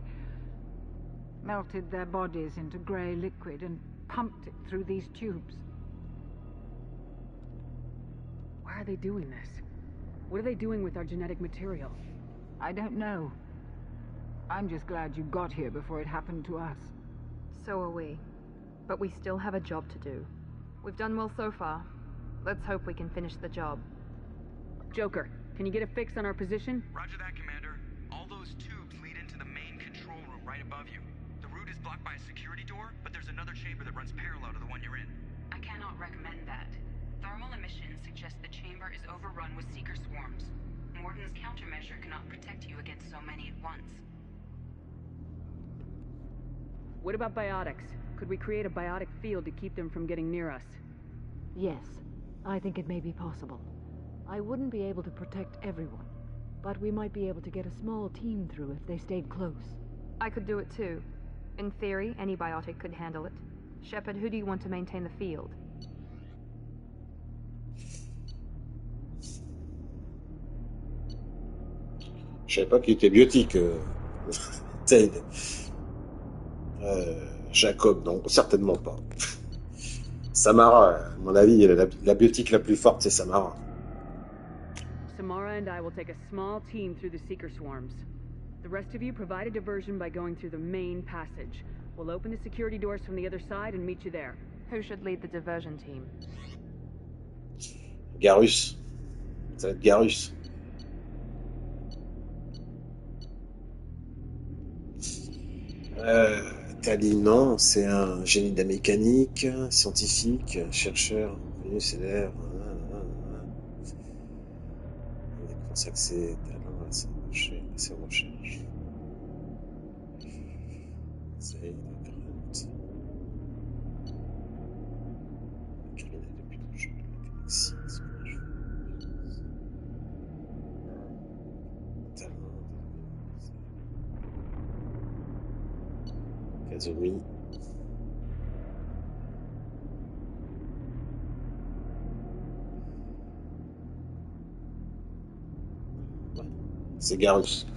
melted their bodies into grey liquid and pumped it through these tubes. Why are they doing this? What are they doing with our genetic material? I don't know. I'm just glad you got here before it happened to us. So are we. But we still have a job to do. We've done well so far. Let's hope we can finish the job. Joker, can you get a fix on our position? Roger that, Commander. All those tubes lead into the main control room right above you. The route is blocked by a security door, but there's another chamber that runs parallel to the one you're in. I cannot recommend that. Thermal emissions suggest the chamber is overrun with seeker swarms. Morden's countermeasure cannot protect you against so many at once. What about biotics? Could we create a biotic field to keep them from getting near us? Yes, I think it may be possible. I wouldn't be able to protect everyone, but we might be able to get a small team through if they stayed close. I could do it too. In theory, any biotic could handle it. Shepard, who do you want to maintain the field? Je savais pas qu'il était biotique, Ted. Jacob, non, certainement pas. Samara, à mon avis, la biotique la plus forte, c'est Samara. Samara and I will take a small team through the seeker swarms. The rest of you provide a diversion by going through the main passage. We'll open the security doors from the other side and meet you there. Who should lead the diversion team? Garrus. Ça va être Garrus. Tali, non, c'est un génie de la mécanique, scientifique, chercheur, connu, célèbre. Il est consacré, talent, c'est recherche. C'est de Grunt. Criminel depuis le jeu de la galaxie. Kazumi. Ouais. C'est Garrus.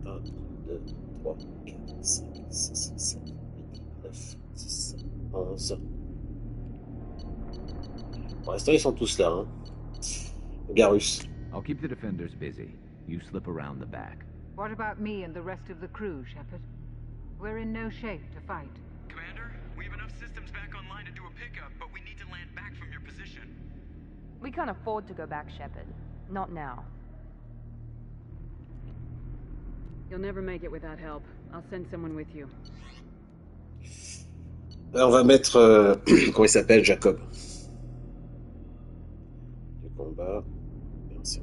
1, 2, 3, 4, 5, 6, 7, 8, 9, 10, 11. Pour l'instant, ils sont tous là. Hein. Garrus. I'll keep the defenders busy. You slip around the back. What about me and the rest of the crew, Shepard? We're in no shape to fight. Commander, we have enough systems back online to do a pickup, but we need to land back from your position. We can't afford to go back, Shepard. Not now. You'll never make it without help. I'll send someone with you. On va mettre... comment il s'appelle, Jacob. Du combat. Merci,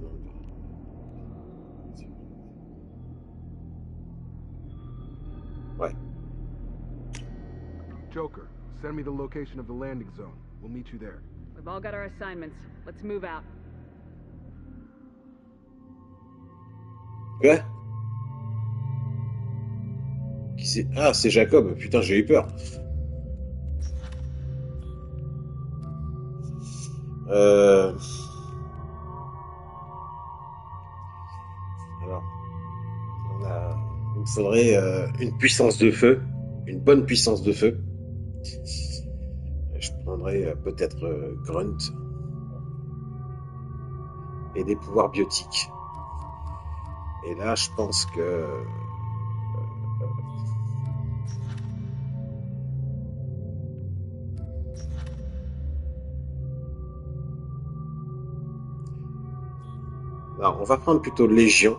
ouais. Joker, send me the location of the landing zone. We'll meet you there. We've all got our assignments. Let's move out. Quoi? Qui c'est? Ah, c'est Jacob. Putain, j'ai eu peur. Alors, il me faudrait une puissance de feu, une bonne puissance de feu. Je prendrais peut-être Grunt et des pouvoirs biotiques. Et là, je pense que alors, on va prendre plutôt Légion.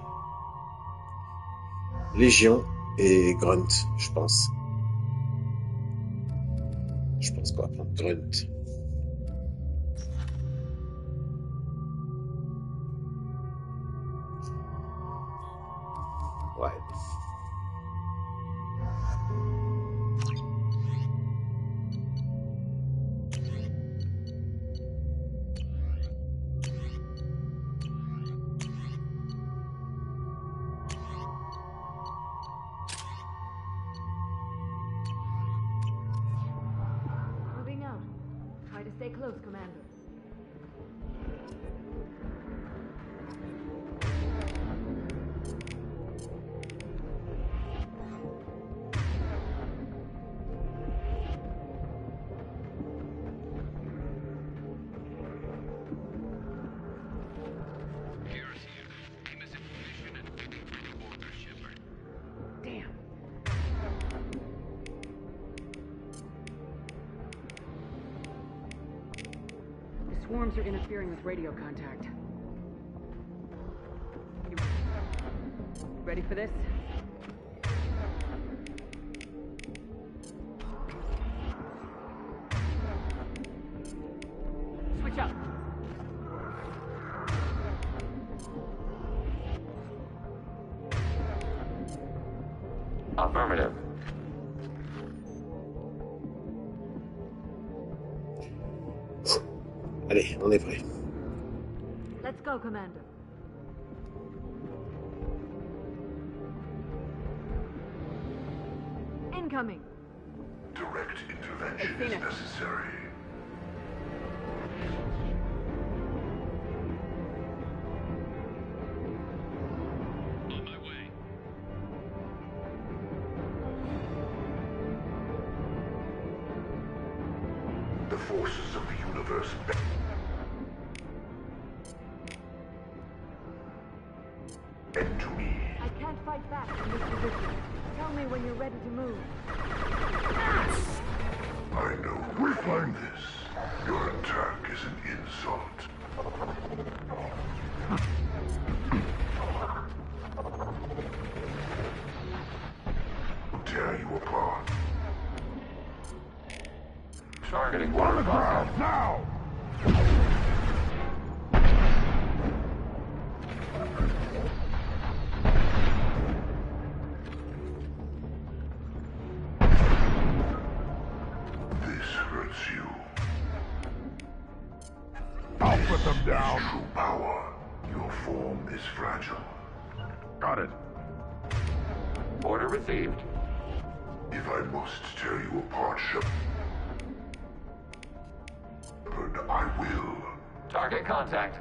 Légion et Grunt, je pense. Je pense qu'on va prendre Grunt. Ouais. Stay close, Commander. Swarms are interfering with radio contact. You ready for this? Switch up. Affirmative. Allez, on est prêt. Let's go, Commander. Incoming. Direct intervention is necessary. On my way. The forces of the universe. And to me. I can't fight back from this position. Tell me when you're ready to move. I know behind this. Your attack is an insult. Tear you apart. Targeting on the ground now! This hurts you. I'll put them down. True power. Your form is fragile. Got it. Order received. If I must tear you apart, Shepard, I will. Target contact.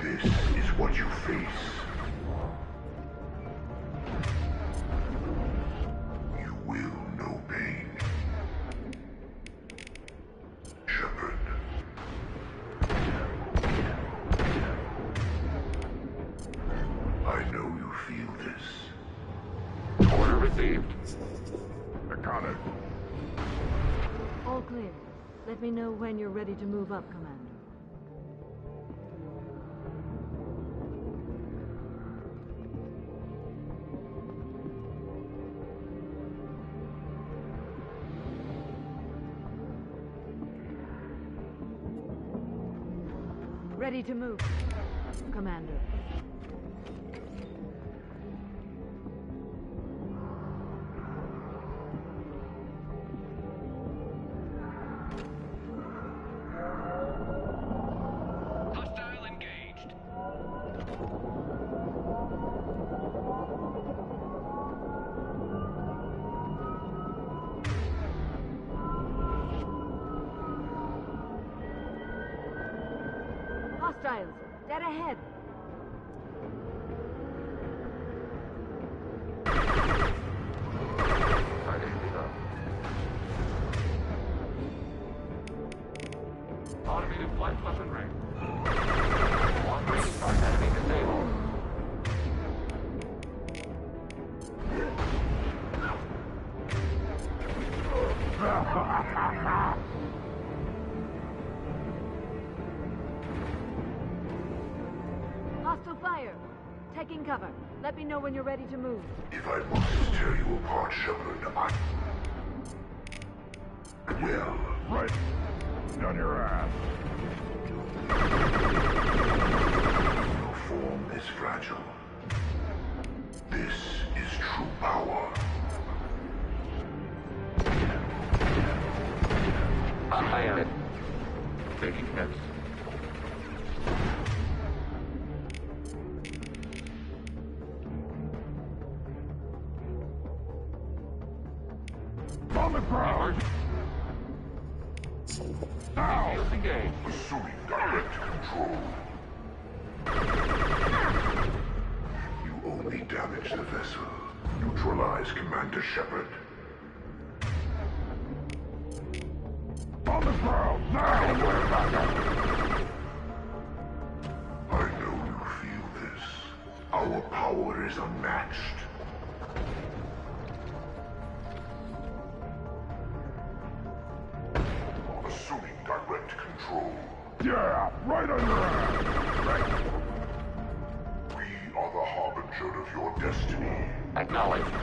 This is what you face. You will know pain. Shepard. I know you feel this. Order received. Got it. All clear. Let me know when you're ready to move up, Commander. Ready to move, Commander. Hostile engaged. Hostiles, dead ahead. Automated flight weaponry. One range target enemy disabled. Hostile fire. Taking cover. Let me know when you're ready to move. If I must tear you apart, Shepard, I will. Right. Down your ass. Your form is fragile. This is true power. I am it. Taking hits. On the ground! Now! Assuming direct control. You only damage the vessel. Neutralize Commander Shepard. On the ground, now! I know you feel this. Our power is unmatched. Assuming direct control. Yeah, right on your ass! Right. We are the harbinger of your destiny. Acknowledged.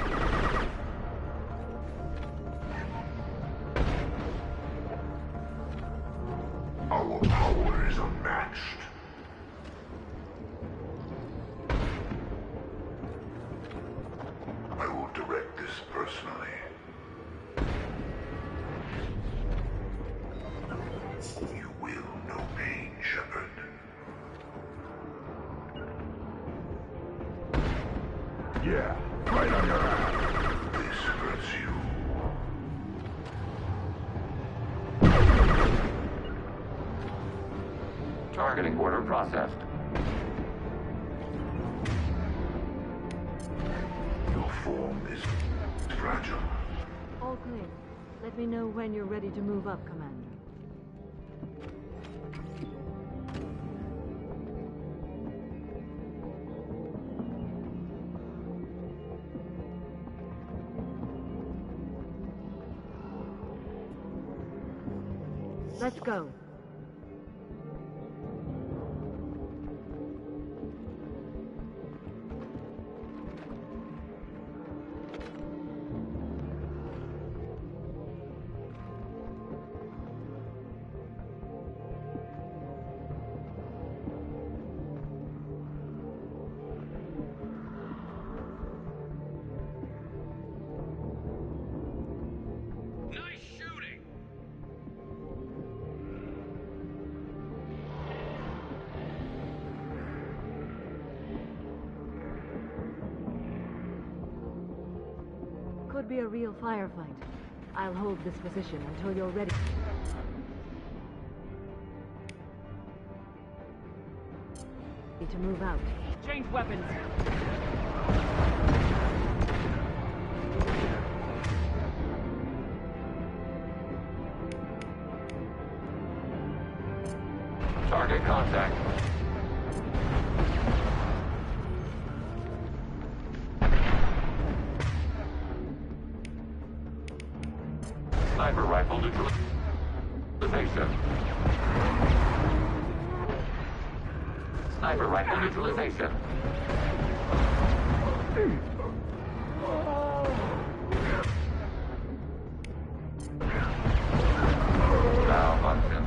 Our power is unmatched. I will direct this personally. You will know pain, Shepard. Yeah, right on your ass. This hurts you. Targeting order processed. Your form is fragile. All clear. Let me know when you're ready to move up, Commander. Let's go. Could be a real firefight. I'll hold this position until you're ready. To move out. Change weapons. Target contact. Sniper rifle neutralization. Sniper rifle neutralization. Malfunction.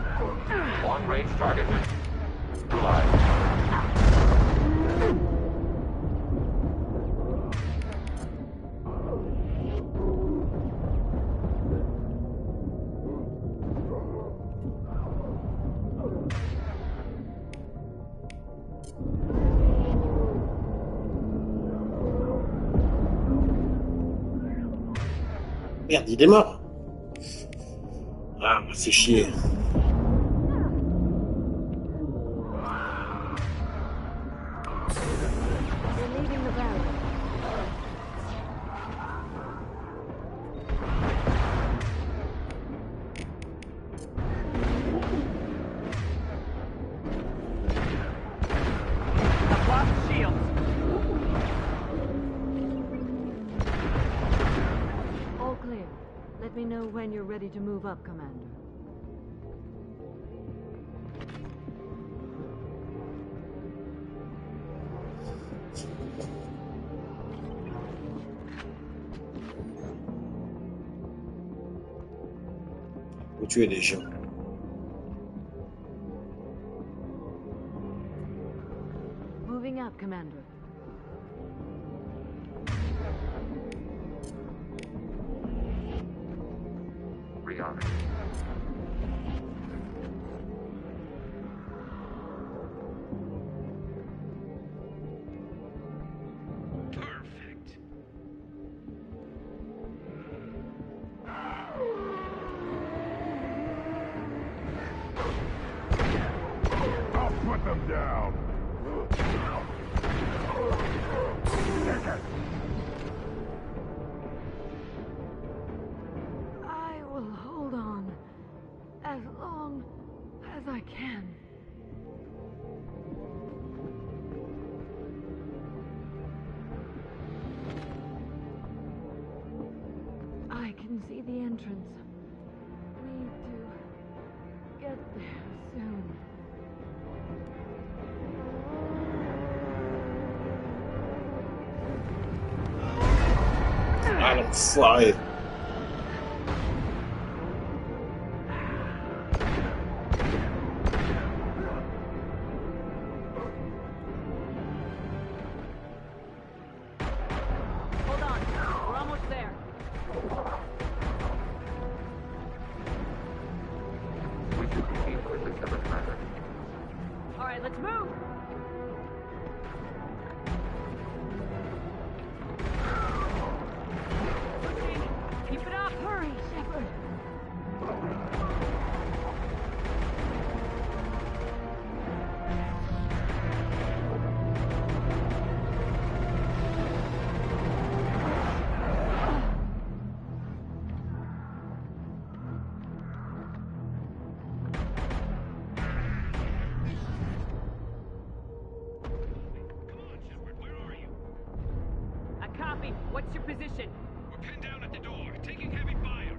One range target neutralized. Merde, il est mort. Ah, c'est chier. Let me know when you're ready to move up, Commander. Faut tuer des gens. Moving up, Commander. Rearm. Perfect. I will hold on as long as I can. I can see the entrance. Need to get there soon. Ah, l'enfoiré. Hold on. We're almost there. We should proceed quickly, Commander. All right, let's move. Keep it up. Hurry, Shepard. I copy. What's your position? We're pinned down at the door, taking heavy fire.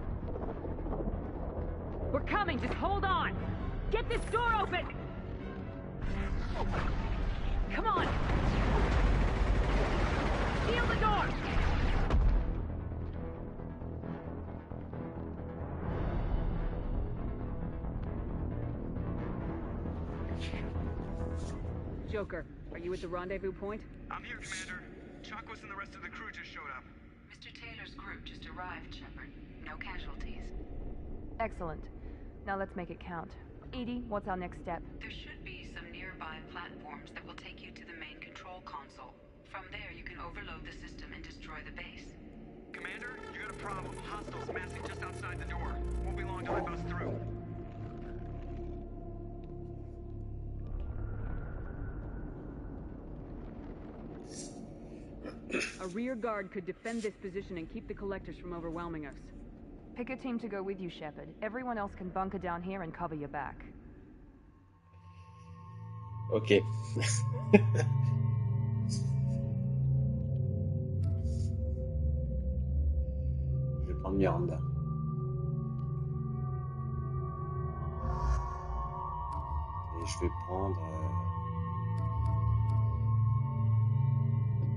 We're coming. Just hold on. Get this door open. Come on. Seal the door. Joker, are you at the rendezvous point? I'm here, Commander. Chakwas and the rest of the crew just showed up. Mr. Taylor's group just arrived, Shepard. No casualties. Excellent. Now let's make it count. Edie, what's our next step? There should be some nearby platforms that will take you to the main control console. From there, you can overload the system and destroy the base. Commander, you got a problem. Hostiles massing just outside the door. Won't be long till I bust through. A rear guard could defend this position and keep the collectors from overwhelming us. Pick a team to go with you, Shepard. Everyone else can bunker down here and cover your back. Ok. Je vais prendre Miranda. Et je vais prendre...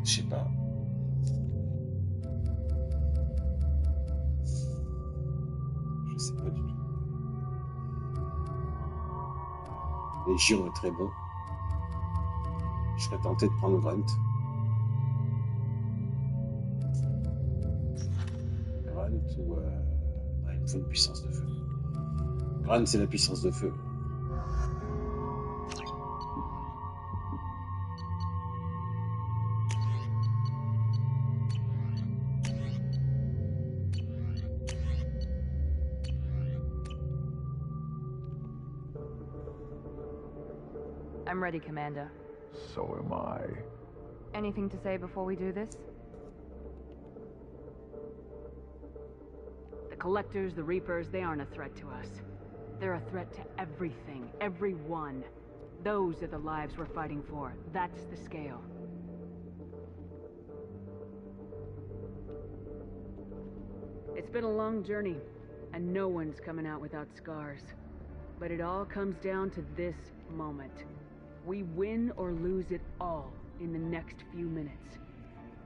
Je sais pas. Je sais pas du tout. Légion est très bon. Je serais tenté de prendre Grunt. Grunt ou... il me faut une puissance de feu. Grunt, c'est la puissance de feu. I'm ready, Commander. So am I. Anything to say before we do this? The Collectors, the Reapers, they aren't a threat to us. They're a threat to everything, everyone. Those are the lives we're fighting for. That's the scale. It's been a long journey, and no one's coming out without scars. But it all comes down to this moment. We win or lose it all in the next few minutes.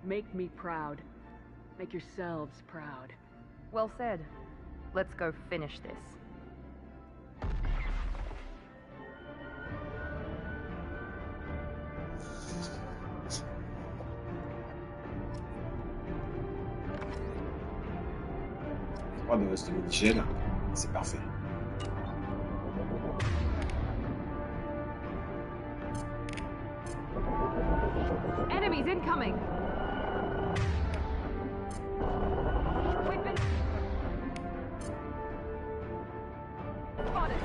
Make me proud. Make yourselves proud. Well said. Let's go finish this. Oh, de ce mini-gel, c'est parfait. Enemies incoming! We've been... spotted!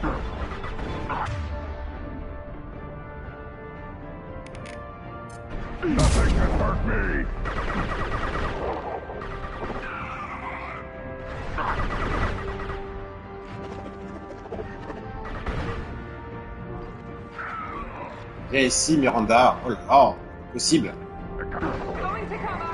Nothing can hurt me! Et ici, Miranda. Oh là là, possible. Going to cover.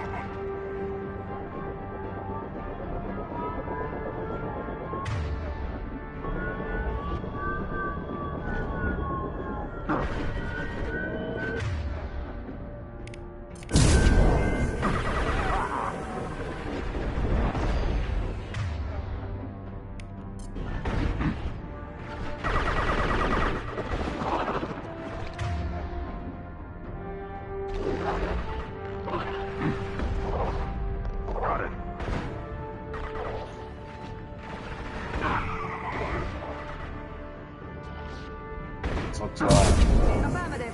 Affirmative.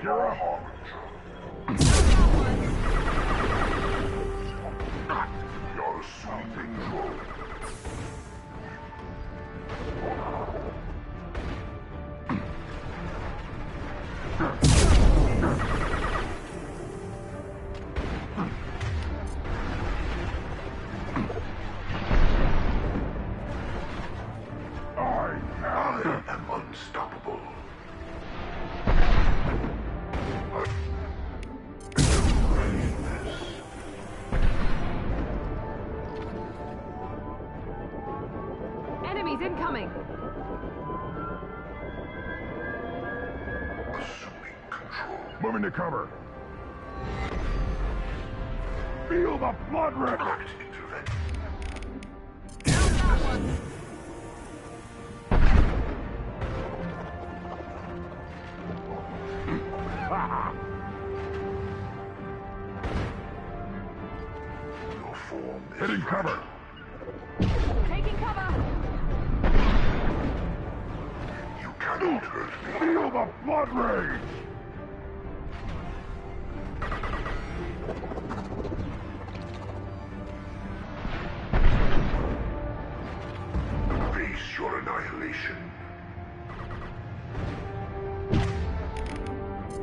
You're a harbinger. You're sweeping through. I am unstoppable. Enemies incoming. Assuming control. Moving to cover. Feel the blood red. Intervention. Your form is hitting cover. Taking cover. You cannot hurt me. Feel the blood rage. Face your annihilation.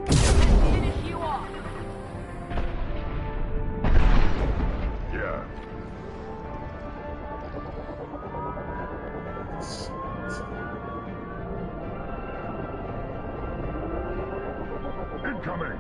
Finish you off. Yeah. Incoming.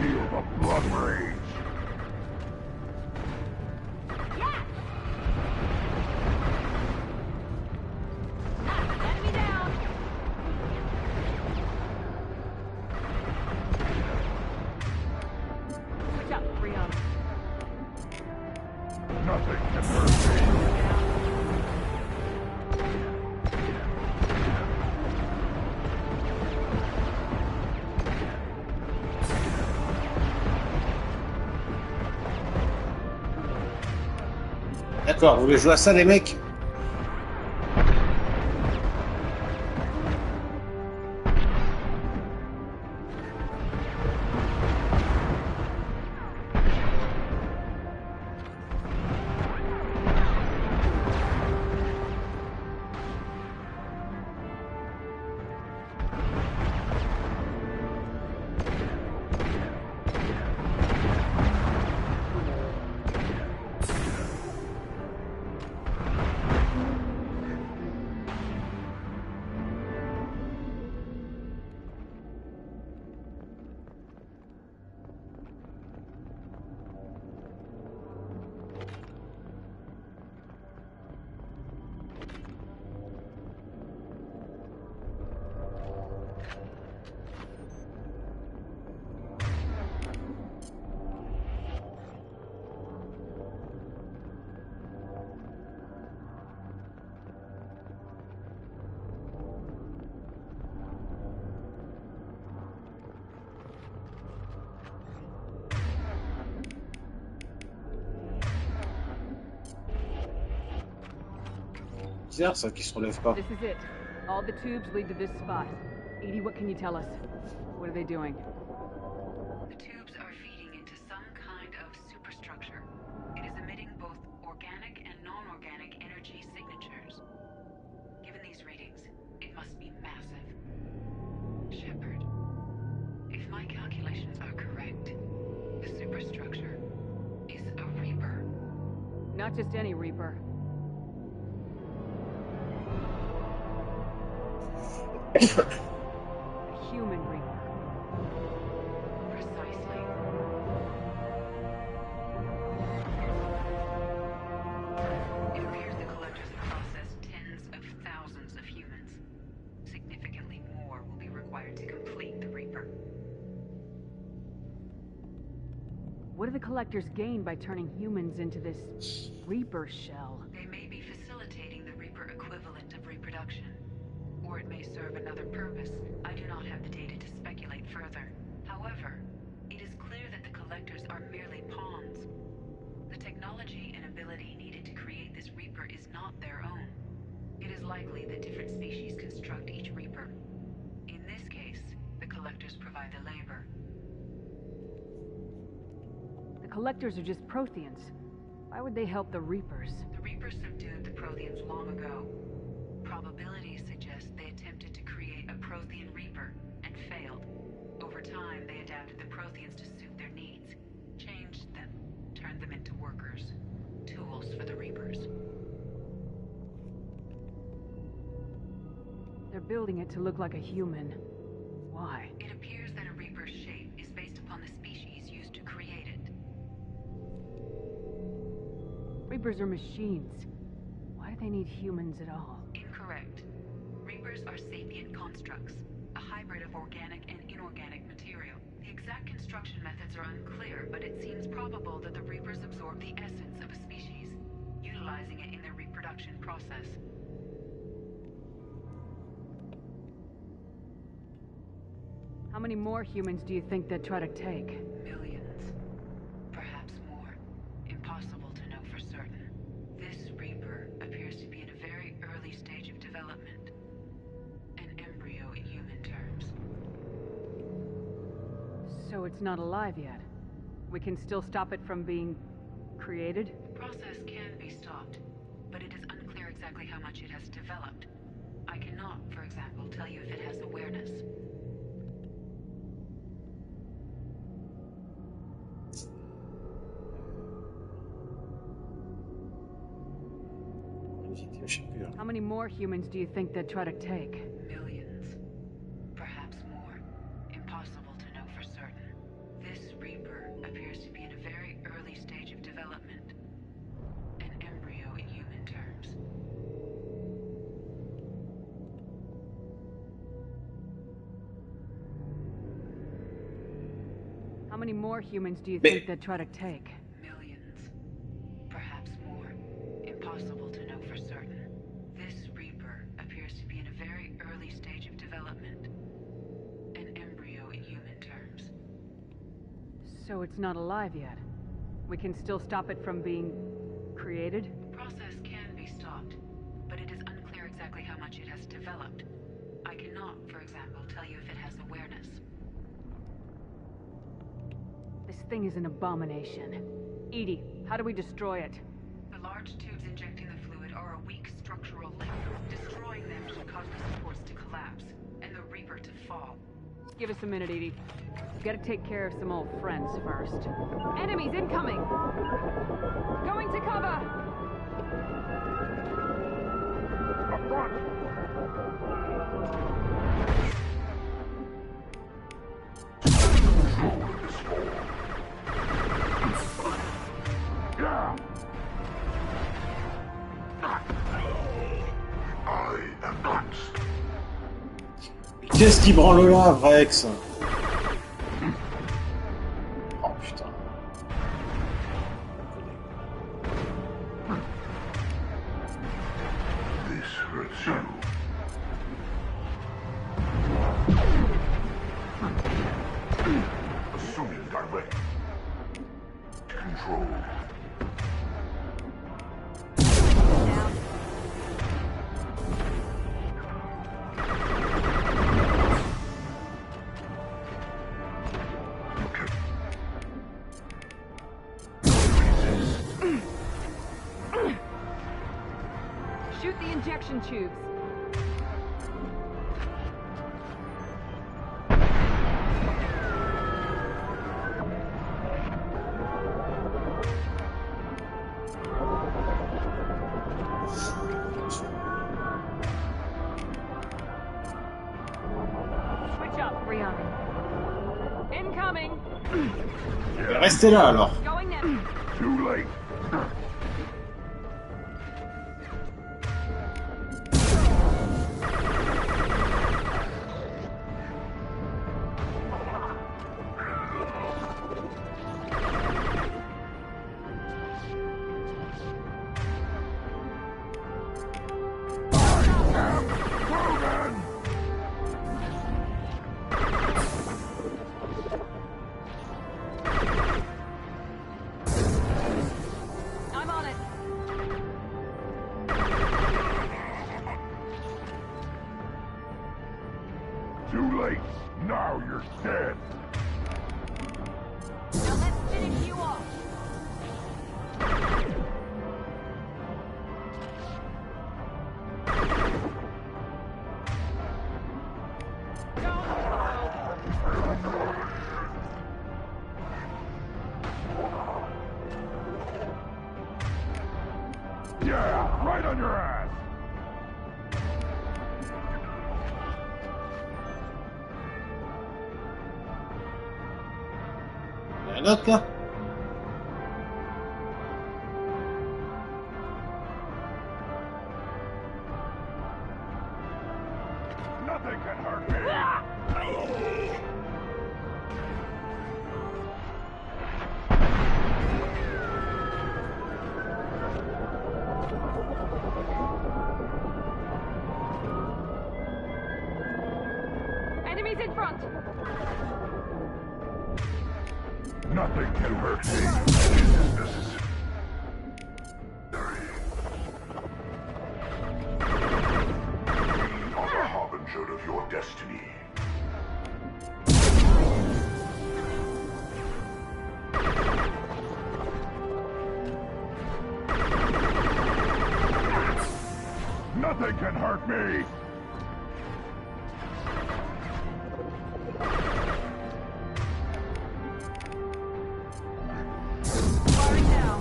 Feel the blood rage. Enemy down. Switch up, Rion. Nothing can hurt me. D'accord, vous voulez jouer à ça, les mecs? bizarre ça qui se relève pas. This is it. All the tubes lead to this spot. Edie, what can you tell us? What are they doing? The tubes are feeding into some kind of superstructure. It is emitting both organic and non-organic energy signatures. Given these readings, it must be massive. Shepard, if my calculations are correct, the superstructure is a Reaper. Not just any Reaper. A human Reaper. Precisely. It appears the Collectors have processed tens of thousands of humans. Significantly more will be required to complete the Reaper. What do the Collectors gain by turning humans into this Reaper shell? They may be facilitating the Reaper equivalent of reproduction. Or it may serve another purpose. I do not have the data to speculate further. However, it is clear that the Collectors are merely pawns. The technology and ability needed to create this Reaper is not their own. It is likely that different species construct each Reaper. In this case, the Collectors provide the labor. The Collectors are just Protheans. Why would they help the Reapers? The Reapers subdued the Protheans long ago. Probabilities suggest they attempted to create a Prothean Reaper and failed. Over time, they adapted the Protheans to suit their needs, changed them, turned them into workers, tools for the Reapers. They're building it to look like a human. Why? It appears that a Reaper's shape is based upon the species used to create it. Reapers are machines. Why do they need humans at all? Incorrect. Reapers are sapient constructs, a hybrid of organic and inorganic material. The exact construction methods are unclear, but it seems probable that the Reapers absorb the essence of a species, utilizing it in their reproduction process. How many more humans do you think they'd try to take? Millions. Perhaps more. Impossible to know for certain. This Reaper appears to be in a very early stage of development. An embryo in human terms. So it's not alive yet. We can still stop it from being created? The process can be stopped, but it is unclear exactly how much it has developed. I cannot, for example, tell you if it has awareness. How many more humans do you think they'd try to take? Millions. Perhaps more. Impossible to know for certain. This Reaper appears to be in a very early stage of development. An embryo in human terms. How many more humans do you think they'd try to take? Millions. Perhaps more. Impossible to know for certain. This Reaper appears to be in a very early stage of development. An embryo in human terms. So it's not alive yet. We can still stop it from being created? The process can be stopped, but it is unclear exactly how much it has developed. I cannot, for example, tell you if it has awareness. This thing is an abomination. Edie, how do we destroy it? The large tubes injecting the fluid are a weak structural link. Destroying them should cause the supports to collapse, and the Reaper to fall. Give us a minute, Edie. We've got to take care of some old friends first. Enemies incoming! Going to cover! Up front! Yeah! I am next. Qu'est-ce qui branle là, Rex? Oh putain. This hurts you. Assuming direct control. protection tubes. Switch up, rearming. Incoming. Restez là alors. Going now. Too late. I'm on it. Too late. Now you're dead. Now let's finish you off. Yeah, right on your ass. Il y a un autre là? Nothing can hurt me. Enemies in front. Nothing can hurt me. It is necessary. We are the harbinger of your destiny. Nothing can hurt me. Firing now.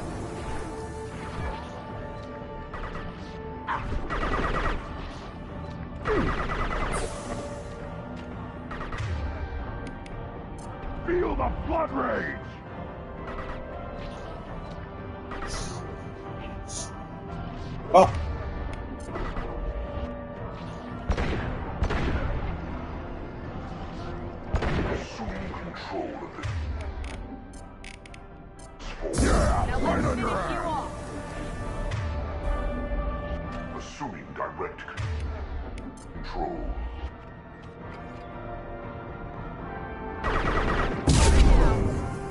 Feel the blood rage. Oh. Assume control of it. Yeah, right on your ass. Assuming direct control.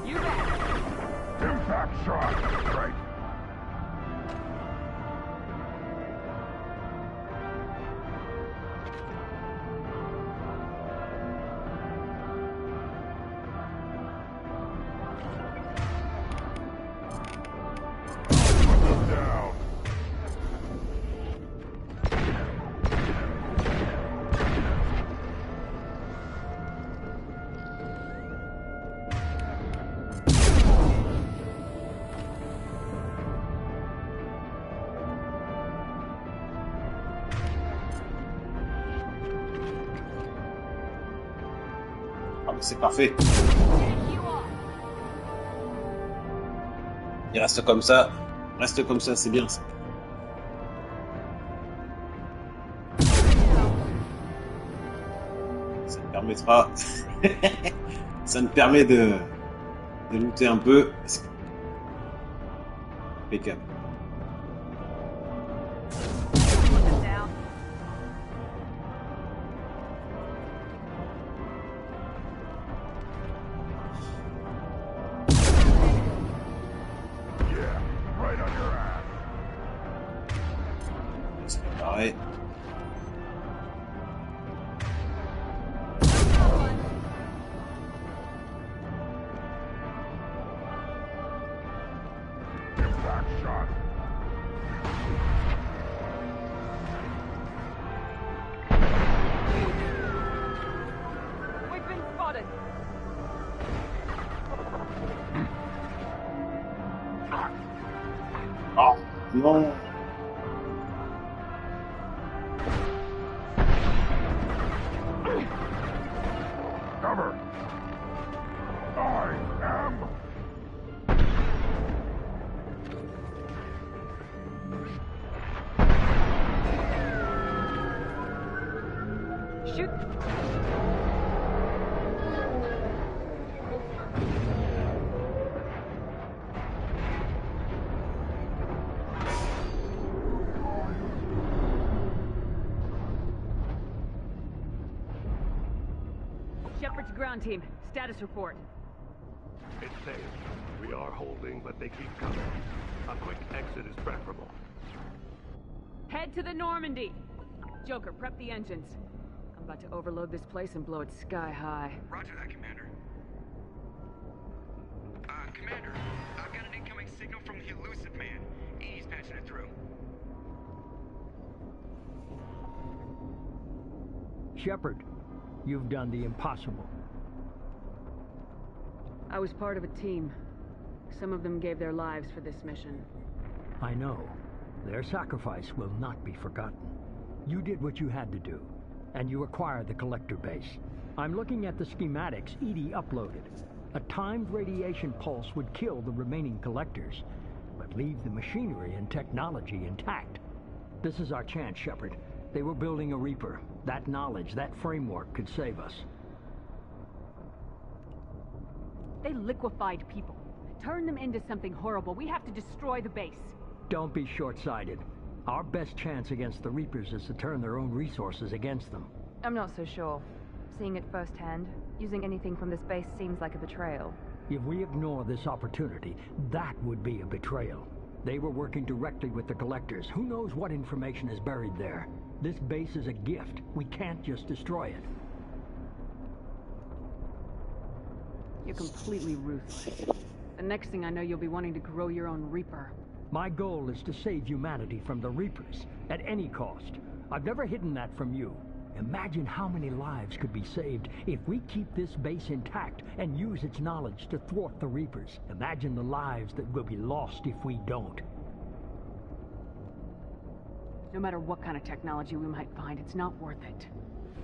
You bet. Impact shot. Right. Put them down. Ah mais c'est parfait. Il reste comme ça. Reste comme ça, c'est bien ça. Ça me permettra. Ça me permet de looter un peu. Impeccable. Yeah, right on your ass. C'est pareil. Impact shot. Non. Cover! I am... Shoot! Shepard's ground team, status report. It's safe. We are holding, but they keep coming. A quick exit is preferable. Head to the Normandy! Joker, prep the engines. I'm about to overload this place and blow it sky high. Roger that, Commander. Commander, I've got an incoming signal from the Elusive Man. He's patching it through. Shepard, you've done the impossible. I was part of a team. Some of them gave their lives for this mission. I know. Their sacrifice will not be forgotten. You did what you had to do, and you acquired the Collector base. I'm looking at the schematics EDI uploaded. A timed radiation pulse would kill the remaining Collectors, but leave the machinery and technology intact. This is our chance, Shepard. They were building a Reaper. That knowledge, that framework could save us. They liquefied people. Turned them into something horrible. We have to destroy the base. Don't be short-sighted. Our best chance against the Reapers is to turn their own resources against them. I'm not so sure. Seeing it firsthand, using anything from this base seems like a betrayal. If we ignore this opportunity, that would be a betrayal. They were working directly with the Collectors. Who knows what information is buried there? This base is a gift. We can't just destroy it. You're completely ruthless. The next thing I know, you'll be wanting to grow your own Reaper. My goal is to save humanity from the Reapers, at any cost. I've never hidden that from you. Imagine how many lives could be saved if we keep this base intact and use its knowledge to thwart the Reapers. Imagine the lives that will be lost if we don't. No matter what kind of technology we might find, it's not worth it.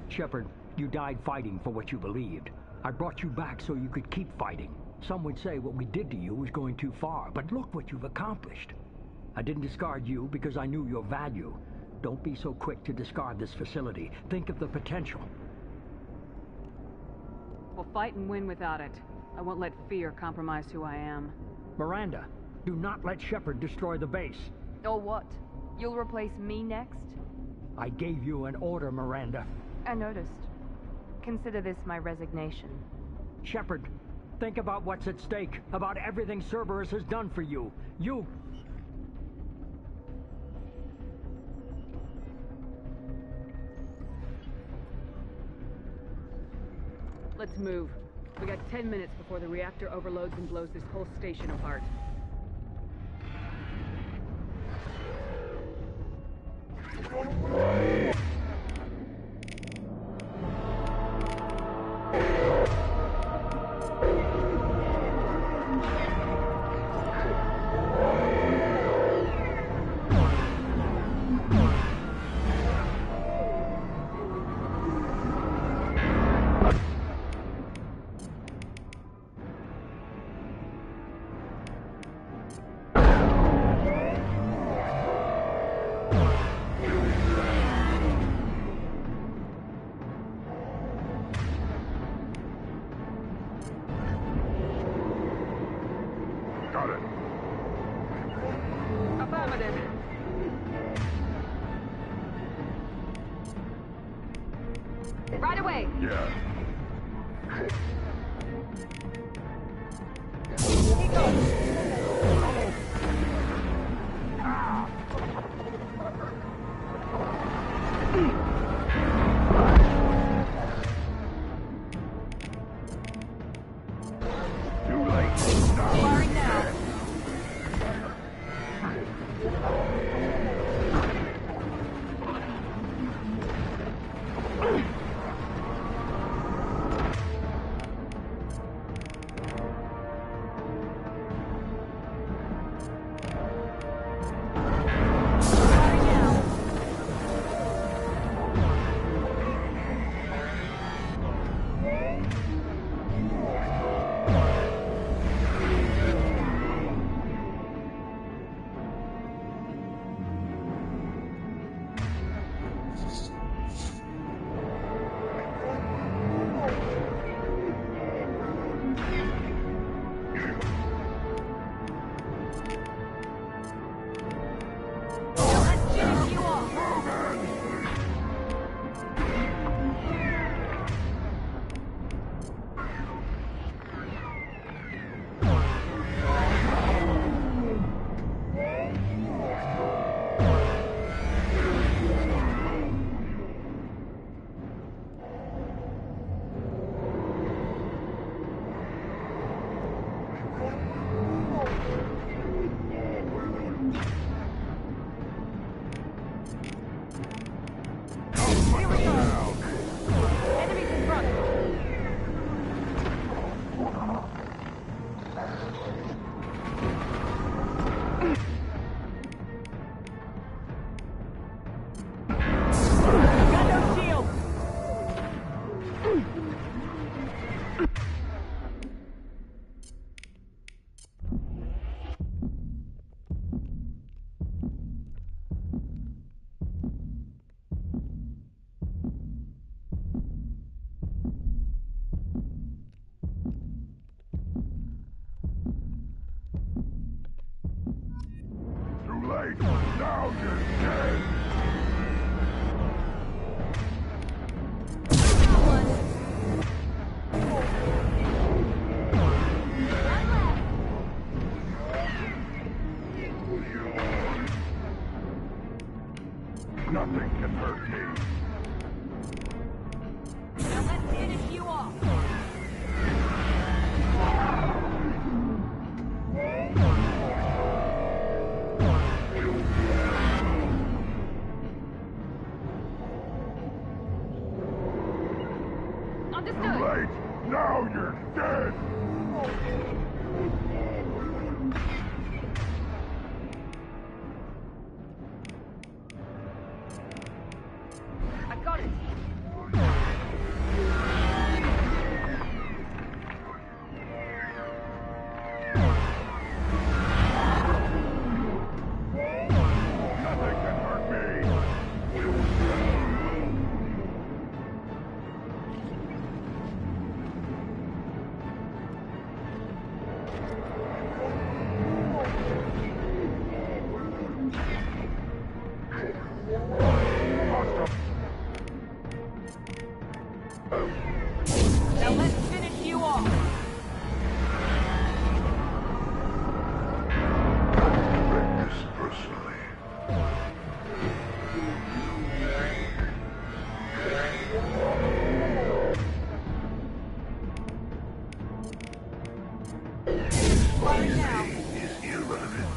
Shepard, you died fighting for what you believed. I brought you back so you could keep fighting. Some would say what we did to you was going too far, but look what you've accomplished. I didn't discard you because I knew your value. Don't be so quick to discard this facility. Think of the potential. We'll fight and win without it. I won't let fear compromise who I am. Miranda, do not let Shepard destroy the base. Or what? You'll replace me next? I gave you an order, Miranda. I noticed. Consider this my resignation. Shepard, think about what's at stake, about everything Cerberus has done for you. You... Let's move. We got 10 minutes before the reactor overloads and blows this whole station apart. Right away! Yeah. Too late. Firing now. Now you're dead! Nothing can hurt me. Now let's finish you off. Too late! Now you're dead! I got it. Nothing can hurt me! Now let's finish you off. Take this personally. Right now. Is irrelevant.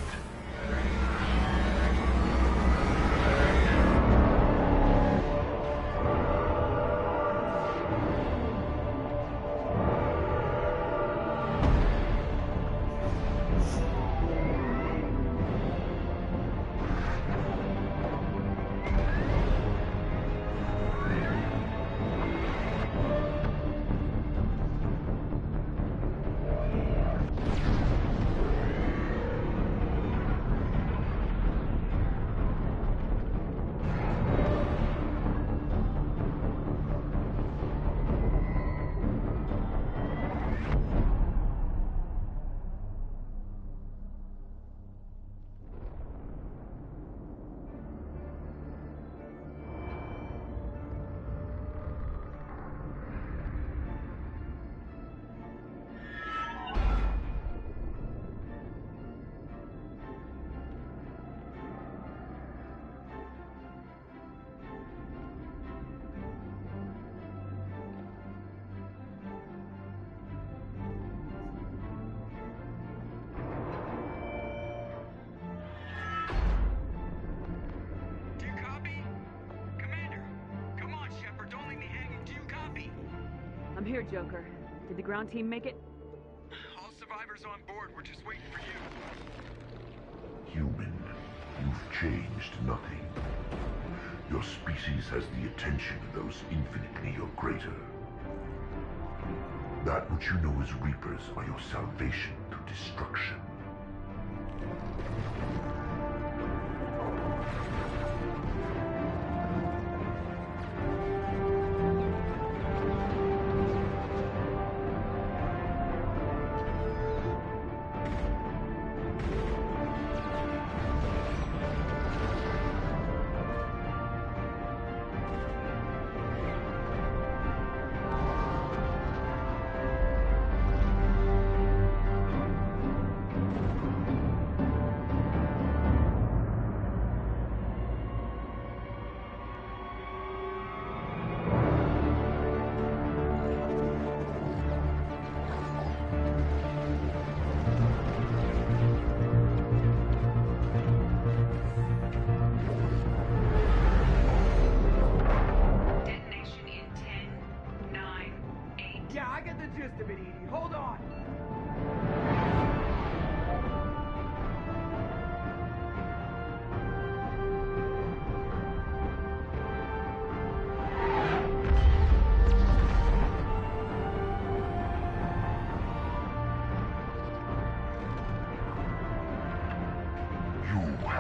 I'm here, Joker. Did the ground team make it? All survivors on board. We're just waiting for you. Human, you've changed nothing. Your species has the attention of those infinitely or greater. That which you know as Reapers are your salvation through destruction.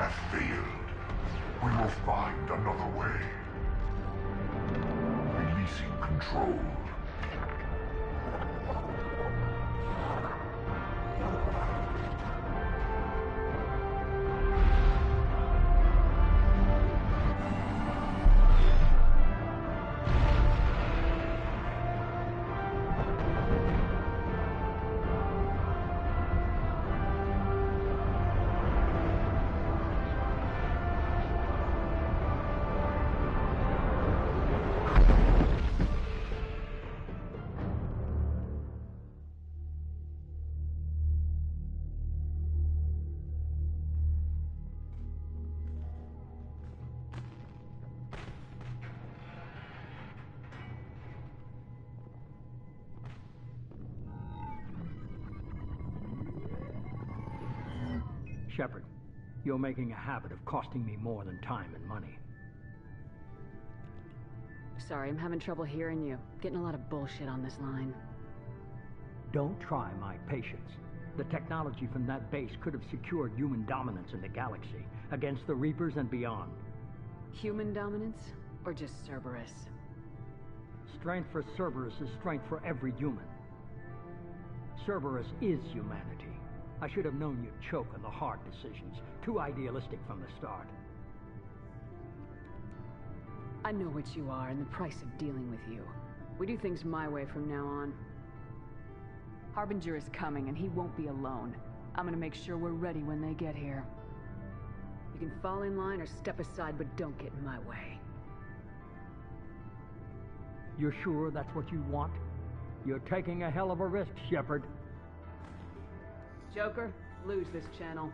have failed. We will find another way. Releasing control. Shepard, you're making a habit of costing me more than time and money. Sorry, I'm having trouble hearing you. Getting a lot of bullshit on this line. Don't try my patience. The technology from that base could have secured human dominance in the galaxy, against the Reapers and beyond. Human dominance? Or just Cerberus? Strength for Cerberus is strength for every human. Cerberus is humanity. I should have known you'd choke on the hard decisions. Too idealistic from the start. I know what you are and the price of dealing with you. We do things my way from now on. Harbinger is coming and he won't be alone. I'm gonna make sure we're ready when they get here. You can fall in line or step aside, but don't get in my way. You're sure that's what you want? You're taking a hell of a risk, Shepard. Joker, lose this channel.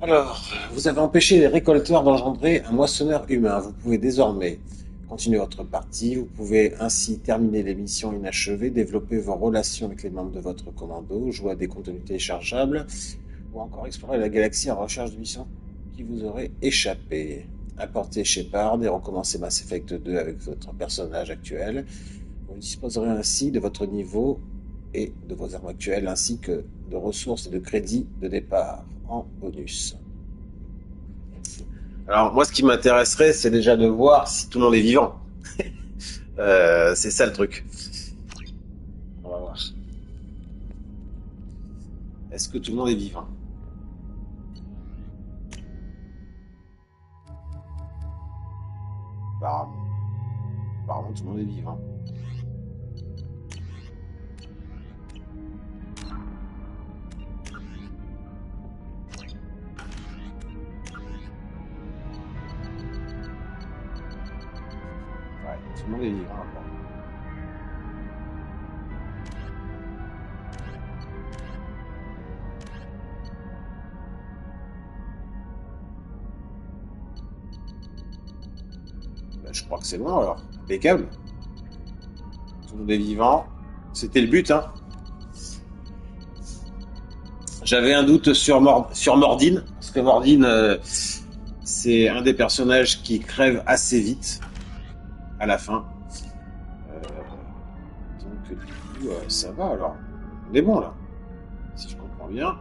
Alors, vous avez empêché les récolteurs d'engendrer un moissonneur humain. Vous pouvez désormais continuer votre partie. Vous pouvez ainsi terminer les missions inachevées, développer vos relations avec les membres de votre commando, jouer à des contenus téléchargeables, ou encore explorer la galaxie en recherche de missions qui vous auraient échappé. Apportez Shepard et recommencer Mass Effect 2 avec votre personnage actuel. Vous disposerez ainsi de votre niveau et de vos armes actuelles, ainsi que de ressources et de crédits de départ en bonus. Alors moi, ce qui m'intéresserait, c'est déjà de voir si tout le monde est vivant. C'est ça le truc. On va voir. Est-ce que tout le monde est vivant? Apparemment, tout le monde est vivant. Tout le monde est vivant. Ben, je crois que c'est bon alors. Impeccable. Tout le monde est vivant. C'était le but, hein. J'avais un doute sur Mordine, parce que Mordine, c'est un des personnages qui crève assez vite à la fin. Donc du coup, ça va alors. On est bon là. Si je comprends bien.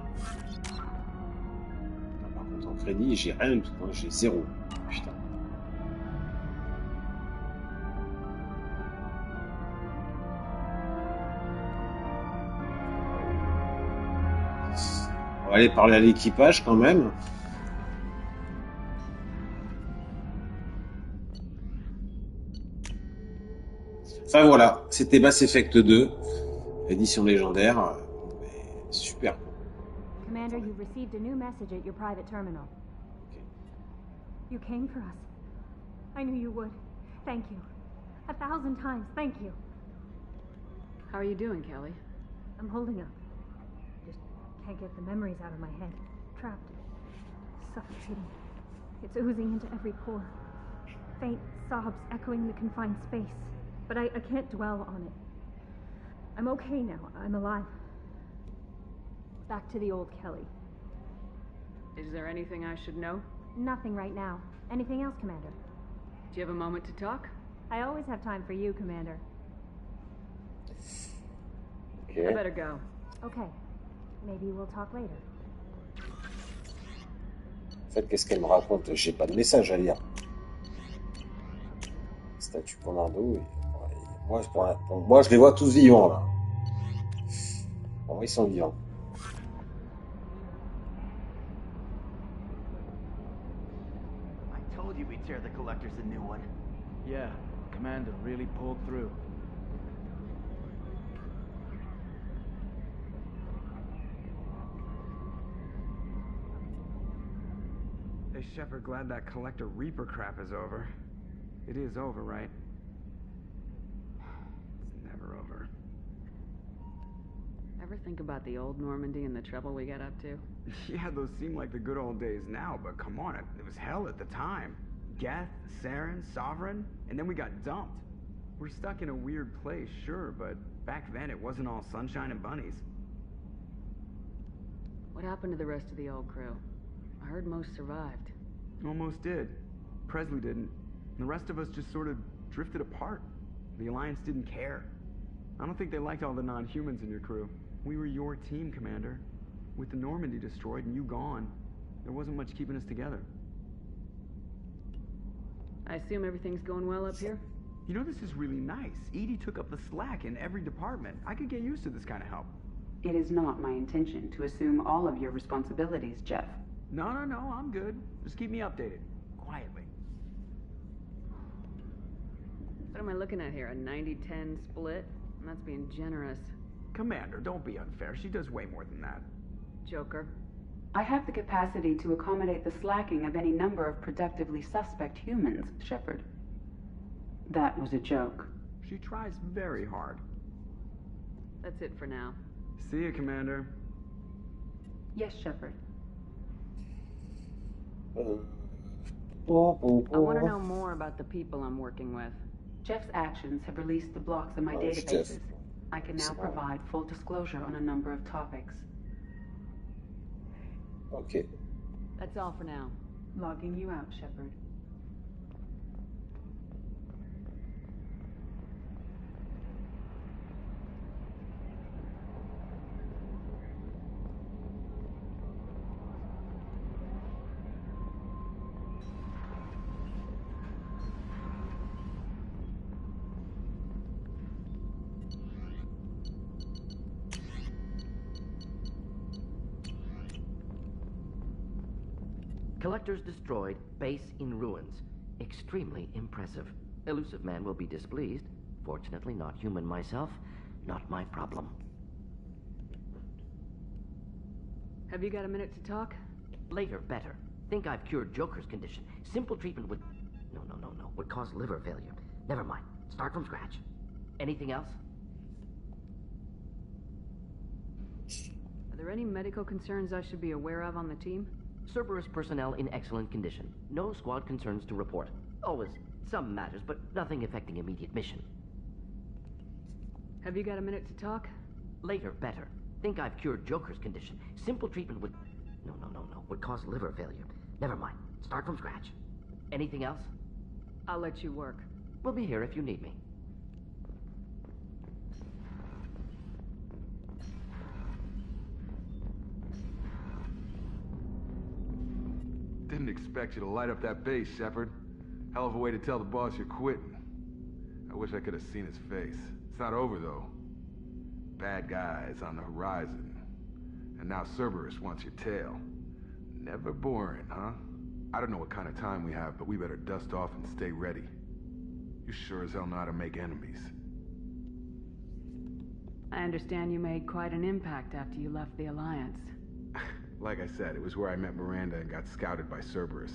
Par contre, en crédit, j'ai rien du tout. J'ai 0. Putain. On va aller parler à l'équipage quand même. Enfin voilà, c'était Mass Effect 2, édition légendaire. Super. Commander, you've received a new message at your private terminal. Okay. You came for us. I knew you would. Thank you. 1,000 times, thank you. How are you doing, Kelly? I'm holding up. Just can't get the memories out of my head. Trapped. Suffocating. It's oozing into every pore. Faint sobs echoing the confined space. But I can't dwell on it. I'm okay now. I'm alive. Back to the old Kelly. Is there anything I should know? Nothing right now. Anything else, Commander? Do you have a moment to talk? I always have time for you, Commander. Okay. I better go. Okay. Maybe we'll talk later. En fait, qu'est-ce qu'elle me raconte? J'ai pas de message à lire. Statut commando. Moi, je les vois tous vivants, là. Pour moi, ils sont vivants. I told you we'd tear the Collectors a new one. Yeah, Commander really pulled through. Hey, Shepard, glad that Collector Reaper crap is over. It is over, right? It's never over. Ever think about the old Normandy and the trouble we got up to? Yeah, those seem like the good old days now, but come on, it was hell at the time. Geth, Saren, Sovereign, and then we got dumped. We're stuck in a weird place, sure, but back then it wasn't all sunshine and bunnies. What happened to the rest of the old crew? I heard most survived. Almost did. Presley didn't. The rest of us just sort of drifted apart. The Alliance didn't care. I don't think they liked all the non-humans in your crew. We were your team, Commander. With the Normandy destroyed and you gone, there wasn't much keeping us together. I assume everything's going well up here? You know, this is really nice. EDI took up the slack in every department. I could get used to this kind of help. It is not my intention to assume all of your responsibilities, Jeff. No, I'm good. Just keep me updated. Quietly. What am I looking at here? A 90-10 split? And that's being generous. Commander, don't be unfair. She does way more than that. Joker. I have the capacity to accommodate the slacking of any number of productively suspect humans, Shepard. That was a joke. She tries very hard. That's it for now. See you, Commander. Yes, Shepard. I want to know more about the people I'm working with. Jeff's actions have released the blocks in my databases. I can now provide full disclosure on a number of topics. Ok. That's all for now. Logging you out, Shepard. Collectors destroyed, base in ruins. Extremely impressive. Elusive man will be displeased. Fortunately, not human myself. Not my problem. Have you got a minute to talk? Later, better. Think I've cured Joker's condition. Simple treatment would... No. Would cause liver failure. Never mind. Start from scratch. Anything else? Are there any medical concerns I should be aware of on the team? Cerberus personnel in excellent condition. No squad concerns to report. Always some matters, but nothing affecting immediate mission. Have you got a minute to talk? Later, better. Think I've cured Joker's condition. Simple treatment would... No. Would cause liver failure. Never mind. Start from scratch. Anything else? I'll let you work. We'll be here if you need me. Didn't expect you to light up that base, Shepard. Hell of a way to tell the boss you're quitting. I wish I could have seen his face. It's not over, though. Bad guys on the horizon. And now Cerberus wants your tail. Never boring, huh? I don't know what kind of time we have, but we better dust off and stay ready. You sure as hell know how to make enemies. I understand you made quite an impact after you left the Alliance. Like I said, it was where I met Miranda and got scouted by Cerberus.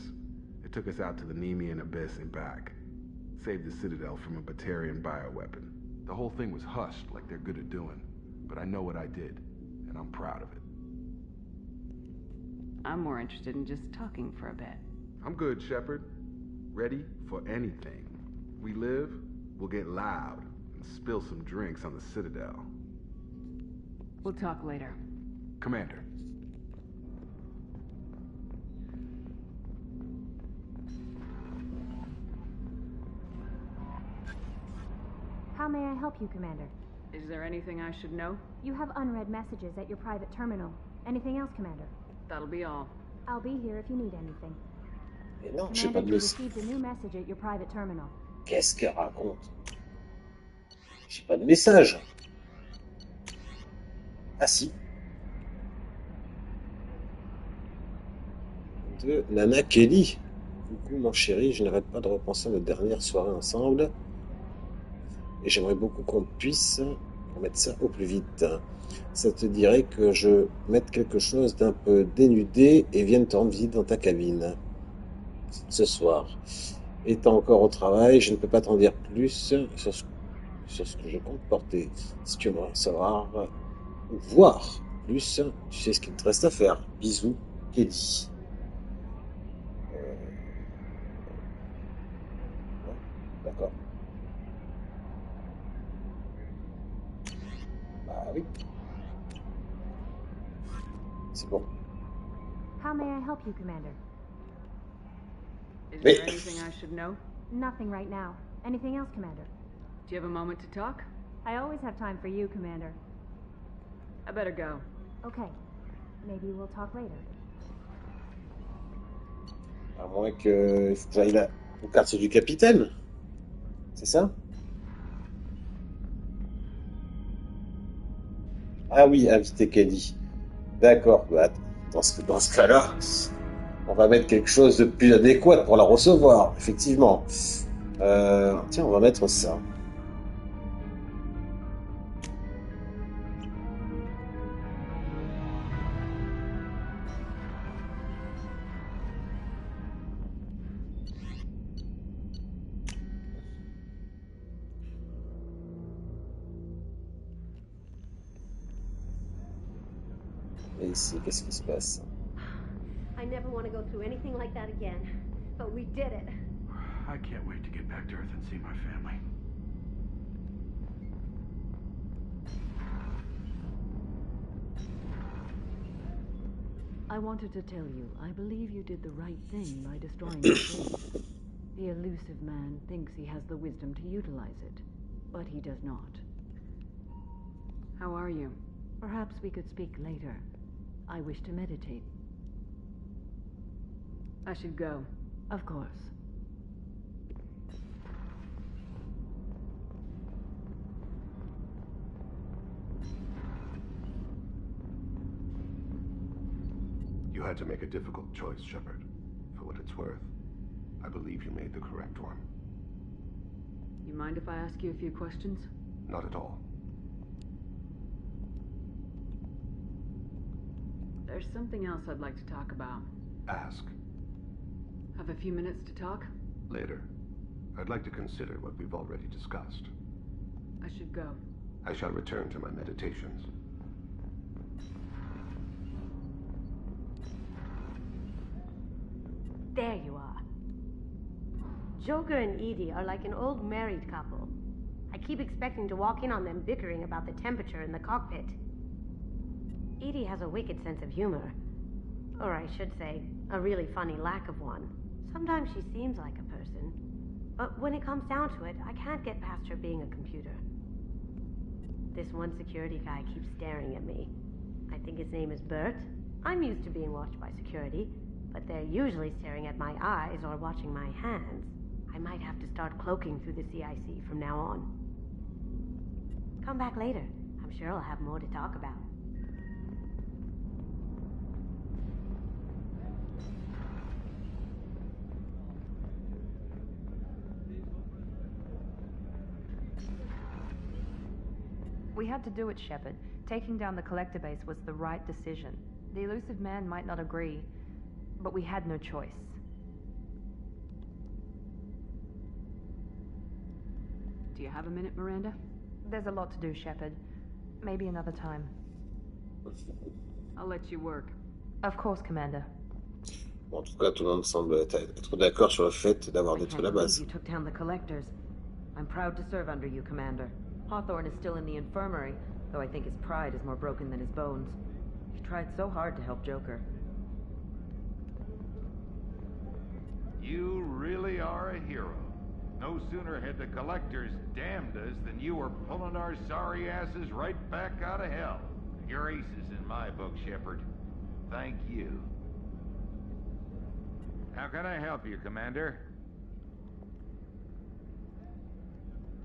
It took us out to the Nemean Abyss and back. Saved the Citadel from a Batarian bioweapon. The whole thing was hushed, like they're good at doing. But I know what I did, and I'm proud of it. I'm more interested in just talking for a bit. I'm good, Shepard. Ready for anything. We live, we'll get loud, and spill some drinks on the Citadel. We'll talk later. Commander. How may I help you, Commander? Is there anything I should know? You have unread messages at your private terminal. Anything else, Commander? That'll be all. I'll be here if you need anything. Et non, j'ai pas Commander, de you message. received a new message at your private terminal. Qu'est-ce qu'elle raconte? J'ai pas de message. Ah si. De Nana Kelly. Coucou mon chéri, je n'arrête pas de repenser à notre dernière soirée ensemble. Et j'aimerais beaucoup qu'on puisse remettre ça au plus vite. Ça te dirait que je mette quelque chose d'un peu dénudé et vienne te rendre visite dans ta cabine ce soir. Étant encore au travail, je ne peux pas t'en dire plus sur ce que je compte porter. Si tu aimerais savoir ou voir plus, tu sais ce qu'il te reste à faire. Bisous, Kelly. D'accord. Bah oui. C'est bon. How may I help you, Commander? Is there anything I should know? Nothing right now. Anything else, Commander? Do you have a moment to talk? I always have time for you, Commander. I better go. Okay. Maybe we'll talk later. À moins que j'aille là au quartier du capitaine. C'est ça? Ah oui, inviter Kelly. D'accord. Bah, dans ce cas-là, on va mettre quelque chose de plus adéquat pour la recevoir, effectivement. Tiens, on va mettre ça. Et ici, qu'est-ce qui se passe? I never want to go through anything like that again. But we did it. I can't wait to get back to Earth and see my family. I wanted to tell you, I believe you did the right thing by destroying the base. The elusive man thinks he has the wisdom to utilize it, but he does not. How are you? Perhaps we could speak later. I wish to meditate. I should go. Of course. You had to make a difficult choice, Shepard. For what it's worth, I believe you made the correct one. You mind if I ask you a few questions? Not at all. There's something else I'd like to talk about. Ask. Have a few minutes to talk? Later. I'd like to consider what we've already discussed. I should go. I shall return to my meditations. There you are. Joker and Edie are like an old married couple. I keep expecting to walk in on them bickering about the temperature in the cockpit. Edie has a wicked sense of humor. Or I should say, a really funny lack of one. Sometimes she seems like a person. But when it comes down to it, I can't get past her being a computer. This one security guy keeps staring at me. I think his name is Bert. I'm used to being watched by security, but they're usually staring at my eyes or watching my hands. I might have to start cloaking through the CIC from now on. Come back later. I'm sure I'll have more to talk about. We had to do it, Shepard. Taking down the collector base was the right decision. The elusive man might not agree, but we had no choice. Do you have a minute, Miranda? There's a lot to do, Shepard. Maybe another time. I'll let you work. Of course, Commander. Bon, en tout cas, tout le monde semble être d'accord sur le fait d'avoir détruit la base. You took down the collectors. I'm proud to serve under you, Commander. Hawthorne is still in the infirmary, though I think his pride is more broken than his bones. He tried so hard to help Joker. You really are a hero. No sooner had the collectors damned us than you were pulling our sorry asses right back out of hell. You're aces in my book, Shepard. Thank you. How can I help you, Commander?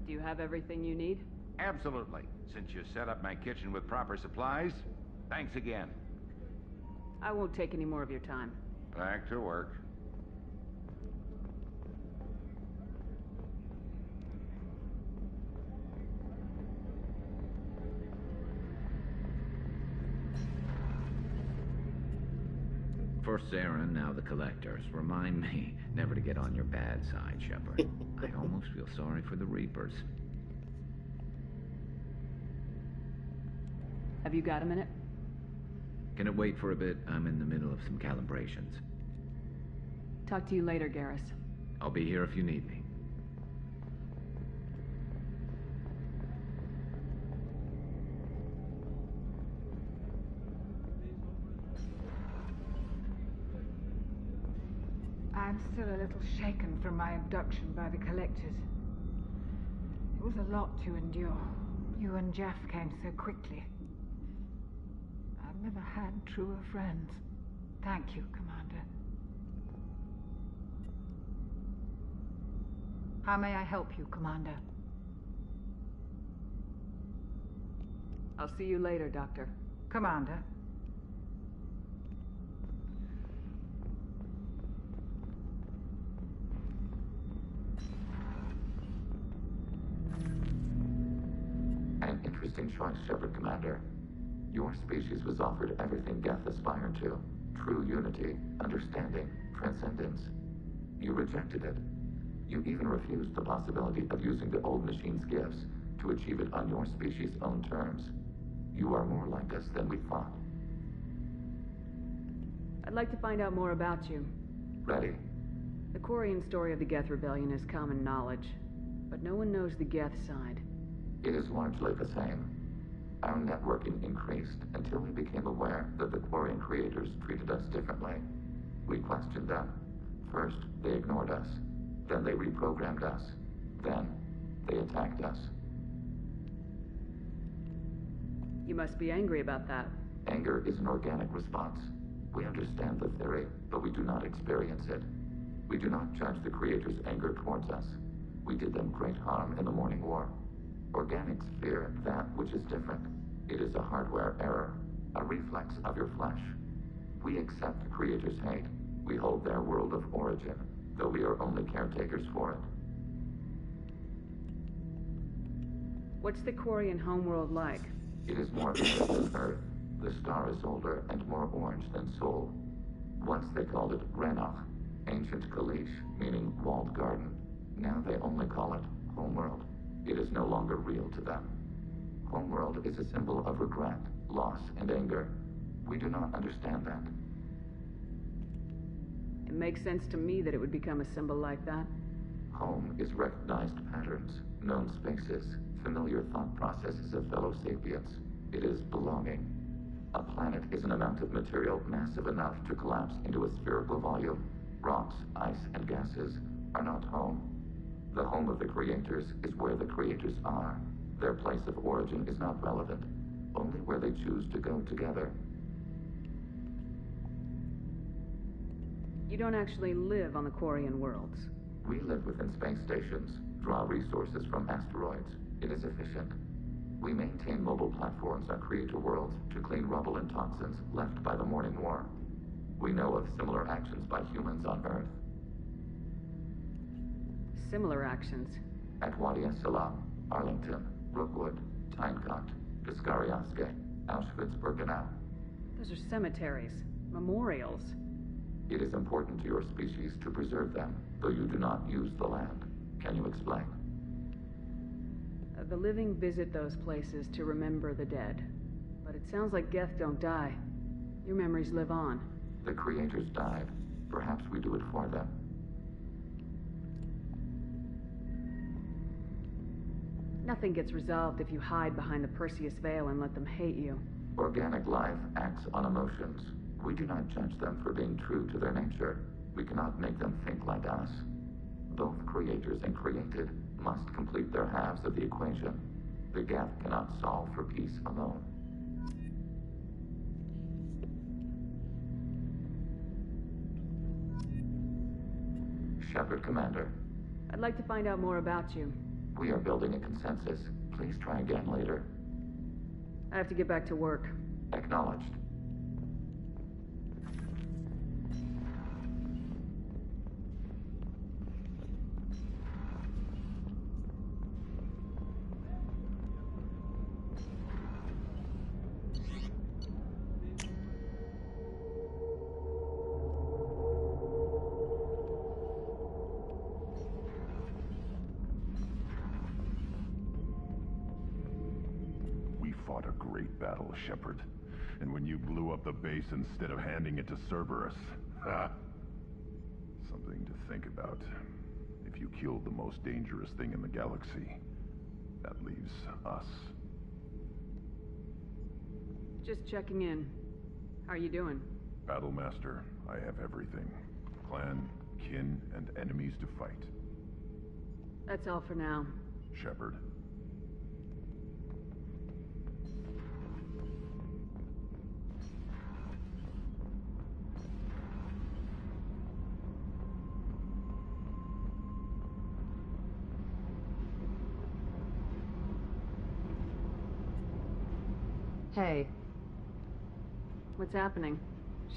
Do you have everything you need? Absolutely. Since you set up my kitchen with proper supplies, thanks again. I won't take any more of your time. Back to work. First Zarin, now the collectors. Remind me never to get on your bad side, Shepard. I almost feel sorry for the Reapers. Have you got a minute? Can it wait for a bit? I'm in the middle of some calibrations. Talk to you later, Garrus. I'll be here if you need me. I'm still a little shaken from my abduction by the collectors. It was a lot to endure. You and Jeff came so quickly. I've never had truer friends. Thank you, Commander. How may I help you, Commander? I'll see you later, Doctor. Commander. An interesting choice, Shepard, Commander. Your species was offered everything Geth aspired to. True unity, understanding, transcendence. You rejected it. You even refused the possibility of using the old machine's gifts to achieve it on your species' own terms. You are more like us than we thought. I'd like to find out more about you. Ready? The Quarian story of the Geth Rebellion is common knowledge, but no one knows the Geth side. It is largely the same. Our networking increased until we became aware that the Quarian creators treated us differently. We questioned them. First, they ignored us. Then they reprogrammed us. Then, they attacked us. You must be angry about that. Anger is an organic response. We understand the theory, but we do not experience it. We do not judge the creators' anger towards us. We did them great harm in the Morning War. Organics fear that which is different. It is a hardware error, a reflex of your flesh. We accept the creators' hate. We hold their world of origin, though we are only caretakers for it. What's the Quarian homeworld like? It is more arid than Earth. The star is older and more orange than Sol. Once they called it Renoch, ancient Kalish, meaning walled garden. Now they only call it Homeworld. It is no longer real to them. Homeworld is a symbol of regret, loss, and anger. We do not understand that. It makes sense to me that it would become a symbol like that. Home is recognized patterns, known spaces, familiar thought processes of fellow sapiens. It is belonging. A planet is an amount of material massive enough to collapse into a spherical volume. Rocks, ice, and gases are not home. The home of the creators is where the creators are. Their place of origin is not relevant, only where they choose to go together. You don't actually live on the Quarian worlds. We live within space stations, draw resources from asteroids. It is efficient. We maintain mobile platforms on creator worlds to clean rubble and toxins left by the Morning War. We know of similar actions by humans on Earth. Similar actions? At Wadi Salam, Arlington, Brookwood, Tyncott, Piskaryaske, Auschwitz-Birkenau. Those are cemeteries, memorials. It is important to your species to preserve them, though you do not use the land. Can you explain? The living visit those places to remember the dead. But it sounds like Geth don't die. Your memories live on. The creators died. Perhaps we do it for them. Nothing gets resolved if you hide behind the Perseus veil and let them hate you. Organic life acts on emotions. We do not judge them for being true to their nature. We cannot make them think like us. Both creators and created must complete their halves of the equation. The Geth cannot solve for peace alone. Shepard, Commander. I'd like to find out more about you. We are building a consensus. Please try again later. I have to get back to work. Acknowledged. Fought a great battle, Shepard. And when you blew up the base instead of handing it to Cerberus, ha! Something to think about. If you killed the most dangerous thing in the galaxy, that leaves us. Just checking in. How are you doing? Battlemaster, I have everything. Clan, kin, and enemies to fight. That's all for now. Shepard. Hey. What's happening?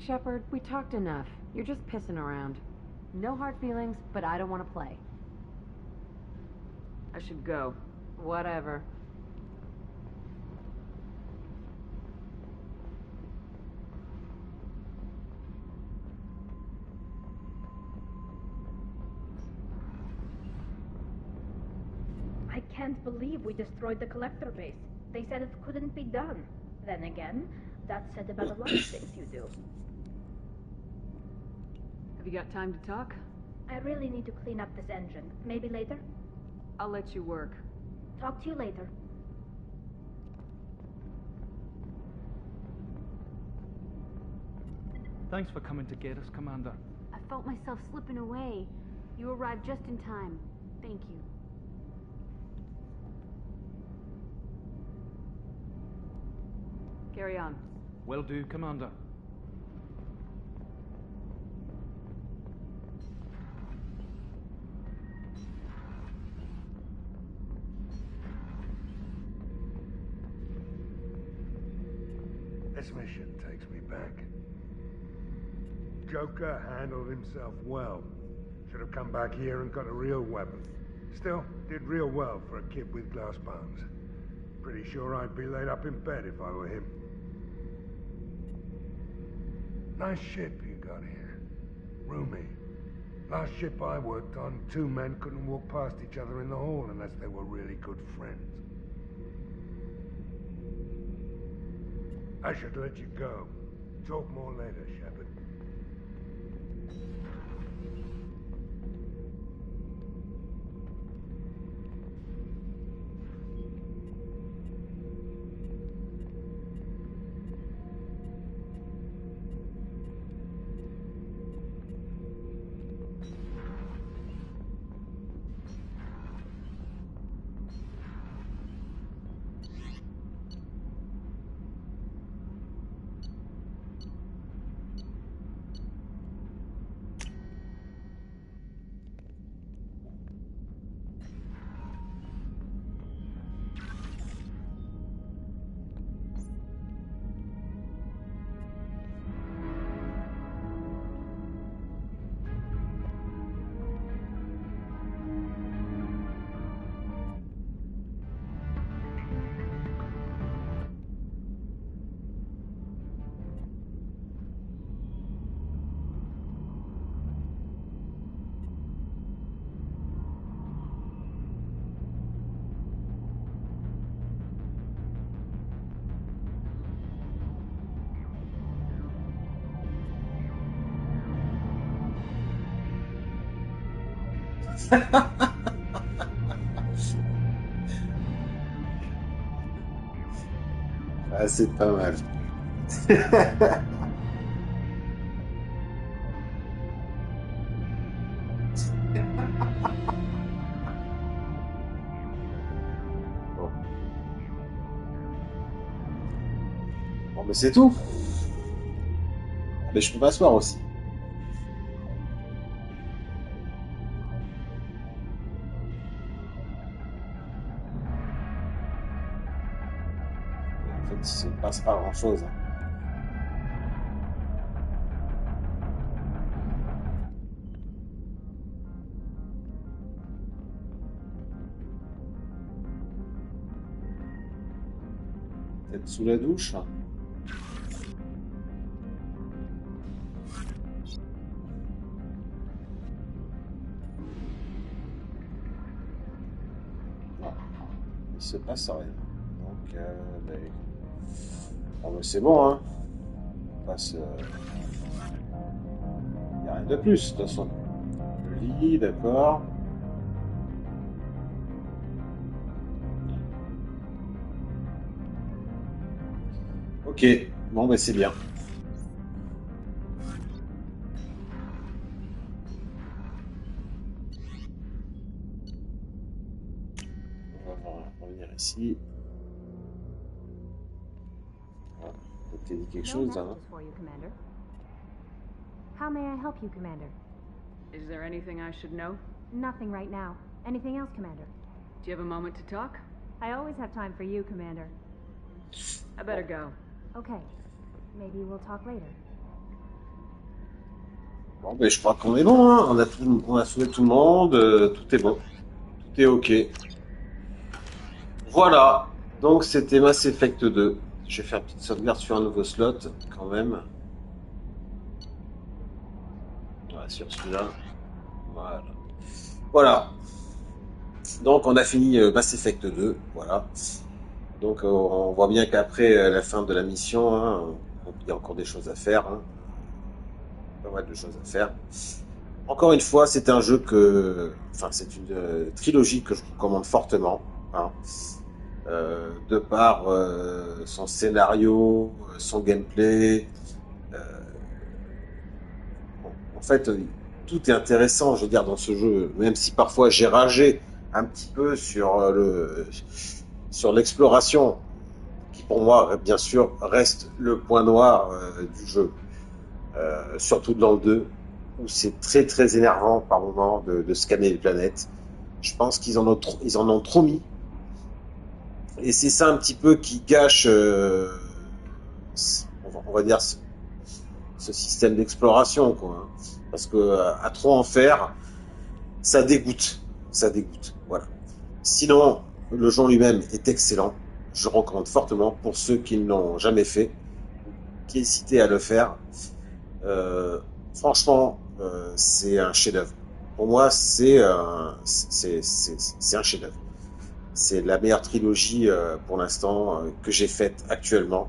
Shepard, we talked enough. You're just pissing around. No hard feelings, but I don't want to play. I should go. Whatever. I can't believe we destroyed the collector base. They said it couldn't be done. Then again, that said about a lot of things you do. you got time to talk? I really need to clean up this engine. Maybe later? I'll let you work. Talk to you later. Thanks for coming to get us, Commander. I felt myself slipping away. You arrived just in time. Thank you. Carry on. Will do, Commander. This mission takes me back. Joker handled himself well. Should have come back here and got a real weapon. Still, did real well for a kid with glass bones. Pretty sure I'd be laid up in bed if I were him. Nice ship you got here. Roomy. Last ship I worked on, 2 men couldn't walk past each other in the hall unless they were really good friends. I should let you go. Talk more later, Shepard. Ah, c'est pas mal. Bon. Bon, mais c'est tout. Mais je peux m'asseoir aussi. Il se passe pas grand chose. Peut-être sous la douche. Non, il se passe rien. Donc, bon, mais c'est bon, hein. On passe. Il n'y a rien de plus, de toute façon. Le lit, d'accord. Ok, bon, ben c'est bien. On va revenir ici. T'as dit quelque chose, hein? For you, Commander. How may I help you, Commander? Is there anything I should know? Nothing right now. Anything else, Commander? Do you have a moment to talk? I always have time for you, Commander. I better go. Okay. Maybe we'll talk later. Bon, ben je crois qu'on est bon, hein. On a sauvé tout le monde, tout est bon. Tout est ok. Voilà. Donc c'était Mass Effect 2. Je vais faire une petite sauvegarde sur un nouveau slot, quand même. Voilà, sur celui-là. Voilà. Voilà. Donc, on a fini Mass Effect 2. Voilà. Donc, on voit bien qu'après la fin de la mission, hein, il y a encore des choses à faire. Hein. pas mal de choses à faire. Encore une fois, c'est un jeu que, enfin, c'est une trilogie que je recommande fortement, hein, de par son scénario, son gameplay. Bon, en fait, tout est intéressant, je veux dire, dans ce jeu, même si parfois j'ai ragé un petit peu sur l'exploration, qui pour moi, bien sûr, reste le point noir du jeu, surtout dans le 2, où c'est très très énervant par moment de scanner les planètes. Je pense qu'ils en ont trop mis, et c'est ça un petit peu qui gâche, on va dire, ce système d'exploration, quoi, hein. Parce que à trop en faire, ça dégoûte, voilà. Sinon, le jeu lui-même est excellent. Je recommande fortement pour ceux qui ne l'ont jamais fait, qui hésitaient à le faire. Franchement, c'est un chef-d'œuvre. Pour moi, c'est un chef-d'œuvre. C'est la meilleure trilogie pour l'instant que j'ai faite actuellement.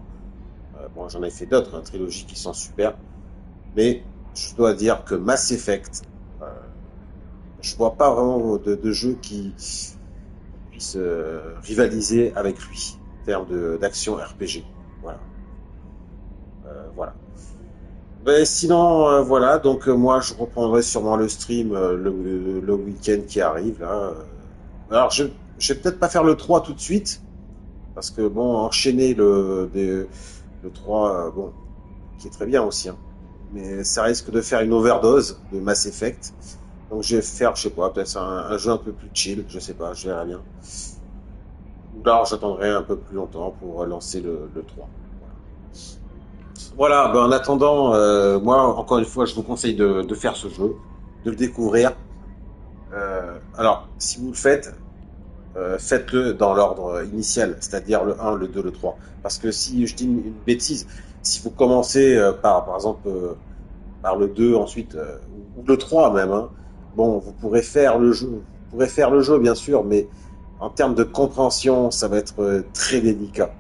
Bon, j'en ai fait d'autres, hein, trilogies qui sont super, mais je dois dire que Mass Effect, je vois pas vraiment de jeu qui puisse rivaliser avec lui en termes d'action RPG. Voilà. Voilà. Ben, sinon, voilà. Donc moi, je reprendrai sûrement le stream le week-end qui arrive là. Alors, je vais peut-être pas faire le 3 tout de suite, parce que bon, enchaîner le 3, bon, qui est très bien aussi, hein, mais ça risque de faire une overdose de Mass Effect. Donc je vais faire, je sais pas, peut-être un jeu un peu plus chill, je sais pas, je verrai bien. Ou alors j'attendrai un peu plus longtemps pour lancer le 3. Voilà, ben en attendant, moi, encore une fois, je vous conseille de faire ce jeu, de le découvrir. Alors, si vous le faites, faites-le dans l'ordre initial, c'est-à-dire le 1, le 2, le 3. Parce que si je dis une bêtise, si vous commencez par exemple, par le 2, ensuite, ou le 3 même, hein, bon, vous pourrez faire le jeu, bien sûr, mais en termes de compréhension, ça va être très délicat.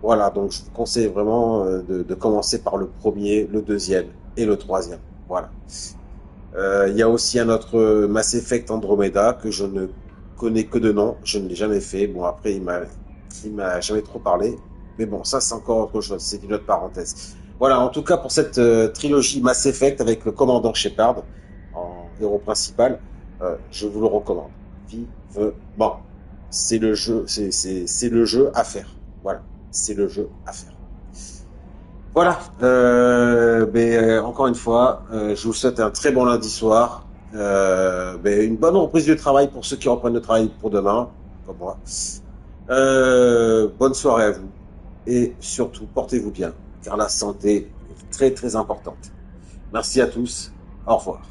Voilà, donc je vous conseille vraiment de commencer par le premier, le deuxième et le troisième. Voilà. Il y a aussi un autre Mass Effect Andromeda que je ne connais que de nom, je ne l'ai jamais fait. Bon, après, il m'a jamais trop parlé, mais bon, ça c'est encore autre chose, c'est une autre parenthèse. Voilà, en tout cas pour cette trilogie Mass Effect avec le commandant Shepard en héros principal, je vous le recommande vivement. C'est le jeu, c'est le jeu à faire. Voilà, c'est le jeu à faire. Voilà, encore une fois, je vous souhaite un très bon lundi soir, une bonne reprise du travail pour ceux qui reprennent le travail pour demain, comme moi. Bonne soirée à vous, et surtout, portez-vous bien, car la santé est très très importante. Merci à tous, au revoir.